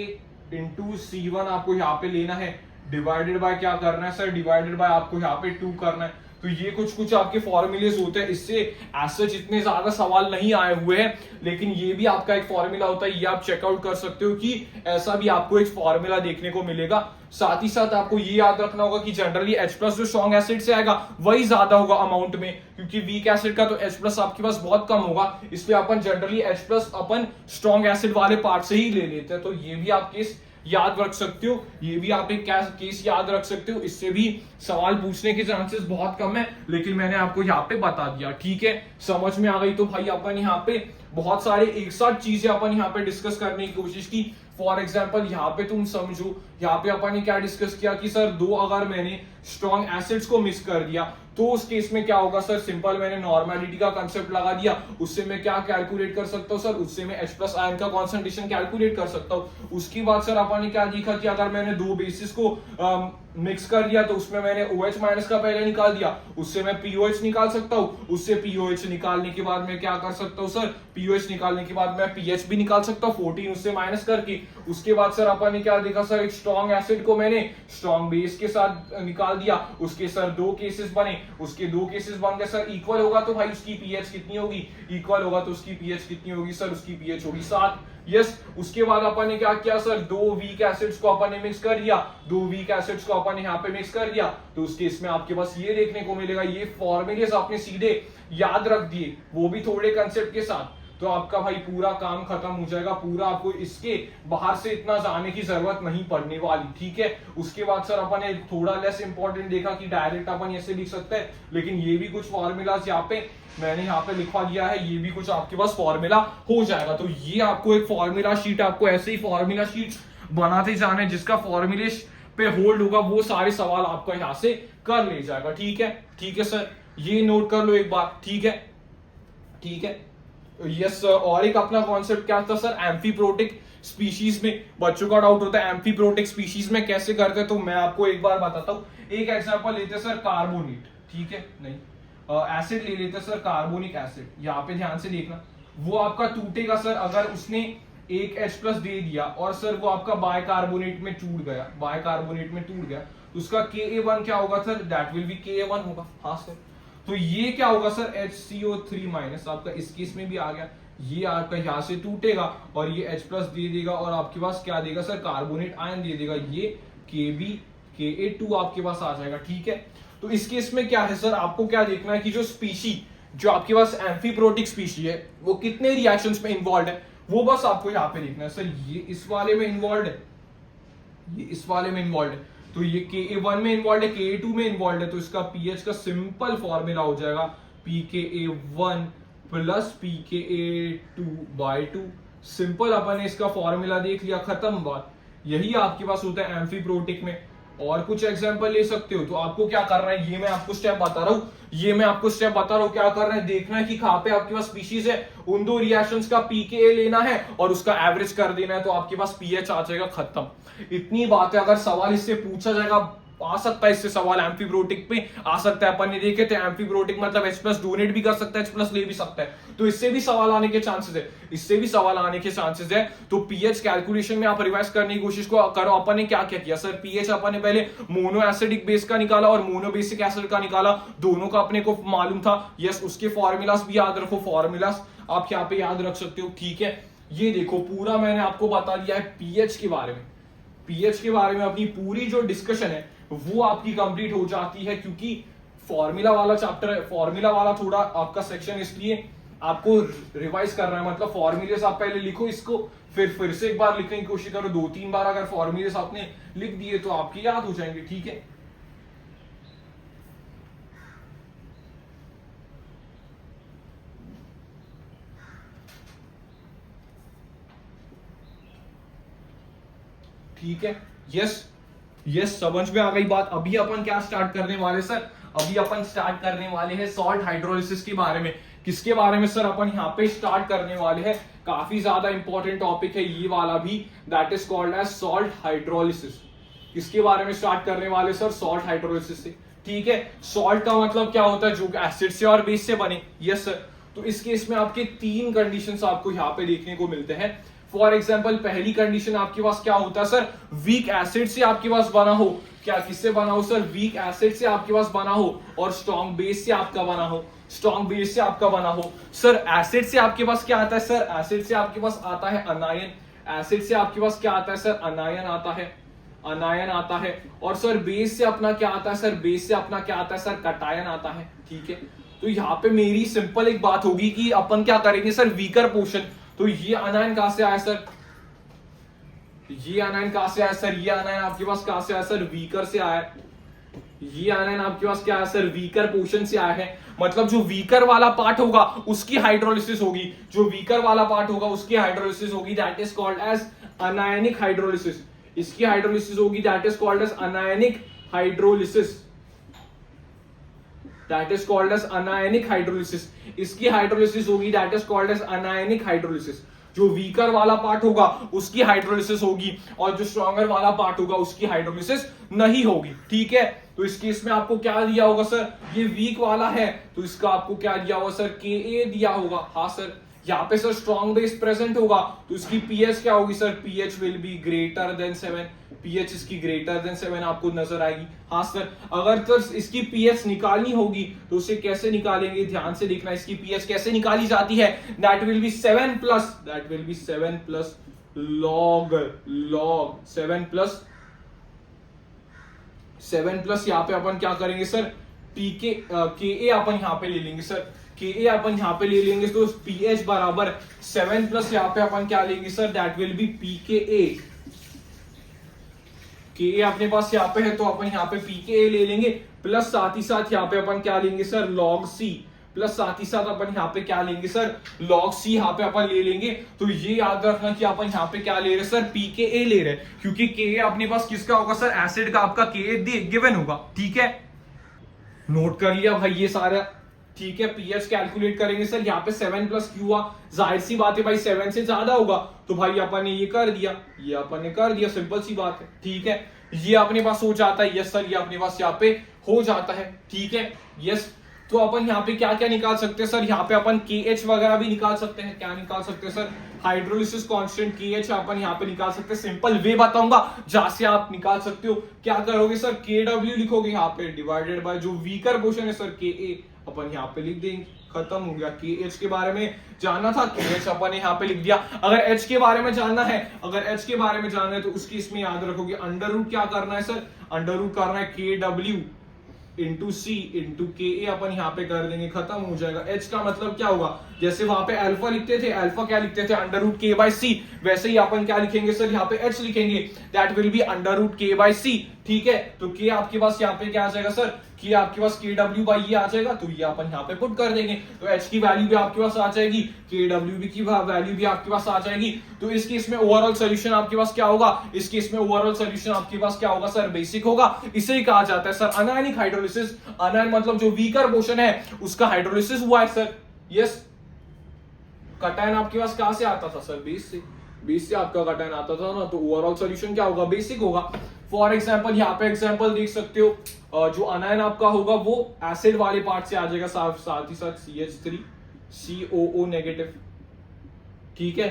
into C1 आपको यहाँ पे लेना है, डिवाइडेड बाय क्या करना है सर, डिवाइडेड बाय आपको यहाँ पे 2 करना है। तो ये कुछ आपके फॉर्मूलेज होते हैं, इससे एज इतने ज्यादा सवाल नहीं आए हुए हैं, लेकिन ये भी आपका एक फॉर्मूला होता है, ये आप चेकआउट कर सकते हो कि ऐसा भी आपको एक फॉर्मूला देखने को मिलेगा। साथ ही साथ आपको ये याद रखना होगा कि जनरली H प्लस जो स्ट्रॉन्ग एसिड से आएगा वही ज्यादा होगा अमाउंट में, क्योंकि वीक एसिड का तो H प्लस आपके पास बहुत कम होगा, इसलिए अपन जनरली H प्लस अपन स्ट्रॉन्ग एसिड वाले पार्ट से ही ले लेते हैं। तो ये भी आप केस याद रख सकते हो, ये भी आप एक केस याद रख सकते हो, इससे भी सवाल पूछने के चांसेस बहुत कम है, लेकिन मैंने आपको यहाँ पे बता दिया, ठीक है, समझ में आ गई। तो भाई अपन यहाँ पे बहुत सारे एक साथ चीजें अपन यहाँ पे डिस्कस करने की कोशिश की। फॉर एग्जाम्पल यहाँ पे तुम समझो, यहाँ पे अपन ने क्या डिस्कस किया कि सर दो अगर मैंने स्ट्रॉन्ग एसिड्स को मिक्स कर दिया तो उस केस में क्या होगा सर, सिंपल मैंने नॉर्मेलिटी का कंसेप्ट लगा दिया, उससे मैं क्या कैलकुलेट कर सकता हूँ सर, उससे मैं H प्लस आयन का कॉन्सेंट्रेशन कैलकुलेट कर सकता हूँ। उसके बाद सर अपन ने क्या देखा कि अगर मैंने दो बेसिस को मिक्स कर दिया तो उसमें मैंने OH माइनस का पहले निकाल दिया, उससे मैं POH निकाल सकता हूँ, उससे POH निकालने के बाद मैं क्या कर सकता हूँ सर, POH निकालने के बाद मैं pH भी निकाल सकता हूँ 14 उससे माइनस करके। उसके बाद सर अपन ने क्या देखा सर, एक स्ट्रॉन्ग एसिड को मैंने स्ट्रॉन्ग बेस के साथ निकाल दिया, उसके सर दो केसेस बने, उसके दो केसेस बन गए सर, इक्वल होगा तो भाई उसकी pH कितनी होगी, इक्वल होगा तो उसकी pH कितनी होगी सर, उसकी pH होगी 7। यस, उसके बाद अपन ने क्या किया सर, दो वीक एसिड्स को अपन ने मिक्स कर दिया, दो वीक एसिड्स को अपन ने यहाँ पे मिक्स कर दिया, तो उस केस में आपके पास ये देखने को मिलेगा, ये फॉर्मूलेस आपने सीधे याद रख दिए, वो भी थोड़े कंसेप्ट के साथ, तो आपका भाई पूरा काम खत्म हो जाएगा, पूरा आपको इसके बाहर से इतना जाने की जरूरत नहीं पड़ने वाली, ठीक है। उसके बाद सर अपन ने थोड़ा लेस इंपॉर्टेंट देखा कि डायरेक्ट अपन ऐसे लिख सकते हैं, लेकिन ये भी कुछ फॉर्मूलाज यहाँ पे मैंने यहाँ पे लिखवा दिया है, ये भी कुछ आपके पास फॉर्मूला हो जाएगा। तो ये आपको एक फॉर्मूला शीट, आपको ऐसे ही फॉर्मूला शीट बनाते जाना है, जिसका फॉर्मूले पे होल्ड होगा वो सारे सवाल आपको यहाँ से कर ले जाएगा, ठीक है। ठीक है सर, ये नोट कर लो एक बार, ठीक है, ठीक है। यस, और एक अपना कॉन्सेप्ट क्या था सर, एम्फीप्रोटिक स्पीशीज में बच्चों का डाउट होता है एम्फीप्रोटिक स्पीशीज में कैसे करते हैं, तो मैं आपको एक बार बताता हूँ। एक एग्जांपल लेते हैं सर कार्बोनेट, ठीक है, नहीं एसिड ले लेते हैं सर, कार्बोनिक एसिड, यहाँ पे ध्यान से देखना, वो आपका टूटेगा सर अगर उसने एक H+ दे दिया और सर वो आपका बायकार्बोनेट में टूट गया, बायकार्बोनेट में टूट गया, तो उसका Ka1 क्या होगा sir, that will B Ka1 होगा, हाँ सर। तो ये क्या होगा सर, HCO3- आपका इस केस में भी आ गया, ये आपका यहाँ से टूटेगा और ये H+ दे देगा और आपके पास क्या देगा सर, कार्बोनेट आयन दे देगा, ये Kb Ka2 आपके पास आ जाएगा, ठीक है। तो इस केस में क्या है सर, आपको क्या देखना है कि जो स्पीशी, जो आपके पास एम्फीप्रोटिक स्पीशी है, वो कितने रिएक्शंस में इन्वॉल्व है, वो बस आपको यहाँ पे देखना है। सर ये इस वाले में इन्वॉल्व है, ये इस वाले में इन्वॉल्व है, तो ये Ka1 में इन्वॉल्व है, Ka2 में इन्वॉल्व है, तो इसका pH का सिंपल फॉर्मूला हो जाएगा pKa1 प्लस pKa2/2। सिंपल, अपन ने इसका फॉर्मूला देख लिया, खत्म बात। यही आपके पास होता है एम्फीप्रोटिक में। और कुछ एग्जांपल ले सकते हो, तो आपको क्या करना है, ये मैं आपको स्टेप बता रहा हूँ, ये मैं आपको स्टेप बता रहा हूँ, क्या करना है, देखना है कि कहाँ पे आपके पास स्पीशीज है, उन दो रिएक्शंस का pKa लेना है और उसका एवरेज कर देना है, तो आपके पास pH आ जाएगा, खत्म। इतनी बात है। अगर सवाल इससे पूछा जाएगा, आ सकता है इससे सवाल एम्फीप्रोटिक पे आ सकता है, अपन ने देखे थे एम्फीप्रोटिक मतलब H+ डोनेट भी कर सकता है, H+ ले भी सकता है, तो इससे भी सवाल आने के चांसेस है, इससे भी सवाल आने के चांसेस है। तो pH कैलकुलेशन में आप रिवाइज करने की कोशिश को करो। अपन ने क्या क्या किया सर, pH अपन ने पहले मोनो एसिडिक बेस का निकाला और मोनो बेसिक एसिड का निकाला, दोनों का अपने को मालूम था। यस, उसके फॉर्मूलास भी याद रखो, फॉर्मूलास आप यहाँ पे याद रख सकते हो, ठीक है। ये देखो पूरा मैंने आपको बता दिया है pH के बारे में, pH के बारे में अपनी पूरी जो डिस्कशन है वो आपकी कंप्लीट हो जाती है, क्योंकि फॉर्मूला वाला चैप्टर है, फॉर्मूला वाला थोड़ा आपका सेक्शन, इसलिए आपको रिवाइज करना है। मतलब फॉर्मूलेस आप पहले लिखो इसको, फिर से एक बार लिखने की कोशिश करो, 2-3 बार अगर फॉर्मूलेस आपने लिख दिए तो आपके याद हो जाएंगे, ठीक है। ठीक है, यस यस, समझ में आ गई बात। अभी अपन क्या स्टार्ट करने वाले सर, अभी अपन स्टार्ट करने वाले हैं सॉल्ट हाइड्रोलिसिस के बारे में। किसके बारे में सर, अपन यहाँ पे स्टार्ट करने वाले हैं, काफी ज्यादा इंपॉर्टेंट टॉपिक है ये वाला भी, that is called as salt hydrolysis. किसके बारे में स्टार्ट करने वाले सर, सॉल्ट हाइड्रोलिसिस से, ठीक है। सॉल्ट का मतलब क्या होता है, जो एसिड से और बेस से बने, यस सर। तो इस केस में आपके 3 कंडीशंस आपको यहाँ पे देखने को मिलते हैं। फॉर एग्जाम्पल पहली कंडीशन आपके पास क्या होता है सर, वीक एसिड से आपके पास बना हो, क्या किससे बना हो सर, वीक एसिड से आपके पास बना हो और स्ट्रॉन्ग बेस से आपका बना हो, स्ट्रॉन्ग बेस से आपका बना हो। सर एसिड से आपके पास क्या आता है सर, एसिड से आपके पास आता है अनायन, एसिड से आपके पास क्या आता है सर, अनायन आता है, अनायन आता है। और सर बेस से अपना क्या आता है सर, बेस से अपना क्या आता है सर, कटायन आता है, ठीक है। तो यहाँ पे मेरी सिंपल एक बात होगी कि अपन क्या करेंगे सर, वीकर पोर्शन, तो ये अनायन कहां से आया सर, ये अनायन कहां से आया सर, ये अनायन आपके पास कहां से आया सर, वीकर से आया। ये अनायन आपके पास क्या है सर, वीकर पोर्शन से आया है। मतलब जो वीकर वाला पार्ट होगा उसकी हाइड्रोलिसिस होगी, जो वीकर वाला पार्ट होगा उसकी हाइड्रोलिसिस होगी, that is called as anionic hydrolysis. इसकी हाइड्रोलिसिस होगी, that is called as anionic hydrolysis, that is called as anionic hydrolysis. इसकी हाइड्रोलिसिस होगी, that is called as anionic hydrolysis. जो वीकर वाला पार्ट होगा उसकी हाइड्रोलिसिस होगी और जो स्ट्रॉन्गर वाला पार्ट होगा उसकी हाइड्रोलिसिस नहीं होगी, ठीक है। तो इस केस में आपको क्या दिया होगा सर, ये वीक वाला है तो इसका आपको क्या दिया होगा सर, Ka दिया होगा। हाँ सर, यहाँ पे सर स्ट्रॉन्ग बेस प्रेजेंट होगा तो इसकी पीएच क्या होगी sir, pH will be greater than 7, pH इसकी ग्रेटर देन 7 आपको नजर आएगी। हाँ सर, अगर सर इसकी पीएच निकालनी होगी तो उसे कैसे निकालेंगे, ध्यान से देखना, इसकी पीएच कैसे निकाली जाती है, that will B 7 plus, that will B 7 plus log 7 plus यहाँ पे अपन क्या करेंगे सर, पीके के अपन यहाँ पे ले लेंगे सर, के अपन यहाँ पे ले लेंगे तो पीएच बराबर 7 प्लस यहाँ पे अपन क्या लेंगे सर, दैट विल बी पीके के अपने पास यहाँ पे है तो अपन यहाँ पे पीके ले लेंगे, प्लस साथ ही साथ यहाँ पे अपन क्या लेंगे सर, लॉग सी, प्लस साथ ही साथ अपन यहाँ पे क्या लेंगे सर, लॉग सी यहाँ पे अपन ले लेंगे। तो ये याद रखना कि अपन यहाँ पे क्या ले रहे सर, पीके ले रहे, क्योंकि के अपने पास किसका होगा सर, एसिड का आपका के गिवन होगा, ठीक है। नोट कर लिया भाई ये सारा, ठीक है। पीएच कैलकुलेट करेंगे सर, यहाँ पे 7 प्लस क्यू हुआ, जाहिर सी बात है भाई 7 से ज्यादा होगा तो भाई अपन ने ये कर दिया, ये अपन ने कर दिया, सिंपल सी बात है, ठीक है। ये अपने पास हो जाता है, यस सर, ये अपने पास यहाँ पे हो जाता है, ठीक है, यस। तो अपन यहाँ पे क्या क्या निकाल सकते हैं सर, यहाँ पे अपन KH वगैरह भी निकाल सकते हैं, क्या निकाल सकते हैं सर, हाइड्रोलिसिस कांस्टेंट KH अपन यहाँ पे निकाल सकते हैं। सिंपल वे बताऊंगा जहां से आप निकाल सकते हो, क्या करोगे सर, KW लिखोगे यहाँ पे डिवाइडेड बाय जो वीकर पोर्शन है सर KA अपन यहाँ पे लिख देंगे, खत्म हो गया। KH के बारे में जानना था, KH अपन यहाँ पे लिख दिया। अगर H के बारे में जानना है, अगर H के बारे में जानना है तो उसकी इसमें याद रखोगे अंडर रूट क्या करना है सर, अंडर रूट करना है KW इंटू सी इंटू के अपन यहाँ पे कर देंगे, खत्म हो जाएगा। H का मतलब क्या होगा, जैसे वहां पे अल्फा लिखते थे, अल्फा क्या लिखते थे, अंडर रूट के बाई सी, वैसे ही अपन क्या लिखेंगे सर, यहाँ पे H लिखेंगे, that will be under root K by C, ठीक है। तो के आपके पास यहाँ पे क्या आ जाएगा सर, कि आपके पास KW बाई ये आ जाएगा, तो ये अपन यहाँ पे पुट कर देंगे, तो H की वैल्यू भी आपके पास आ जाएगी, KW की वैल्यू भी आपके पास आ जाएगी। तो इस केस में ओवरऑल सोल्यूशन आपके पास क्या होगा, इस केस में ओवरऑल सोल्यूशन आपके पास क्या होगा सर, बेसिक होगा। इसे ही कहा जाता है सर अनायनिक हाइड्रोलिसिस। अनायन मतलब जो वीकर पोर्शन है उसका हाइड्रोलिसिस हुआ है सर, यस। कटायन आपके पास कहां से आता था सर, बेस से, बेस से आपका कटायन आता था ना, तो ओवरऑल सॉल्यूशन क्या होगा, बेसिक होगा। फॉर एग्जांपल यहाँ पे एग्जांपल देख सकते हो, जो अनायन आपका होगा वो एसिड वाले पार्ट से आ जाएगा, साथ ही साथ CH3 COO नेगेटिव, ठीक है।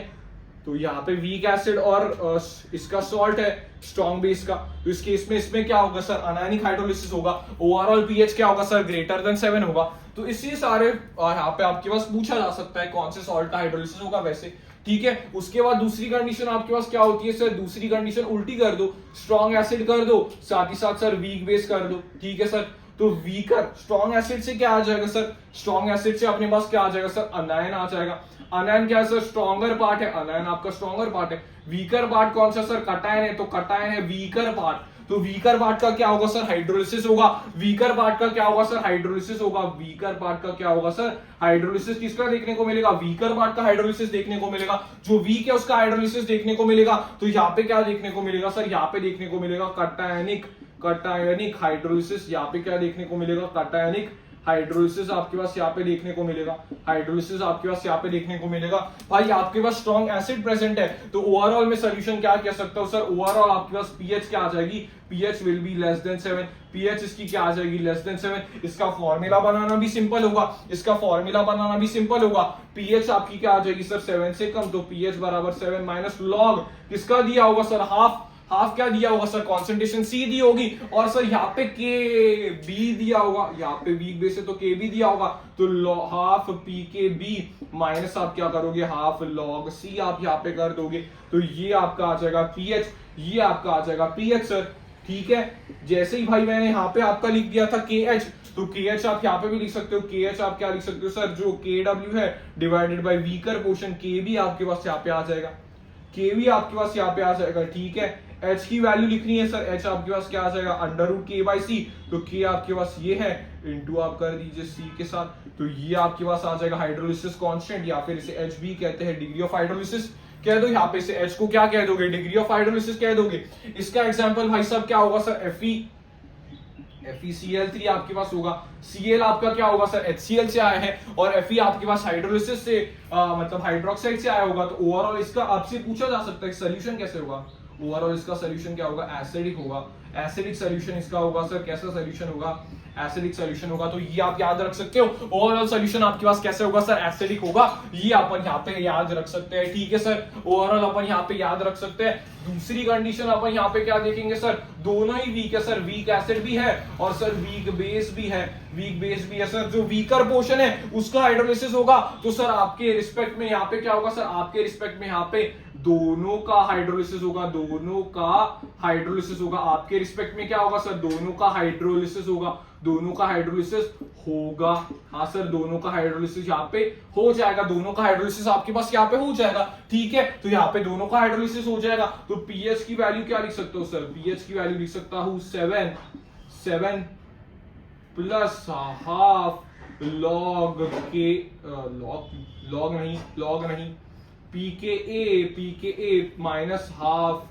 तो यहाँ पे वीक एसिड और इसका सॉल्ट है स्ट्रॉन्ग बेस का, तो इस केस में इसमें क्या होगा सर, अनायनिक हाइड्रोलिसिस होगा। ओवरऑल पीएच क्या होगा सर, ग्रेटर देन 7 होगा। तो इसी सारे यहाँ पे आपके पास पूछा जा सकता है कौन से सॉल्ट का हाइड्रोलिसिस होगा वैसे, ठीक है। उसके बाद दूसरी कंडीशन आपके पास क्या होती है सर, दूसरी कंडीशन उल्टी कर दो, स्ट्रॉन्ग एसिड कर दो, साथ ही साथ सर वीक बेस कर दो, ठीक है सर। तो वीकर स्ट्रॉन्ग एसिड से क्या आ जाएगा सर, स्ट्रॉन्ग एसिड से अपने पास क्या आ जाएगा सर, अनायन आ जाएगा। अनायन क्या है सर, स्ट्रॉन्गर पार्ट है, अनायन आपका स्ट्रॉन्गर पार्ट है। वीकर पार्ट कौन सा सर, कटायन है, तो कटायन है वीकर पार्ट। तो वीकर पार्ट का क्या होगा सर, हाइड्रोलिसिस होगा। वीकर पार्ट का क्या होगा सर, हाइड्रोलिसिस होगा। वीकर पार्ट का क्या होगा सर, हाइड्रोलिसिस किसका देखने को मिलेगा, वीकर पार्ट का हाइड्रोलिसिस देखने को मिलेगा। जो वीक है उसका हाइड्रोलिसिस देखने को मिलेगा। तो यहाँ पे क्या देखने को मिलेगा सर, यहाँ पे देखने को मिलेगा कटायनिक हाइड्रोलिसिस। यहाँ पे क्या देखने को मिलेगा, कटायनिक हाइड्रोलिसिस आपके पास यहाँ पे देखने को मिलेगा, हाइड्रोलिसिस आपके पास यहाँ पे देखने को मिलेगा। भाई आपके पास स्ट्रॉन्ग एसिड प्रेजेंट है, तो ओवरऑल में सोल्यूशन क्या कह सकता हूँ सर, ओवरऑल आपके पास पीएच क्या आ जाएगी, pH will be less than 7। PH इसकी क्या आ जाएगी, लेस देन 7। इसका फॉर्मूला बनाना भी सिंपल होगा, इसका फॉर्मूला बनाना भी सिंपल होगा। पीएच आपकी क्या आ जाएगी सर, 7 से कम, तो पीएच बराबर 7 माइनस लॉग किसका दिया होगा सर, हाफ क्या दिया होगा सर, कॉन्सेंट्रेशन सी दी होगी, और सर यहाँ पे के बी दिया होगा, यहाँ पे वीक बेस है तो के बी दिया होगा, तो हाफ पी के बी माइनस आप क्या करोगे, हाफ लॉग सी आप यहाँ पे कर दोगे। तो ये आपका आ जाएगा पीएच, ये आपका आ जाएगा पीएच सर, ठीक है। जैसे ही भाई मैंने यहाँ पे आपका लिख दिया था KH, तो KH आप यहाँ पे भी लिख सकते हो। KH आप क्या लिख सकते हो सर, जो KW है डिवाइडेड बाय वीकर पोर्शन, के भी आपके पास यहाँ पे आ जाएगा, के भी आपके पास यहाँ पे आ जाएगा, ठीक है। H की वैल्यू लिखनी है सर, H आपके पास क्या आ जाएगा, अंडर रूट के बाई सी, तो K आपके पास ये है, इंटू आप कर दीजिए C के साथ, तो ये आपके पास आ जाएगा हाइड्रोलिसिस कांस्टेंट, या फिर इसे H भी कहते हैं, डिग्री ऑफ हाइड्रोलिसिस कह दो। यहाँ पे से H को क्या कह दोगे, डिग्री ऑफ हाइड्रोलिसिस कह दोगे। इसका एग्जांपल भाई साहब क्या होगा सर, Fe FeCl3 आपके पास होगा। Cl आपका क्या होगा सर, HCl से आया है, और Fe आपके पास हाइड्रोलिसिस से मतलब हाइड्रोक्साइड से आया होगा। तो ओवरऑल इसका आपसे पूछा जा सकता है सोल्यूशन कैसे होगा। ओवरऑल इसका सोल्यूशन क्या होगा, एसिडिक होगा। एसिडिक सोल्यूशन इसका होगा सर। कैसा सोल्यूशन होगा, एसिडिक सोल्यूशन होगा। तो ये आप याद रख सकते हो। ओवरऑल सोल्यूशन आपके पास कैसे होगा सर, एसिडिक होगा। ये अपन यहाँ पे याद रख सकते हैं, ठीक है सर। ओवरऑल अपन यहाँ पे याद रख सकते हैं। दूसरी कंडीशन अपन यहाँ पे क्या देखेंगे सर, दोनों ही वीक है सर, वीक एसिड भी है और सर वीक बेस भी है। वीक बेस भी है सर। जो वीकर पोर्शन है उसका हाइड्रोलिसिस होगा, तो सर आपके रिस्पेक्ट में यहाँ पे क्या होगा सर, आपके रिस्पेक्ट में यहाँ पे दोनों का हाइड्रोलिसिस होगा। दोनों का हाइड्रोलिसिस होगा। आपके रिस्पेक्ट में क्या होगा सर, दोनों का हाइड्रोलिसिस होगा। दोनों का हाइड्रोलिसिस होगा। हाँ सर, दोनों का हाइड्रोलिसिस यहाँ पे हो जाएगा। दोनों का हाइड्रोलिसिस आपके पास यहाँ पे हो जाएगा, ठीक है। तो यहाँ पे दोनों का हाइड्रोलिसिस हो जाएगा। तो पीएच की वैल्यू क्या लिख सकते हो सर, पीएच की वैल्यू लिख सकता हूं 7 प्लस हाफ लॉग के लॉग नहीं pKa माइनस हाफ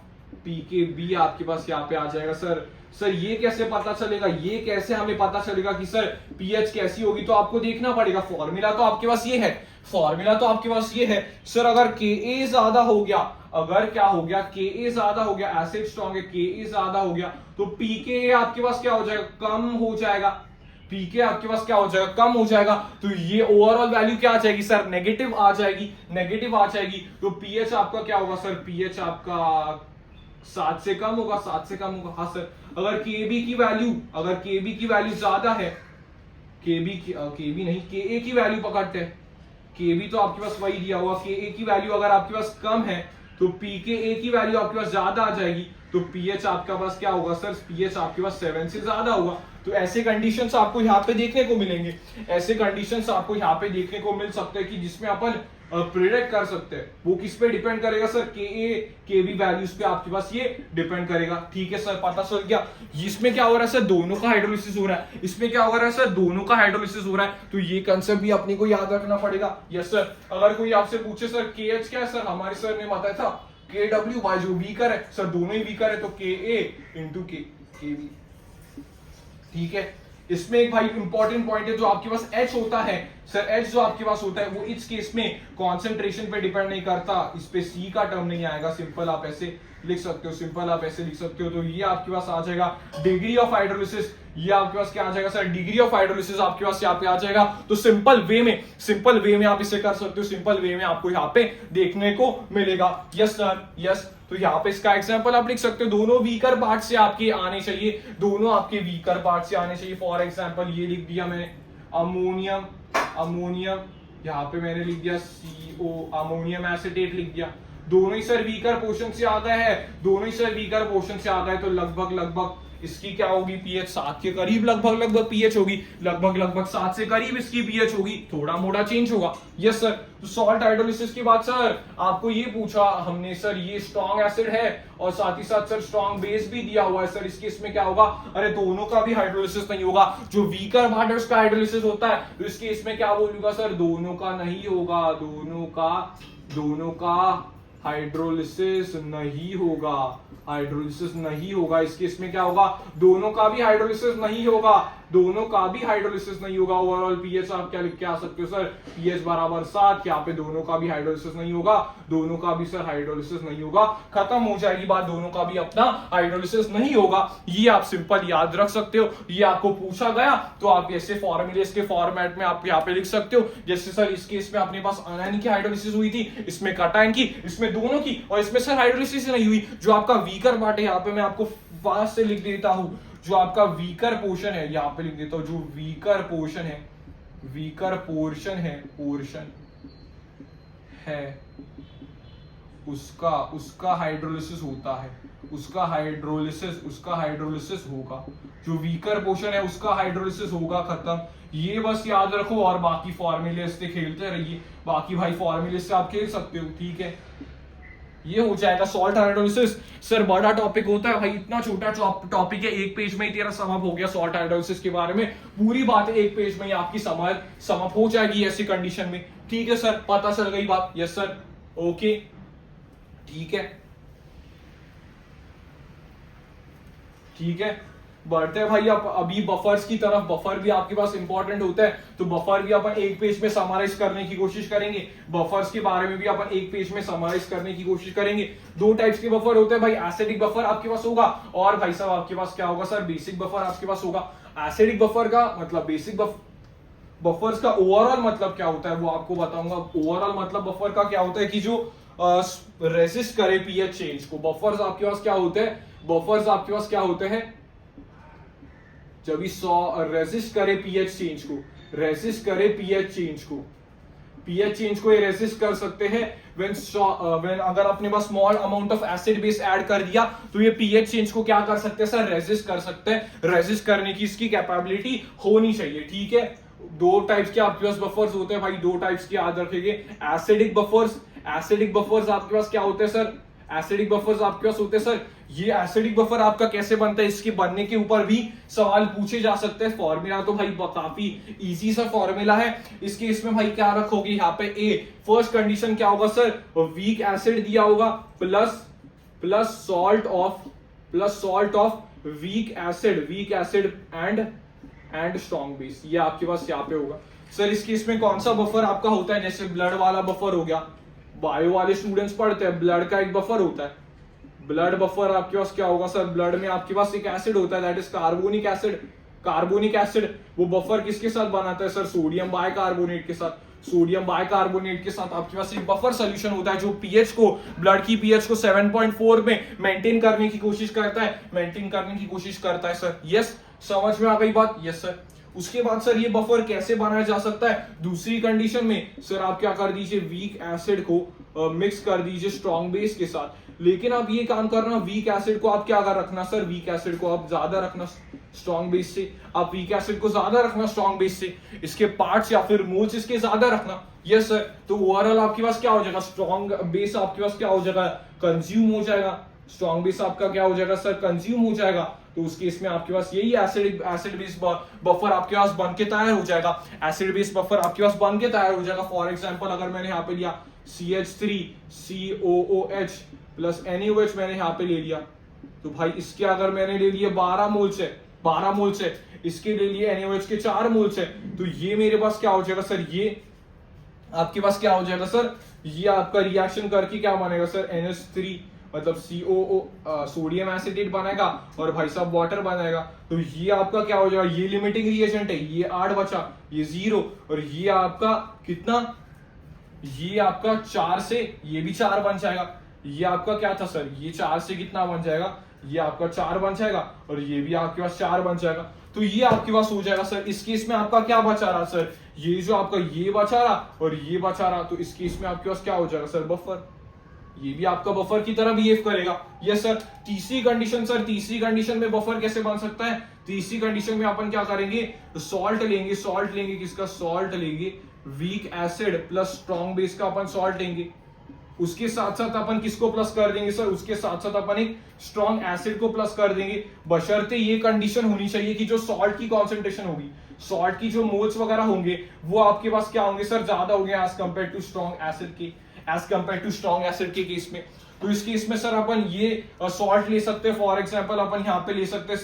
pKb आपके पास यहाँ पे आ जाएगा सर। सर ये कैसे पता चलेगा, ये कैसे हमें पता चलेगा कि सर पीएच कैसी होगी, तो आपको देखना पड़ेगा। फॉर्मूला तो आपके पास ये है, फॉर्मूला तो आपके पास ये है सर। अगर Ka ज्यादा हो गया, अगर क्या हो गया, Ka ज्यादा हो गया, एसिड स्ट्रॉन्ग है, Ka ज्यादा हो गया, तो pKa आपके पास क्या हो जाएगा, कम हो जाएगा। pK आपके पास क्या हो जाएगा, कम हो जाएगा। तो ये ओवरऑल वैल्यू क्या आ जाएगी सर, नेगेटिव आ जाएगी, नेगेटिव आ जाएगी। तो pH आपका क्या होगा सर, pH आपका 7 से कम होगा, 7 से कम होगा। हाँ सर। अगर Kb की वैल्यू, अगर Kb की वैल्यू ज्यादा है, Kb नहीं, Ka की वैल्यू पकड़ते हैं। Kb तो आपके पास वही दिया हुआ। Ka की वैल्यू अगर आपके पास कम है तो pKa की वैल्यू आपके पास ज्यादा आ जाएगी। तो pH आपके पास क्या होगा सर, pH आपके पास 7 से ज्यादा होगा। तो ऐसे कंडीशंस आपको यहाँ पे देखने को मिलेंगे, ऐसे कंडीशंस आपको यहाँ पे देखने को मिल सकते हैं कि जिसमें अपन प्रिडिक्ट कर सकते हैं। वो किस पे डिपेंड करेगा सर, Kb वैल्यूज पे आपके पास ये डिपेंड करेगा, ठीक है सर। पता चल गया। इसमें क्या हो रहा है सर, दोनों का हाइड्रोलिसिस हो रहा है। इसमें क्या हो रहा है सर, दोनों का हाइड्रोलिसिस हो रहा है। तो ये कंसेप्ट भी अपने को याद रखना पड़ेगा। Yes sir. अगर कोई आपसे पूछे सर KH क्या है सर, हमारे सर ने बताया था KW जो वीकर है सर, दोनों ही वीकर है, तो Ka इंटू Kb, ठीक है। इसमें एक भाई इंपॉर्टेंट पॉइंट है, जो आपके पास H होता है सर, H जो आपके पास होता है वो इस केस में कॉन्सेंट्रेशन पे डिपेंड नहीं करता। इस पे C का टर्म नहीं आएगा। सिंपल आप ऐसे लिख सकते हो, सिंपल आप ऐसे लिख सकते हो। तो ये आपके पास आ जाएगा डिग्री ऑफ हाइड्रोलिसिस। ये आपके पास क्या आ जाएगा सर, डिग्री ऑफ हाइड्रोलिसिस आपके पास यहाँ पे आ जाएगा। तो सिंपल वे में आप इसे कर सकते हो। सिंपल वे में आपको यहाँ पे देखने को मिलेगा। Yes sir, yes. तो यहाँ पे इसका एग्जांपल आप लिख सकते हो, दोनों वीकर पार्ट से आपके आने चाहिए, दोनों आपके वीकर पार्ट से आने चाहिए। फॉर एग्जांपल ये लिख दिया मैंने अमोनियम, यहाँ पे मैंने लिख दिया CO, अमोनियम एसिटेट लिख दिया। दोनों ही सर वीकर पोर्शन से आ गए हैं, दोनों ही सर वीकर पोर्शन से आ गए। तो लगभग इसकी क्या होगी, pH 7 के करीब लगभग pH होगी, लगभग 7 से करीब इसकी pH होगी। थोड़ा मोड़ा चेंज होगा। Yes sir. तो सॉल्ट हाइड्रोलिसिस की बात सर आपको ये पूछा हमने सर, ये स्ट्रॉन्ग एसिड है और साथ ही साथ सर स्ट्रॉन्ग बेस भी दिया हुआ है सर। इसके इसमें क्या होगा, अरे दोनों का भी हाइड्रोलिसिस नहीं होगा। जो वीकर पार्ट है उसका हाइड्रोलिसिस होता है, तो इसके इसमें क्या बोलूंगा सर, दोनों का नहीं होगा, दोनों का हाइड्रोलिसिस नहीं होगा, हाइड्रोलिसिस नहीं होगा। इसके इसमें क्या होगा, दोनों का भी हाइड्रोलिसिस नहीं होगा, दोनों का भी हाइड्रोलिसिस नहीं होगा। ओवरऑल पीएच आप क्या लिख के आ सकते हो सर, पीएच बराबर 7। यहाँ पे दोनों का भी हाइड्रोलिसिस नहीं होगा, दोनों का भी सर हाइड्रोलिसिस नहीं होगा। खत्म हो जाएगी बात, दोनों का भी अपना हाइड्रोलिसिस नहीं होगा। ये आप सिंपल याद रख सकते हो। ये आपको पूछा गया तो आप ऐसे फॉर्मूले के फॉर्मेट में आप यहाँ पे लिख सकते हो। जैसे सर इस केस में अपने पास अनायन की हाइड्रोलिसिस हुई थी, इसमें कैटायन की, इसमें दोनों की, और इसमें सर हाइड्रोलिसिस नहीं हुई। जो आपका वीकर पार्ट है, यहाँ पे मैं आपको फास्ट से लिख देता हूं, जो आपका वीकर पोर्शन है, यहाँ पे लिख देता हूं, जो वीकर पोर्शन है उसका हाइड्रोलिसिस होता है, उसका हाइड्रोलिसिस होगा। जो वीकर पोर्शन है उसका हाइड्रोलिसिस होगा। खत्म। ये बस याद रखो और बाकी फॉर्मूले से खेलते रहिए। बाकी भाई फॉर्मूले से आप खेल सकते हो, ठीक है। ये हो जाएगा सॉल्ट हाइड्रोलिसिस। सर बड़ा टॉपिक होता है भाई, इतना छोटा टॉपिक है, एक पेज में ही तेरा समअप हो गया सॉल्ट हाइड्रोलिसिस के बारे में। पूरी बातें एक पेज में ही आपकी समअप हो जाएगी ऐसी कंडीशन में, ठीक है सर। पता चल गई बात। यस सर, ओके, ठीक है, ठीक है। बढ़ते हैं भाई आप अभी बफर्स की तरफ। बफर भी आपके पास इंपॉर्टेंट होता है, तो बफर भी अपन एक पेज में समराइज करने की कोशिश करेंगे। बफर्स के बारे में भी अपन एक पेज में समराइज करने की कोशिश करेंगे। दो टाइप्स के बफर होते हैं भाई, एसिडिक बफर आपके पास होगा और भाई साहब आपके पास क्या होगा सर, बेसिक बफर आपके पास होगा। एसिडिक बफर का मतलब बेसिक बफर्स का ओवरऑल मतलब क्या होता है वो आपको बताऊंगा। ओवरऑल मतलब बफर का क्या होता है कि जो रेसिस्ट करे पीएच चेंज को। बफर्स आपके पास क्या होते हैं, बफर्स आपके पास क्या होते हैं, जब रेसिस्ट करे पीएच चेंज को, रेसिस्ट करे पीएच चेंज को, पीएच चेंज को ये रेसिस्ट कर सकते हैं व्हेन अगर अपने पास small amount of acid base add कर दिया तो ये पीएच चेंज को क्या कर सकते हैं सर, रेसिस्ट कर सकते हैं। रेसिस्ट करने की इसकी कैपेबिलिटी होनी चाहिए, ठीक है। दो टाइप्स के आपके पास बफर्स होते हैं भाई, दो टाइप्स के याद रखेंगे। एसिडिक बफर्स, एसिडिक बफर्स आपके पास क्या होते हैं सर, एसिडिक बफर्स आपके पास होते हैं सर। ये एसिडिक बफर आपका कैसे बनता है, इसके बनने के ऊपर भी सवाल पूछे जा सकते हैं। फॉर्मूला तो भाई काफी इजी सा फॉर्मूला है इसके। इसमें भाई क्या रखोगे यहाँ पे, ए फर्स्ट कंडीशन क्या होगा सर, वीक एसिड दिया होगा plus salt of weak acid and strong base. ये आपके पास यहाँ पे होगा सर। इसके इसमें कौन सा बफर आपका होता है, जैसे ब्लड वाला बफर हो गया, बायो वाले स्टूडेंट्स पढ़ते हैं, ब्लड का एक बफर होता है। ब्लड बफर आपके पास क्या होगा सर, ब्लड में आपके पास एक एसिड होता है that is carbonic acid. Carbonic acid वो बफर किसके साथ बनाता है सर, सोडियम बाइकार्बोनेट के साथ। सोडियम बाइकार्बोनेट के साथ आपके पास एक बफर सोल्यूशन होता है जो पीएच को, ब्लड की पीएच को 7.4 में मेंटेन करने की कोशिश करता है, सर। यस, समझ में आ गई बात, यस सर। उसके बाद सर ये बफर कैसे बनाया जा सकता है, दूसरी कंडीशन में सर आप क्या कर दीजिए, वीक एसिड को मिक्स कर दीजिए स्ट्रॉन्ग बेस के साथ। लेकिन आप ये काम करना, वीक एसिड को आप क्या कर रखना सर, वीक एसिड को आप ज्यादा रखना स्ट्रॉन्ग बेस से, आप वीक एसिड को ज्यादा रखना स्ट्रॉन्ग बेस से, इसके पार्ट्स या फिर मोल्स इसके ज्यादा रखना। Yes sir. तो ओवरऑल आपके पास क्या हो जाएगा, स्ट्रॉन्ग बेस आपके पास क्या हो जाएगा, कंज्यूम हो जाएगा। स्ट्रॉन्ग बेस आपका क्या हो जाएगा सर, कंज्यूम हो जाएगा। तो उस केस में आपके पास यही एसिड बेस बफर आपके पास बन के तैयार हो जाएगा। एसिड बेस बफर आपके पास बन के तैयार हो जाएगा। फॉर एग्जांपल अगर मैंने यहाँ पे लिया CH3COOH प्लस NaOH मैंने यहाँ पे ले लिया, तो भाई इसके अगर मैंने ले लिए 12 मोल्स है, इसके ले लिए NaOH के 4 मोल्स है, तो ये मेरे पास क्या हो जाएगा सर, ये आपके पास क्या हो जाएगा सर, ये आपका रिएक्शन करके क्या बनेगा सर, NH3 मतलब COO सोडियम एसिटेट बनेगा और भाई साहब वाटर बनेगा। तो ये आपका क्या हो जाएगा, ये लिमिटिंग रिएजेंट है, ये 8 बचा, ये 0 और ये आपका कितना, ये आपका 4 से ये भी 4 बन जाएगा। ये आपका क्या था सर, ये 4 से कितना बन जाएगा, ये आपका 4 बन जाएगा और ये भी आपके पास 4 बन जाएगा। तो ये आपके पास हो जाएगा सर। इस केस में आपका क्या बचा रहा सर, ये जो आपका ये बचा रहा और ये बचा रहा, तो इस केस में आपके पास क्या हो जाएगा सर, बफर। ये भी आपका बफर की तरह बिहेव करेगा। Yes sir. तीसरी कंडीशन सर, तीसरी कंडीशन में बफर कैसे बन सकता है, तीसरी कंडीशन में अपन क्या करेंगे, सॉल्ट लेंगे किसका, सॉल्ट लेंगे, weak acid plus strong base का अपन सॉल्ट लेंगे। उसके साथ साथ अपन किसको प्लस कर देंगे सर, उसके साथ साथ अपन एक स्ट्रॉन्ग एसिड को प्लस कर देंगे, बशर्ते ये कंडीशन होनी चाहिए कि जो सॉल्ट की कॉन्सेंट्रेशन होगी, सॉल्ट की जो मोल्स वगैरह होंगे वो आपके पास क्या होंगे सर, ज्यादा होंगे as compare to strong acid के केस में। तो इस केस में सर अपन ये सॉल्ट ले सकते हैं। फॉर एग्जांपल अपन यहाँ पे ले सकते हैं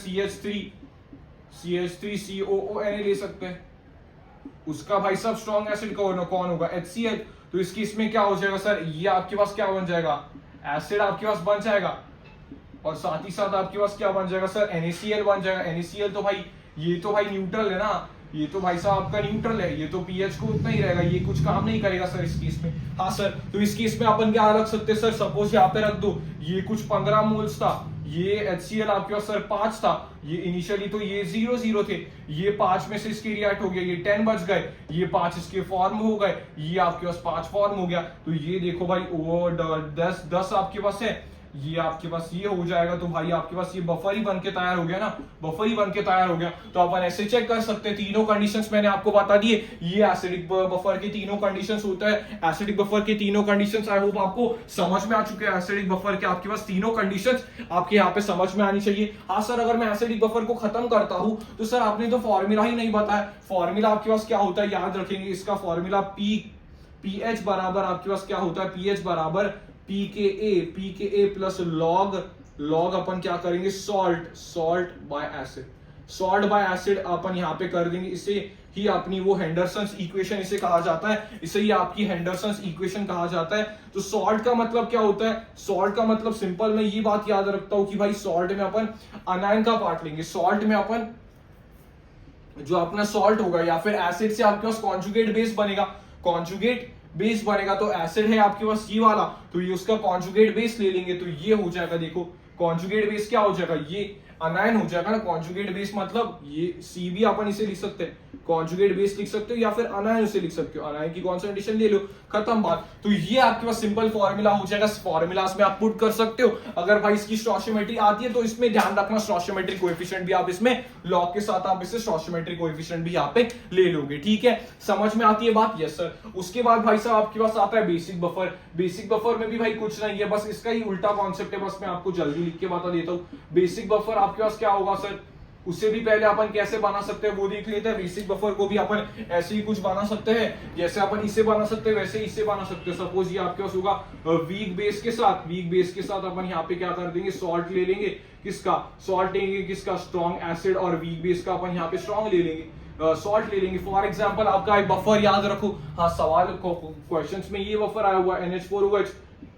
CH3COONA ले सकते हैं। उसका भाई साहब स्ट्रॉन्ग एसिड कौन होगा, HCl। तो इस केस में क्या हो जाएगा सर, ये आपके पास क्या बन जाएगा, एसिड आपके पास बन जाएगा और साथ ही साथ आपके पास क्या बन जाएगा सर, NaCl बन जाएगा। NaCl तो भाई ये तो भाई न्यूट्रल है ना, ये तो भाई साहब आपका न्यूट्रल है, ये तो पीएच को उतना ही रहेगा, ये कुछ काम नहीं करेगा सर इस केस में। हाँ सर। तो इस केस में अपन क्या रख सकते हैं सर, सपोज यहाँ पे रख दो, ये कुछ 15 मोल्स था, ये HCl आपके पास सर 5 था, ये इनिशियली तो ये 0 थे, ये 5 में से इसके रिएक्ट हो गया, ये 10 बच गए, ये 5 इसके फॉर्म हो गए, ये आपके पास 5 फॉर्म हो गया। तो ये देखो भाई वो 10 आपके पास है, ये आपके पास ये हो जाएगा। तो भाई आपके पास ये बफर ही बन के तैयार हो गया ना, बफर ही बन के तैयार हो गया। तो अपन ऐसे चेक कर सकते हैं, तीनों कंडीशंस मैंने आपको बता दिए। ये एसिडिक बफर के तीनों कंडीशंस होता है, एसिडिक बफर के तीनों कंडीशंस आई होप आपको समझ में आ चुके हैं। एसिडिक बफर के आपके पास तीनों कंडीशंस आपके यहाँ पे समझ में आनी चाहिए। हाँ सर, अगर मैं एसिडिक बफर को खत्म करता हूं तो सर आपने तो फॉर्मूला ही नहीं बताया। फॉर्मूला आपके पास क्या होता है, याद रखेंगे इसका फॉर्मूला पीएच बराबर आपके पास क्या होता है, पीएच बराबर pKa प्लस log लॉग अपन क्या करेंगे, salt by acid, salt by acid अपन यहाँ पे कर देंगे। इसे ही अपनी वो हेंडरसन्स इक्वेशन इसे कहा जाता है, इसे ही आपकी हेंडरसन्स इक्वेशन कहा जाता है। तो सॉल्ट का मतलब क्या होता है, सॉल्ट का मतलब सिंपल, मैं ये बात याद रखता हूं कि भाई सॉल्ट में अपन अनायन का पार्ट लेंगे, सॉल्ट में अपन जो अपना सॉल्ट होगा या फिर एसिड से आपके पास कॉन्जुगेट बेस बनेगा, कॉन्जुगेट बेस बनेगा। तो एसिड है आपके पास ये वाला, तो ये उसका कॉन्जुगेट बेस ले लेंगे, तो ये हो जाएगा, देखो कॉन्जुगेट बेस क्या हो जाएगा, ये अनायन हो जाएगा ना। कॉन्जुगेट बेस मतलब ये सी भी अपन इसे लिख सकते हैं, कॉन्जुगेट बेस लिख सकते हो या फिर अनायन उसे लिख सकते हो, अनायन की कॉन्सेंट्रेशन ले लो, खत्म बात। तो ये आपके पास सिंपल फॉर्मूला हो जाएगा, फॉर्मूलास में आप पुट कर सकते हो। अगर भाई इसकी स्टोइचियोमेट्री आती है तो इसमें ध्यान रखना, स्टोइचियोमेट्री कोएफिशिएंट भी आप इसमें लॉग के साथ आप इसे स्टोइचियोमेट्री कोएफिशिएंट भी यहाँ पे ले लोगे, ठीक है, समझ में आती है बात, यस सर। उसके बाद भाई साहब आपके पास आता है बेसिक बफर। बेसिक बफर में भी भाई कुछ नहीं है, बस इसका ही उल्टा कॉन्सेप्ट है, बस मैं आपको जल्दी लिख के बता देता हूँ। बेसिक बफर आपके पास क्या होगा सर, उससे भी पहले अपन कैसे बना सकते हैं वो देख लेते हैं। बेसिक बफर को भी अपन ऐसे ही कुछ बना सकते हैं, जैसे अपन इसे बना सकते हैं वैसे इसे बना सकते हैं। सपोज ये आपके पास होगा वीक बेस के साथ, वीक बेस के साथ अपन यहाँ पे क्या कर देंगे, सॉल्ट ले लेंगे, किसका सॉल्ट लेंगे, किसका स्ट्रॉन्ग एसिड, और वीक बेस का अपन यहाँ पे स्ट्रॉन्ग ले लेंगे, सॉल्ट ले लेंगे। फॉर एग्जांपल आपका एक बफर याद रखो, हाँ सवाल क्वेश्चंस में ये बफर आया हुआ NH4OH,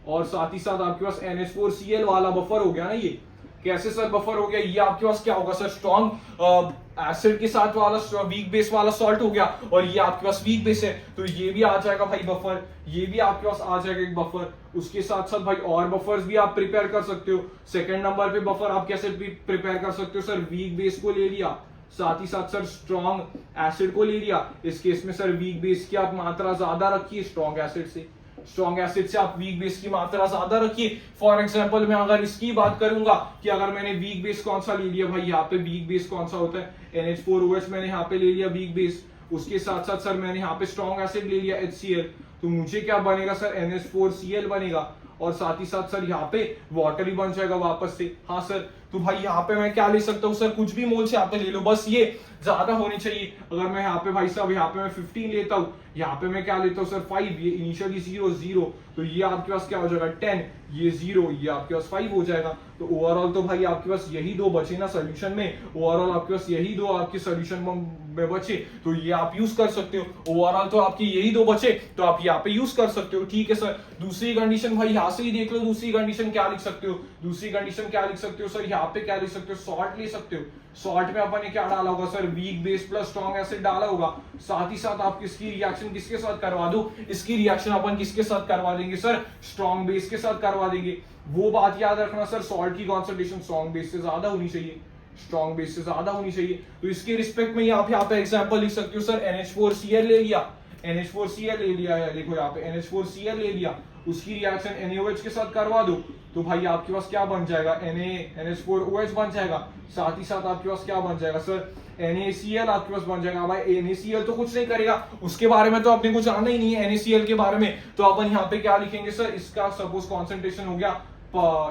और साथ ही साथ आपके पास NH4Cl वाला बफर हो गया ना। ये कैसे सर बफर हो गया, ये आपके पास क्या होगा सर, स्ट्रॉन्ग एसिड के साथ वाला वीक बेस वाला सॉल्ट हो गया, और ये आपके पास वीक बेस है, तो ये भी आ जाएगा भाई बफर, ये भी आपके पास आ जाएगा एक बफर। उसके साथ साथ भाई और बफर्स भी आप प्रिपेयर कर सकते हो। सेकंड नंबर पे बफर आप कैसे प्रिपेयर कर सकते हो सर, वीक बेस को ले लिया, साथ ही साथ सर स्ट्रॉन्ग एसिड को ले लिया। इस केस में सर वीक बेस की आप मात्रा ज्यादा रखिए स्ट्रॉन्ग एसिड से, स्ट्रॉन्ग एसिड से आप वीक बेस की मात्रा ज्यादा रखिए। फॉर एग्जांपल मैं अगर इसकी बात करूंगा कि अगर मैंने वीक बेस कौन सा ले लिया, भाई यहाँ पे वीक बेस कौन सा होता है, NH4OH मैंने यहाँ पे ले लिया वीक बेस, उसके साथ साथ सर मैंने यहाँ पे स्ट्रॉन्ग एसिड ले लिया HCl, तो मुझे क्या बनेगा सर, NH4Cl बनेगा, और साथ ही साथ सर यहाँ पे वाटर ही बन जाएगा वापस से। हाँ सर, तो भाई यहाँ पे मैं क्या ले सकता हूँ सर, कुछ भी मोल से यहाँ पे ले लो, बस ये ज्यादा होनी चाहिए। अगर मैं यहाँ पे भाई साहब यहाँ पे मैं 15 लेता हूँ, यहाँ पे मैं क्या लेता हूँ सर 5, ये इनिशियली 0 तो ये आपके पास क्या हो जाएगा 10, ये 0, ये आपके पास 5 हो जाएगा। तो ओवरऑल तो भाई आपके पास यही दो बचे ना सोल्यूशन में, ओवरऑल आपके पास यही दो आपके सोल्यूशन में बचे, तो ये आप यूज कर सकते हो। ओवरऑल तो आपके यही दो बचे, तो आप यहाँ पे यूज कर सकते हो, ठीक है सर। दूसरी कंडीशन भाई यहाँ से ही देख लो, दूसरी कंडीशन क्या लिख सकते हो, दूसरी कंडीशन क्या लिख सकते हो सर, यहाँ पे क्या लिख सकते हो, सॉल्ट ले सकते हो। सॉल्ट में अपन ने क्या डाला होगा sir, weak base plus strong acid डाला होगा। साथ ही साथ आप किसकी रिएक्शन किसके साथ करवा दो, इसकी रिएक्शन अपन किसके साथ करवा देंगे सर, स्ट्रॉन्ग बेस के साथ करवा देंगे। वो बात याद रखना सर, सॉल्ट की कॉन्सेंट्रेशन स्ट्रॉन्ग बेस से ज्यादा होनी चाहिए, स्ट्रॉन्ग बेस से ज्यादा होनी चाहिए। तो इसके रिस्पेक्ट में आप यहाँ पे एग्जांपल लिख सकते हो सर, NH4Cl ले लिया, NH4Cl ले लिया है, देखो यहाँ पे NH4Cl ले लिया, उसकी रिएक्शन NaOH के साथ करवा दो, तो भाई आपके पास क्या बन जाएगा, NH4OH बन जाएगा। साथ ही साथ आपके पास क्या बन जाएगा सर, NaCl आपके पास बन जाएगा। भाई NaCl तो कुछ नहीं करेगा, उसके बारे में तो अपने को जानना ही नहीं है NaCl के बारे में, तो अपन यहाँ पे क्या लिखेंगे सर, इसका सपोज कॉन्सेंट्रेशन हो गया,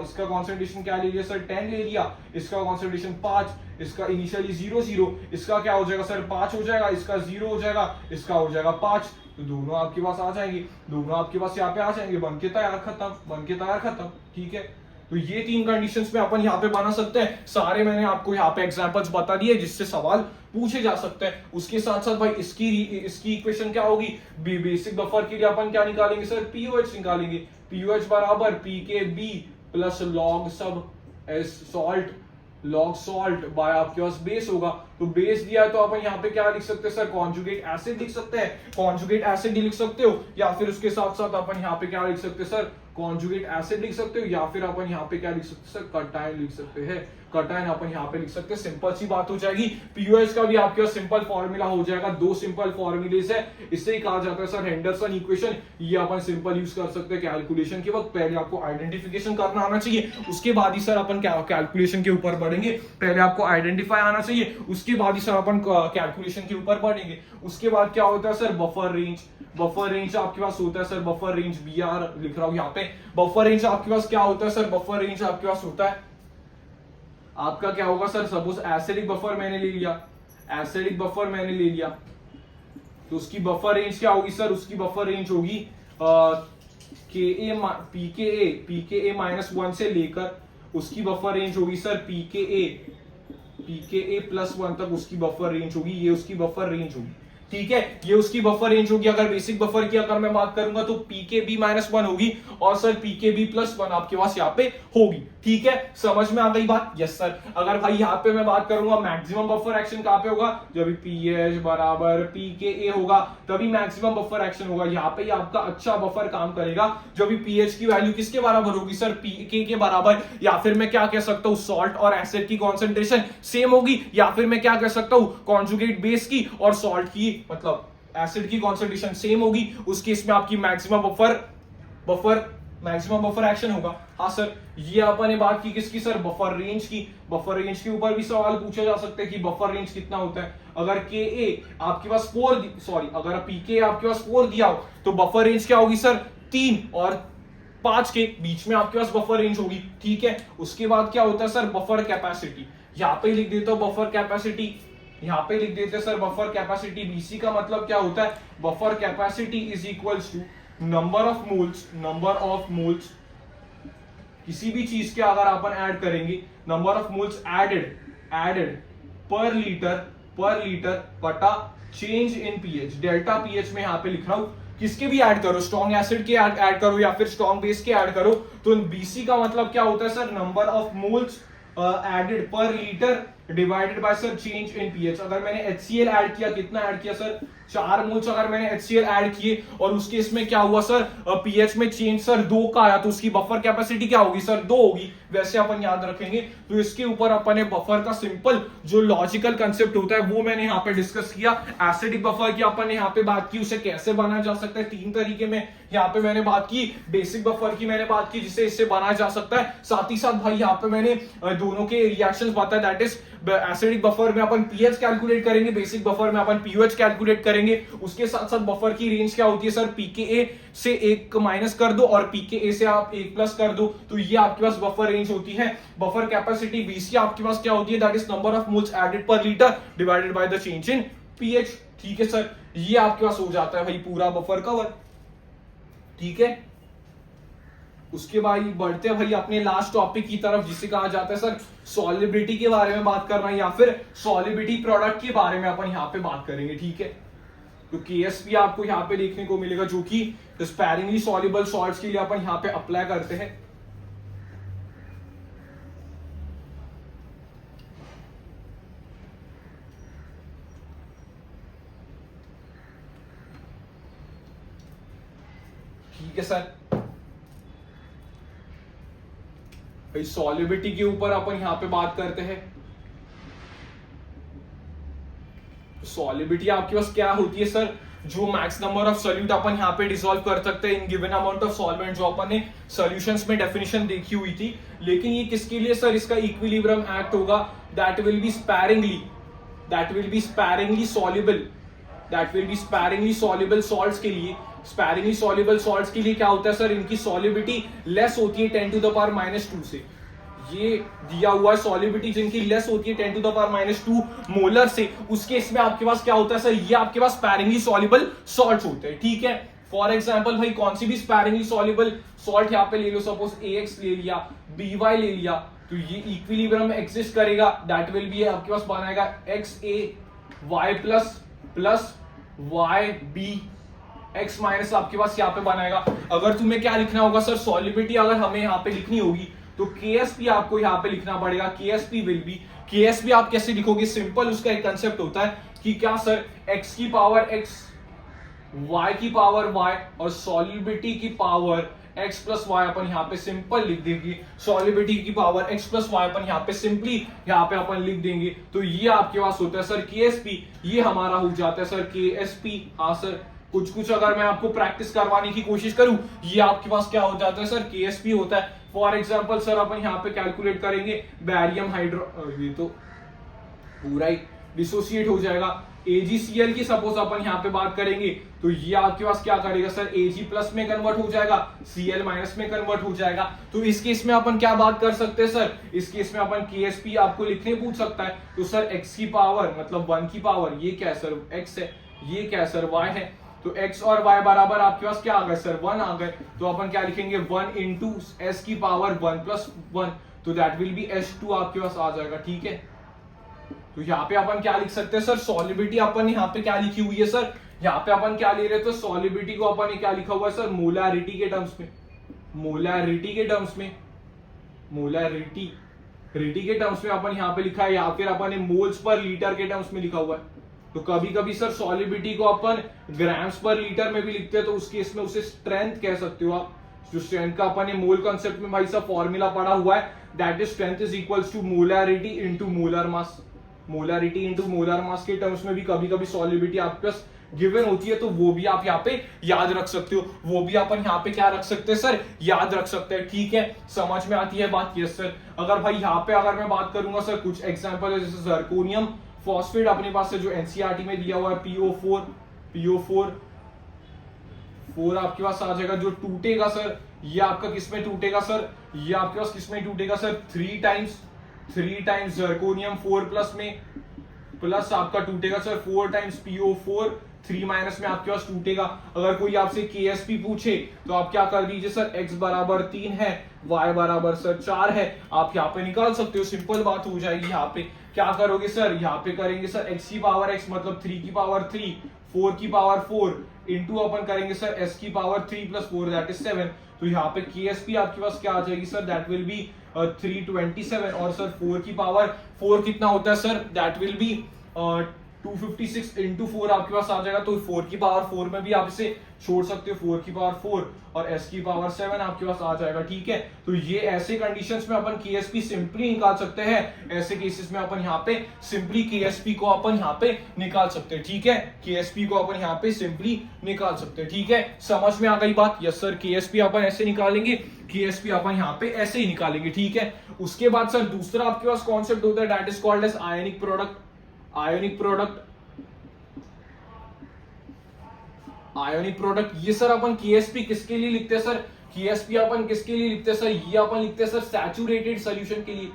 इसका कॉन्सेंट्रेशन क्या ले लिया सर, 10 ले लिया, इसका कॉन्सेंट्रेशन 5, इसका इनिशियली 0, इसका क्या हो जाएगा सर 5 हो जाएगा, इसका 0 हो जाएगा, इसका हो जाएगा 5, तो दोनों आपके पास आ जाएंगे, दोनों आपके पास यहाँ पे आ जाएंगे, बन के तैयार खत्म, बन के तैयार खत्म, ठीक है। तो ये 3 कंडीशंस में अपन यहाँ पे बना सकते हैं। सारे मैंने आपको यहाँ पे एग्जांपल्स बता दिए जिससे सवाल पूछे जा सकते हैं। उसके साथ साथ भाई इसकी इक्वेशन क्या होगी, बेसिक बफर के लिए अपन क्या निकालेंगे सर, POH निकालेंगे, POH बराबर PKB प्लस लॉग सब सॉल्ट, लॉग सॉल्ट बाय आपके पास बेस होगा। तो बेस दिया है तो अपन यहाँ पे क्या लिख सकते हैं सर, कॉन्जुगेट एसिड लिख सकते हैं, कॉन्जुगेट एसिड ही लिख सकते हो, या फिर उसके साथ साथ अपन यहाँ पे क्या लिख सकते हैं सर, कॉन्जुगेट एसिड लिख सकते हो, या फिर अपन यहाँ पे क्या लिख सकते हैं सर, कटायन लिख सकते हैं, कटायन अपन यहाँ पे लिख सकते हैं। सिंपल सी बात हो जाएगी। पीओएच का भी आपके पास सिंपल फॉर्मूला हो जाएगा, 2 सिंपल फॉर्मूलेस है, इससे ही कहा जाता है सर हेंडरसन इक्वेशन। ये अपन सिंपल यूज कर सकते हैं कैलकुलेशन के वक्त। पहले आपको आइडेंटिफिकेशन करना आना चाहिए, उसके बाद ही सर अपन कैलकुलेशन के ऊपर बढ़ेंगे। पहले आपको आइडेंटिफाई आना चाहिए, उसके बाद ही सर अपन कैलकुलेशन के ऊपर बढ़ेंगे। उसके बाद क्या होता है sir, buffer range. Buffer range आपके पास होता है सर, बफर रेंज BR लिख रहा हूं यहाँ पे। बफर रेंज आपके पास क्या होता है सर, बफर रेंज आपके पास होता है आपका क्या होगा सर, सपोज एसिडिक बफर मैंने ले लिया, एसिडिक बफर मैंने ले लिया, तो उसकी बफर रेंज क्या होगी सर, उसकी बफर रेंज होगी PKA -1 से लेकर उसकी बफर रेंज होगी सर पीके ए प्लस 1 तक उसकी बफर रेंज होगी, ये उसकी बफर रेंज होगी, ठीक है, ये उसकी बफर रेंज होगी। अगर बेसिक बफर की अगर मैं बात करूंगा तो पीके बी माइनस 1 होगी और सर पीके बी प्लस 1 आपके पास यहाँ पे होगी, ठीक है, समझ में आ गई बात? Yes sir. अगर भाई यहाँ पे मैं बात करूंगा मैक्सिमम बफर एक्शन कहाँ पे होगा, जब पीएच बराबर पीके ए होगा तभी मैक्सिमम बफर एक्शन होगा। यहाँ पे आपका अच्छा बफर काम करेगा जब पीएच की वैल्यू किसके बराबर होगी सर, पीके के बराबर, या फिर मैं क्या कह सकता हूँ सॉल्ट और एसिड की कॉन्सेंट्रेशन सेम होगी, या फिर मैं क्या कह सकता हूँ कॉन्जुगेट बेस की और सॉल्ट की मतलब एसिड की कॉन्सेंट्रेशन सेम होगी, उस केस में आपकी मैक्सिमम बफर एक्शन होगा। हाँ सर, ये अपन ने बात की किसकी सर, बफर रेंज की। बफर रेंज के ऊपर भी सवाल पूछा जा सकता है कि बफर रेंज कितना होता है। अगर के ए आपके पास 4 अगर पीके आपके पास 4 दिया हो तो बफर रेंज क्या होगी सर, 3 और 5 के बीच में आपके पास बफर रेंज होगी, ठीक है। उसके बाद क्या होता है सर, बफर कैपेसिटी। यहाँ पे लिख देता हूं बफर कैपेसिटी, यहाँ पे लिख देते हैं सर बफर कैपेसिटी। बीसी का मतलब क्या होता है, buffer capacity is equals to number of moles किसी भी चीज के अगर अपन ऐड करेंगे, number of moles added per litre बटा change in pH. Delta pH में यहाँ पे लिख रहा हूं, किसके भी ऐड करो, स्ट्रॉन्ग एसिड के ऐड करो या फिर स्ट्रॉन्ग बेस के ऐड करो, तो बीसी का मतलब क्या होता है sir, number of moles added per litre divided by sir change in pH. अगर मैंने HCl ऐड किया, कितना ऐड किया सर, 4 मोल्स अगर मैंने HCl ऐड किए और उसके इसमें क्या हुआ सर, पीएच में चेंज सर 2 का आया, तो उसकी बफर कैपेसिटी क्या होगी सर, 2 होगी। वैसे अपन याद रखेंगे। तो इसके ऊपर अपन ने बफर का सिंपल जो लॉजिकल कंसेप्ट होता है वो मैंने यहाँ पे डिस्कस किया। एसिडिक बफर की अपन ने यहाँ पे बात की, उसे कैसे बनाया जा सकता है 3 तरीके में यहाँ पे मैंने बात की। बेसिक बफर की मैंने बात की जिसे इससे बनाया जा सकता है, साथ ही साथ भाई यहाँ पे मैंने दोनों के रिएक्शंस बताया, दैट इज एसिडिक बफर में अपन पीएच कैलकुलेट करेंगे, बेसिक बफर में अपन पीओएच कैलकुलेट करेंगे। उसके साथ साथ बफर की रेंज क्या होती है सर, पीकेए से 1 माइनस कर दो और पीकेए से आप 1 प्लस कर दो, तो ये आपके पास बफर रेंज होती है। बफर कैपेसिटी बीसी आपके पास क्या होती है, that is number of moles added per litre divided by the change in pH, ठीक है सर। ये आपके पास हो जाता है भाई पूरा बफर कवर, ठीक है। उसके बाद बढ़ते हैं भाई अपने लास्ट टॉपिक की तरफ, जिसे कहा जाता है सर सॉलिबिलिटी के बारे में बात करना या फिर सॉलिबिलिटी प्रोडक्ट के बारे में अपन यहाँ पे बात करेंगे, ठीक है। तो केएसपी आपको यहाँ पे देखने को मिलेगा जो कि स्पैरिंगली सॉल्युबल सॉल्ट्स के लिए अपन यहाँ पे अप्लाई करते हैं। ठीक है सर, भाई सॉलिबिलिटी के ऊपर अपन यहां पे बात करते हैं। सॉलिबिलिटी आपके पास क्या होती है सर, जो मैक्स नंबर ऑफ सोल्यूट अपन यहाँ पे डिसॉल्व कर सकते हैं in given amount of solvent, जो अपन ने सॉल्यूशंस में डेफिनेशन देखी हुई थी। लेकिन ये किसके लिए सर, इसका इक्विलिब्रियम एक्ट होगा, that will B sparingly soluble salts के लिए। स्पैरिंगली सॉल्युबल सॉल्ट्स के लिए क्या होता है सर, इनकी सॉल्युबिलिटी लेस होती है 10 टू द पावर -2 से। ये दिया हुआ है सॉल्युबिलिटी जिनकी लेस होती है 10 टू द पावर -2 मोलर से, उसके इसमें आपके पास क्या होता है सर, ये आपके पास स्पैरिंगली सॉल्युबल सॉल्ट्स होते हैं, ठीक है। फॉर एग्जांपल भाई कौन सी भी स्पैरिंगली सॉल्युबल सॉल्ट यहाँ पे ले लो, सपोज AX ले लिया, BY ले लिया, तो ये इक्विलिब्रियम में एग्जिस्ट करेगा, दैट विल बी आपके पास बनाएगा XaY plus YB X minus आपके पास यहाँ पे बनाएगा। अगर तुम्हें क्या लिखना होगा सर, सॉल्युबिलिटी अगर हमें यहाँ पे लिखनी होगी तो KSP आपको यहाँ पे लिखना पड़ेगा, KSP विल बी। KSP आप कैसे लिखोगे, सिंपल उसका एक कंसेप्ट होता है कि क्या सर, x की पावर x, y की पावर y और सॉल्युबिलिटी की पावर x प्लस y अपन यहाँ पे सिंपल लिख देंगे। सॉल्युबिलिटी की पावर x प्लस y अपन यहाँ पे सिंपली यहाँ पे अपन लिख देंगे। तो ये आपके पास होता है सर KSP, ये हमारा हो जाता है सर KSP। हाँ सर, कुछ अगर मैं आपको प्रैक्टिस करवाने की कोशिश करूं, ये आपके पास क्या हो जाता है सर, KSP होता है। फॉर एग्जांपल सर अपन यहाँ पे कैलकुलेट करेंगे बैरियम हाइड्रो, ये तो पूरा ही डिसोसिएट हो जाएगा। AgCl की सपोज अपन यहाँ पे बात करेंगे तो ये आपके पास क्या करेगा सर, Ag प्लस में कन्वर्ट हो जाएगा, Cl माइनस में कन्वर्ट हो जाएगा। तो इस केस में अपन क्या बात कर सकते हैं सर, इस केस में अपन KSP आपको लिखने पूछ सकता है, तो सर x की पावर मतलब 1 की पावर, ये क्या है सर, x है, ये क्या है सर, y है, तो x और y बराबर आपके पास क्या आ गए सर, 1 आ गए। तो अपन क्या लिखेंगे, 1 इंटू s की पावर 1 प्लस 1, तो दैट विल बी H2 आपके पास आ जाएगा, ठीक है। तो यहाँ पे अपन क्या लिख सकते हैं सर, सॉलिबिलिटी अपन यहाँ पे क्या लिखी हुई है सर, यहाँ पे अपन क्या ले रहे हैं, तो सॉलिबिलिटी को अपन ने क्या लिखा हुआ है सर, मोलैरिटी के टर्म्स में, मोलैरिटी के टर्म्स में, मोलैरिटी के टर्म्स में अपन यहाँ पे लिखा है, या फिर अपन ने मोल्स पर लीटर के टर्म्स में लिखा हुआ है। तो कभी कभी सर सॉलिबिलिटी को अपन ग्राम्स पर लीटर में भी लिखते हैं, तो उस केस में उसे स्ट्रेंथ कह सकते हो आप। जो स्ट्रेंथ का अपन ने मोल कॉन्सेप्ट में भाई साहब फॉर्मूला पढ़ा हुआ है, that is strength is equals to molarity into molar mass. Molarity into molar mass के टर्म्स में भी कभी कभी सॉलिबिलिटी आपके पास गिवन होती है, तो वो भी आप यहाँ पे याद रख सकते हो, वो भी अपन यहाँ पे क्या रख सकते हैं सर, याद रख सकते हैं, ठीक है। समझ में आती है बात? Yes sir. अगर भाई यहाँ पे अगर मैं बात करूंगा सर, कुछ एग्जांपल है, जैसे जर्कोनियम फॉस्फेट अपने पास है जो एनसीईआरटी में दिया हुआ है, PO4 आपके पास आ जाएगा। जो टूटेगा सर, ये आपका किसमें टूटेगा सर, ये आपके पास किसमें टूटेगा सर, 3 टाइम्स जर्कोनियम 4 प्लस में, प्लस आपका टूटेगा सर 4 टाइम्स PO4, 3 माइनस में आपके पास टूटेगा। अगर कोई आपसे KSP पूछे तो आप क्या कर दीजिए सर, x बराबर 3 है, y बराबर सर 4 है, आप यहाँ पे निकाल सकते हो, सिंपल बात हो जाएगी। यहाँ पे क्या करोगे सर, यहाँ पे करेंगे सर x की पावर x मतलब 3 की पावर 3, 4 की पावर 4 इंटू अपन करेंगे सर s की पावर 3 प्लस 4 दैट इज 7। तो यहाँ पे KSP आपके पास क्या आ जाएगी सर, दैट विल बी 327, और सर 4 की पावर 4 कितना होता है sir, that will B 256 into 4 आपके पास आ जाएगा। तो 4 की पावर 4 में भी आप इसे छोड़ सकते हो, 4 की पावर 4 और s की पावर 7 आपके पास आ जाएगा, ठीक है। तो ये ऐसे कंडीशंस में अपन KSP सिंपली निकाल सकते हैं, ऐसे केसेस में अपन यहाँ पे सिंपली KSP को अपन यहाँ पे निकाल सकते हैं, ठीक है। KSP को अपन यहाँ पे सिंपली निकाल सकते हैं, ठीक है। समझ में आ गई बात? Yes sir. KSP अपन ऐसे निकालेंगे, KSP अपन यहाँ पे ऐसे ही निकालेंगे, ठीक है। उसके बाद सर दूसरा आपके पास कॉन्सेप्ट होता है, that is called as ionic product. Ionic product ये सर अपन KSP किसके लिए लिखते हैं सर, KSP अपन किसके लिए लिखते हैं सर, ये अपन लिखते हैं सर सैचुरेटेड सॉल्यूशन के लिए।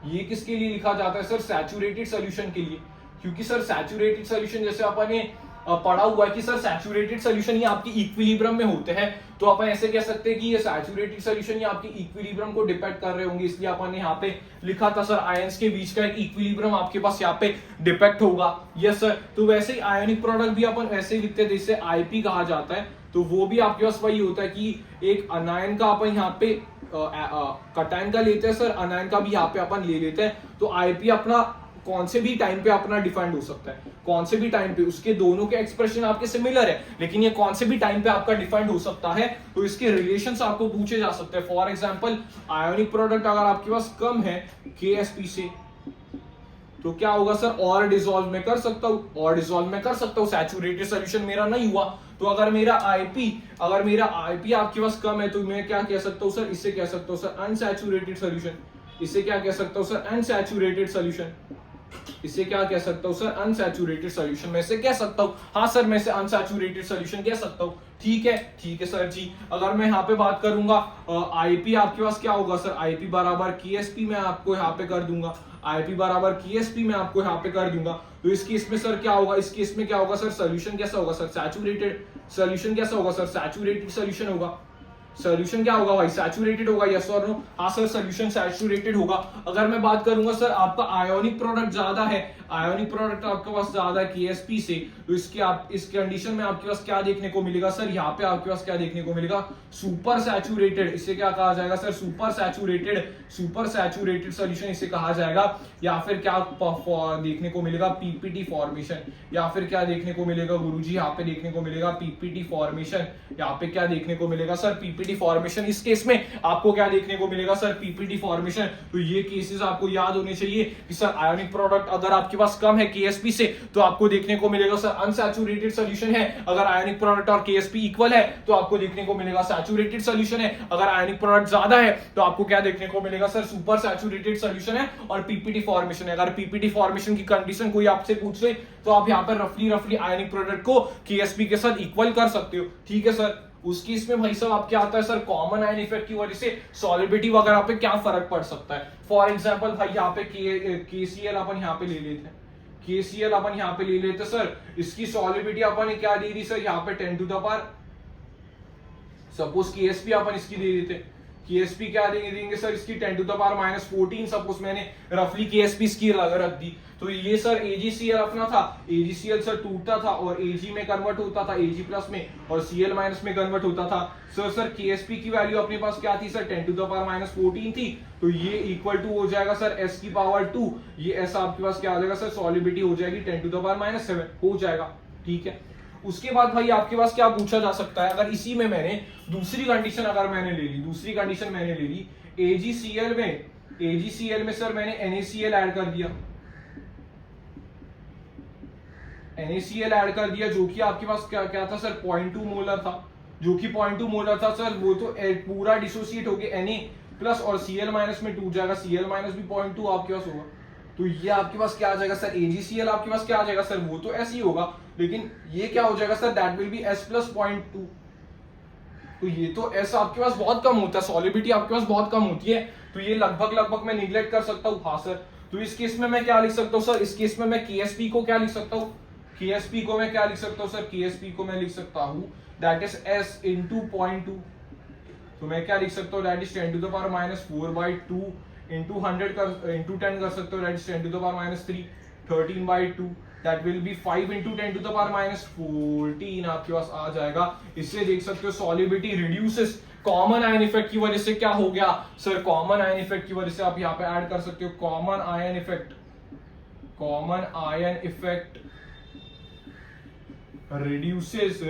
ये किसके लिए लिखा जाता है सर, सैचुरेटेड सॉल्यूशन के लिए। क्योंकि सर सैचुरेटेड सॉल्यूशन जैसे अपन ने पढ़ा हुआ है कि सर सैचुरेटेड सॉल्यूशन ये आपकी इक्विलिब्रियम में होते हैं, तो अपन ऐसे कह सकते हैं कि ये सैचुरेटेड सॉल्यूशन ये आपकी इक्विलिब्रियम को डिपेंड कर रहे होंगे, इसलिए अपन ने यहाँ पे लिखा था सर आयंस के बीच का एक इक्विलिब्रियम आपके पास यहाँ पे डिपेक्ट होगा। Yes sir. तो वैसे ही आयोनिक प्रोडक्ट भी अपन ऐसे ही लिखते हैं, जैसे IP कहा जाता है, तो वो भी आपके पास वही होता है कि एक अनायन का अपन यहाँ पे कटायन का लेते हैं सर, अनायन का भी यहाँ पे अपन ले लेते हैं। तो IP अपना कौन से भी टाइम पे अपना डिफाइंड हो सकता है, कौन से भी टाइम पे, उसके दोनों के एक्सप्रेशन आपके सिमिलर है, लेकिन ये कौन से भी टाइम पे आपका डिफाइंड हो सकता है, तो इसके रिलेशंस आपको पूछे जा सकते हैं। फॉर एग्जांपल आयोनिक प्रोडक्ट अगर आपके पास कम है KSP से, तो क्या होगा सर, और डिसॉल्व में कर सकता हूं, सैचुरेटेड सॉल्यूशन मेरा नहीं हुआ। तो अगर मेरा IP आपके पास कम है, तो मैं क्या कह सकता हूं सर, इससे कह सकता हूं सर अनसैचुरेटेड सॉल्यूशन। इससे क्या कह सकता हूं सर, अनसैचुरेटेड सॉल्यूशन। इसे क्या कह सकता हूं सर, अनसैचुरेटेड सॉल्यूशन में से कह सकता हूं। हाँ सर, मैं से अनसैचुरेटेड सॉल्यूशन कह सकता हूं, ठीक है सर जी। अगर मैं यहाँ पे बात करूंगा IP आपके पास क्या होगा सर, IP बराबर KSP मैं आपको यहाँ पे कर दूंगा, IP बराबर KSP मैं आपको यहाँ पे कर दूंगा। तो इस केस में सर क्या होगा, इस केस में क्या होगा सर, सोल्यूशन कैसा होगा सर, सैचुरेटेड सोल्यूशन कैसा होगा सर, सैचुरेटेड सोल्यूशन होगा। सोल्यूशन क्या होगा भाई, सैचुरेटेड होगा, यस और नो। हाँ सर, सोल्यूशन सैचुरेटेड होगा। अगर मैं बात करूंगा सर आपका आयोनिक प्रोडक्ट ज्यादा है, आयोनिक प्रोडक्ट आपके पास ज्यादा है KSP से, तो इसके आप इस कंडीशन में आपके पास क्या देखने को मिलेगा सर, यहाँ पे आपके पास क्या देखने को मिलेगा, सुपर सैचुरेटेड। इसे क्या कहा जाएगा सर, सुपर सैचुरेटेड सोल्यूशन इसे कहा जाएगा। या फिर क्या देखने को मिलेगा, PPT फॉर्मेशन। या फिर क्या देखने को मिलेगा गुरुजी, यहाँ पे देखने को मिलेगा PPT फॉर्मेशन। यहाँ पे क्या देखने को मिलेगा सर, PPT फॉर्मेशन। इस केस में आपको क्या देखने को मिलेगा सर, PPT फॉर्मेशन। तो ये केसेस आपको याद होने चाहिए कि सर आयोनिक प्रोडक्ट अगर आपके पास कम है KSP से, तो आपको देखने को मिलेगा सर अनसैचुरेटेड सॉल्यूशन है। अगर आयोनिक प्रोडक्ट और KSP इक्वल है, तो आपको देखने को मिलेगा सैचुरेटेड सॉल्यूशन है। अगर आयोनिक प्रोडक्ट ज्यादा है, तो आपको क्या देखने को मिलेगा सर, सुपर सैचुरेटेड सॉल्यूशन है और PPT फॉर्मेशन है। अगर PPT फॉर्मेशन की कंडीशन कोई आपसे पूछ ले, तो आप यहाँ पर रफली आयोनिक प्रोडक्ट को KSP के साथ इक्वल कर सकते हो, ठीक है सर। उस केस में भाई साहब आप क्या आता है सर, कॉमन आयन इफेक्ट की वजह से सॉलिबिलिटी वगैरह पे क्या फर्क पड़ सकता है। फॉर एग्जांपल भाई यहाँ पे KCl अपन यहाँ पे ले लेते हैं, KCl अपन यहाँ पे ले लेते सर, इसकी सॉलिबिलिटी अपन ने क्या दे दी सर, यहाँ पे 10 to the power, suppose KSP अपन इसकी दे देते, KSP क्या देंगे सर इसकी 10 टू द पावर -14, सपोज मैंने रफली KSP इसकी रख दी, तो ये सर AgCl अपना था, AgCl सर टूटता था और Ag में कन्वर्ट होता था, Ag प्लस में, और Cl माइनस में कन्वर्ट होता था। सर KSP की वैल्यू अपने पास क्या थी सर 10 टू द पावर -14 थी, तो ये इक्वल टू हो जाएगा सर S की पावर 2, ये S आपके पास क्या आ जाएगा सर सॉलिबिलिटी हो जाएगी 10 टू द पावर -7 हो जाएगा, ठीक है। उसके बाद भाई आपके पास क्या पूछा जा सकता है, अगर इसी में मैंने दूसरी कंडीशन अगर मैंने ले ली, दूसरी कंडीशन मैंने ले ली AgCl में सर मैंने NaCl ऐड कर दिया, NaCl ऐड कर दिया, जो कि आपके पास क्या था सर 0.2 मोलर था, जो कि 0.2 मोलर था सर, वो तो पूरा डिसोसिएट हो गया Na प्लस और Cl माइनस में टूट जाएगा, Cl माइनस भी 0.2 आपके पास होगा, तो ये आपके पास क्या आ जाएगा सर AgCl आपके पास क्या आ जाएगा सर, वो तो S ही होगा, लेकिन ये क्या हो जाएगा sir that will B S plus 0.2, तो ये तो S आपके पास बहुत कम होता है, सॉलिबिलिटी आपके पास बहुत कम होती है, तो ये लगभग मैं निगलेक्ट कर सकता हूँ। हाँ सर, तो इस केस में मैं क्या लिख सकता हूँ सर, इस केस में मैं KSP को क्या लिख सकता हूँ, KSP को मैं क्या लिख सकता हूँ सर, KSP को मैं लिख सकता हूँ दैट इज S इंटू 0.2, तो मैं क्या लिख सकता हूँ that is 10 to the power -4/2 into 10 कर सकते हो, that is 10 to the power -3, 13/2, that will be 5 into 10 to the power -14 आपके पास आ जाएगा। इससे देख सकते हो solubility reduces, common ion effect की वजह से क्या हो गया सर, कॉमन आयन इफेक्ट की वजह से आप यहाँ पे ऐड कर सकते हो common ion effect reduces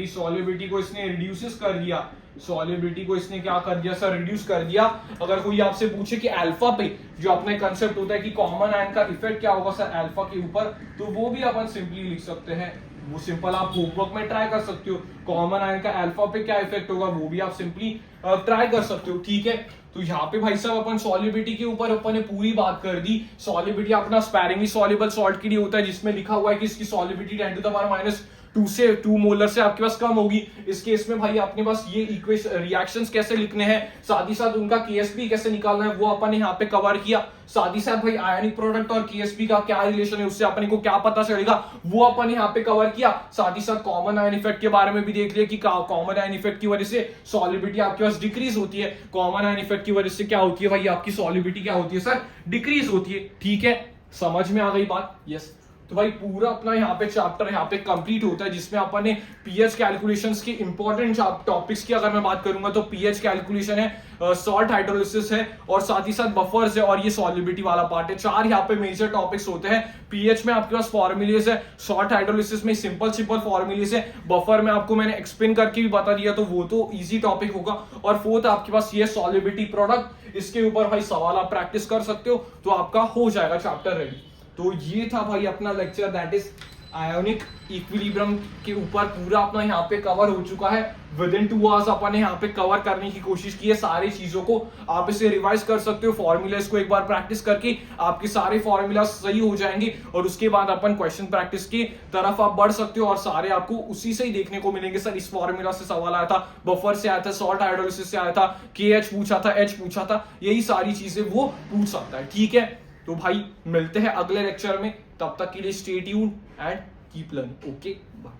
solubility को इसने रिड्यूसेस कर दिया, सॉलिबिलिटी को इसने क्या कर दिया सर रिड्यूस कर दिया। अगर कोई आपसे पूछे कि अल्फा पे जो अपने कंसेप्ट होता है कि कॉमन आयन का इफेक्ट क्या होगा सर अल्फा के ऊपर, तो वो भी अपन सिंपली लिख सकते हैं, वो सिंपल आप होमवर्क में ट्राई कर सकते हो, कॉमन आयन का अल्फा पे क्या इफेक्ट होगा वो भी आप सिंपली ट्राई कर सकते हो, ठीक है। तो यहाँ पे भाई साहब अपन सॉलिबिलिटी के ऊपर अपन ने पूरी बात कर दी। सॉलिबिलिटी अपना स्पैरिंगली सॉल्युबल सॉल्ट के लिए होता है, जिसमें लिखा हुआ है कि इसकी solubility 10 to the power -2 molar से आपके पास कम होगी। इस केस में भाई अपने पास ये इक्वेशन रिएक्शंस कैसे लिखने हैं, साथ ही साथ उनका KSP कैसे निकालना है वो अपन ने यहाँ पे कवर किया। साथ ही साथ भाई आयनिक प्रोडक्ट और KSP का क्या रिलेशन है, उससे अपने को क्या पता चलेगा वो अपन यहाँ पे कवर किया। साथ ही साथ कॉमन आयन इफेक्ट के बारे में भी देख लिया कि कॉमन आयन इफेक्ट की वजह से सॉलिबिलिटी आपके पास डिक्रीज होती है, कॉमन आयन इफेक्ट की वजह से क्या होती है भाई आपकी सॉलिबिलिटी क्या होती है सर डिक्रीज होती है, ठीक है। समझ में आ गई बात, यस। तो भाई पूरा अपना यहाँ पे चैप्टर यहाँ पे कंप्लीट होता है, जिसमें अपन ने पीएच कैलकुलेशंस की इंपॉर्टेंट टॉपिक्स की अगर मैं बात करूंगा तो पीएच कैलकुलेशन है, सॉल्ट हाइड्रोलिसिस है और साथ ही साथ बफर्स है और ये सॉलिबिलिटी वाला पार्ट है। 4 यहाँ पे मेजर टॉपिक्स होते हैं। पीएच में आपके पास फॉर्मुलेज है, सॉल्ट हाइड्रोलिसिस में सिंपल फॉर्मुलेज है, बफर में आपको मैंने एक्सप्लेन करके भी बता दिया तो वो तो इजी टॉपिक होगा। और फोर्थ आपके पास ये सॉलिबिलिटी प्रोडक्ट, इसके ऊपर भाई सवाल आप प्रैक्टिस कर सकते हो तो आपका हो जाएगा चैप्टर रेडी। तो ये था भाई अपना lecture that is ionic equilibrium के ऊपर पूरा अपना यहाँ पे कवर हो चुका है। विद इन 2 आवर्स अपन ने यहाँ पे कवर करने की कोशिश की है सारी चीजों को। आप इसे रिवाइज कर सकते हो, फॉर्मूलाज को एक बार प्रैक्टिस करके आपके सारे फॉर्मूला सही हो जाएंगे और उसके बाद अपन क्वेश्चन प्रैक्टिस की तरफ आप बढ़ सकते हो और सारे आपको उसी से ही देखने को मिलेंगे। सर इस फॉर्मूला से सवाल आया था, बफर से आया था, सॉल्ट हाइड्रोलिसिस से आया था, KH पूछा था, H पूछा था, यही सारी चीजें वो पूछ सकता है, ठीक है। तो भाई मिलते हैं अगले लेक्चर में, तब तक के लिए stay tuned and keep learning, okay bye.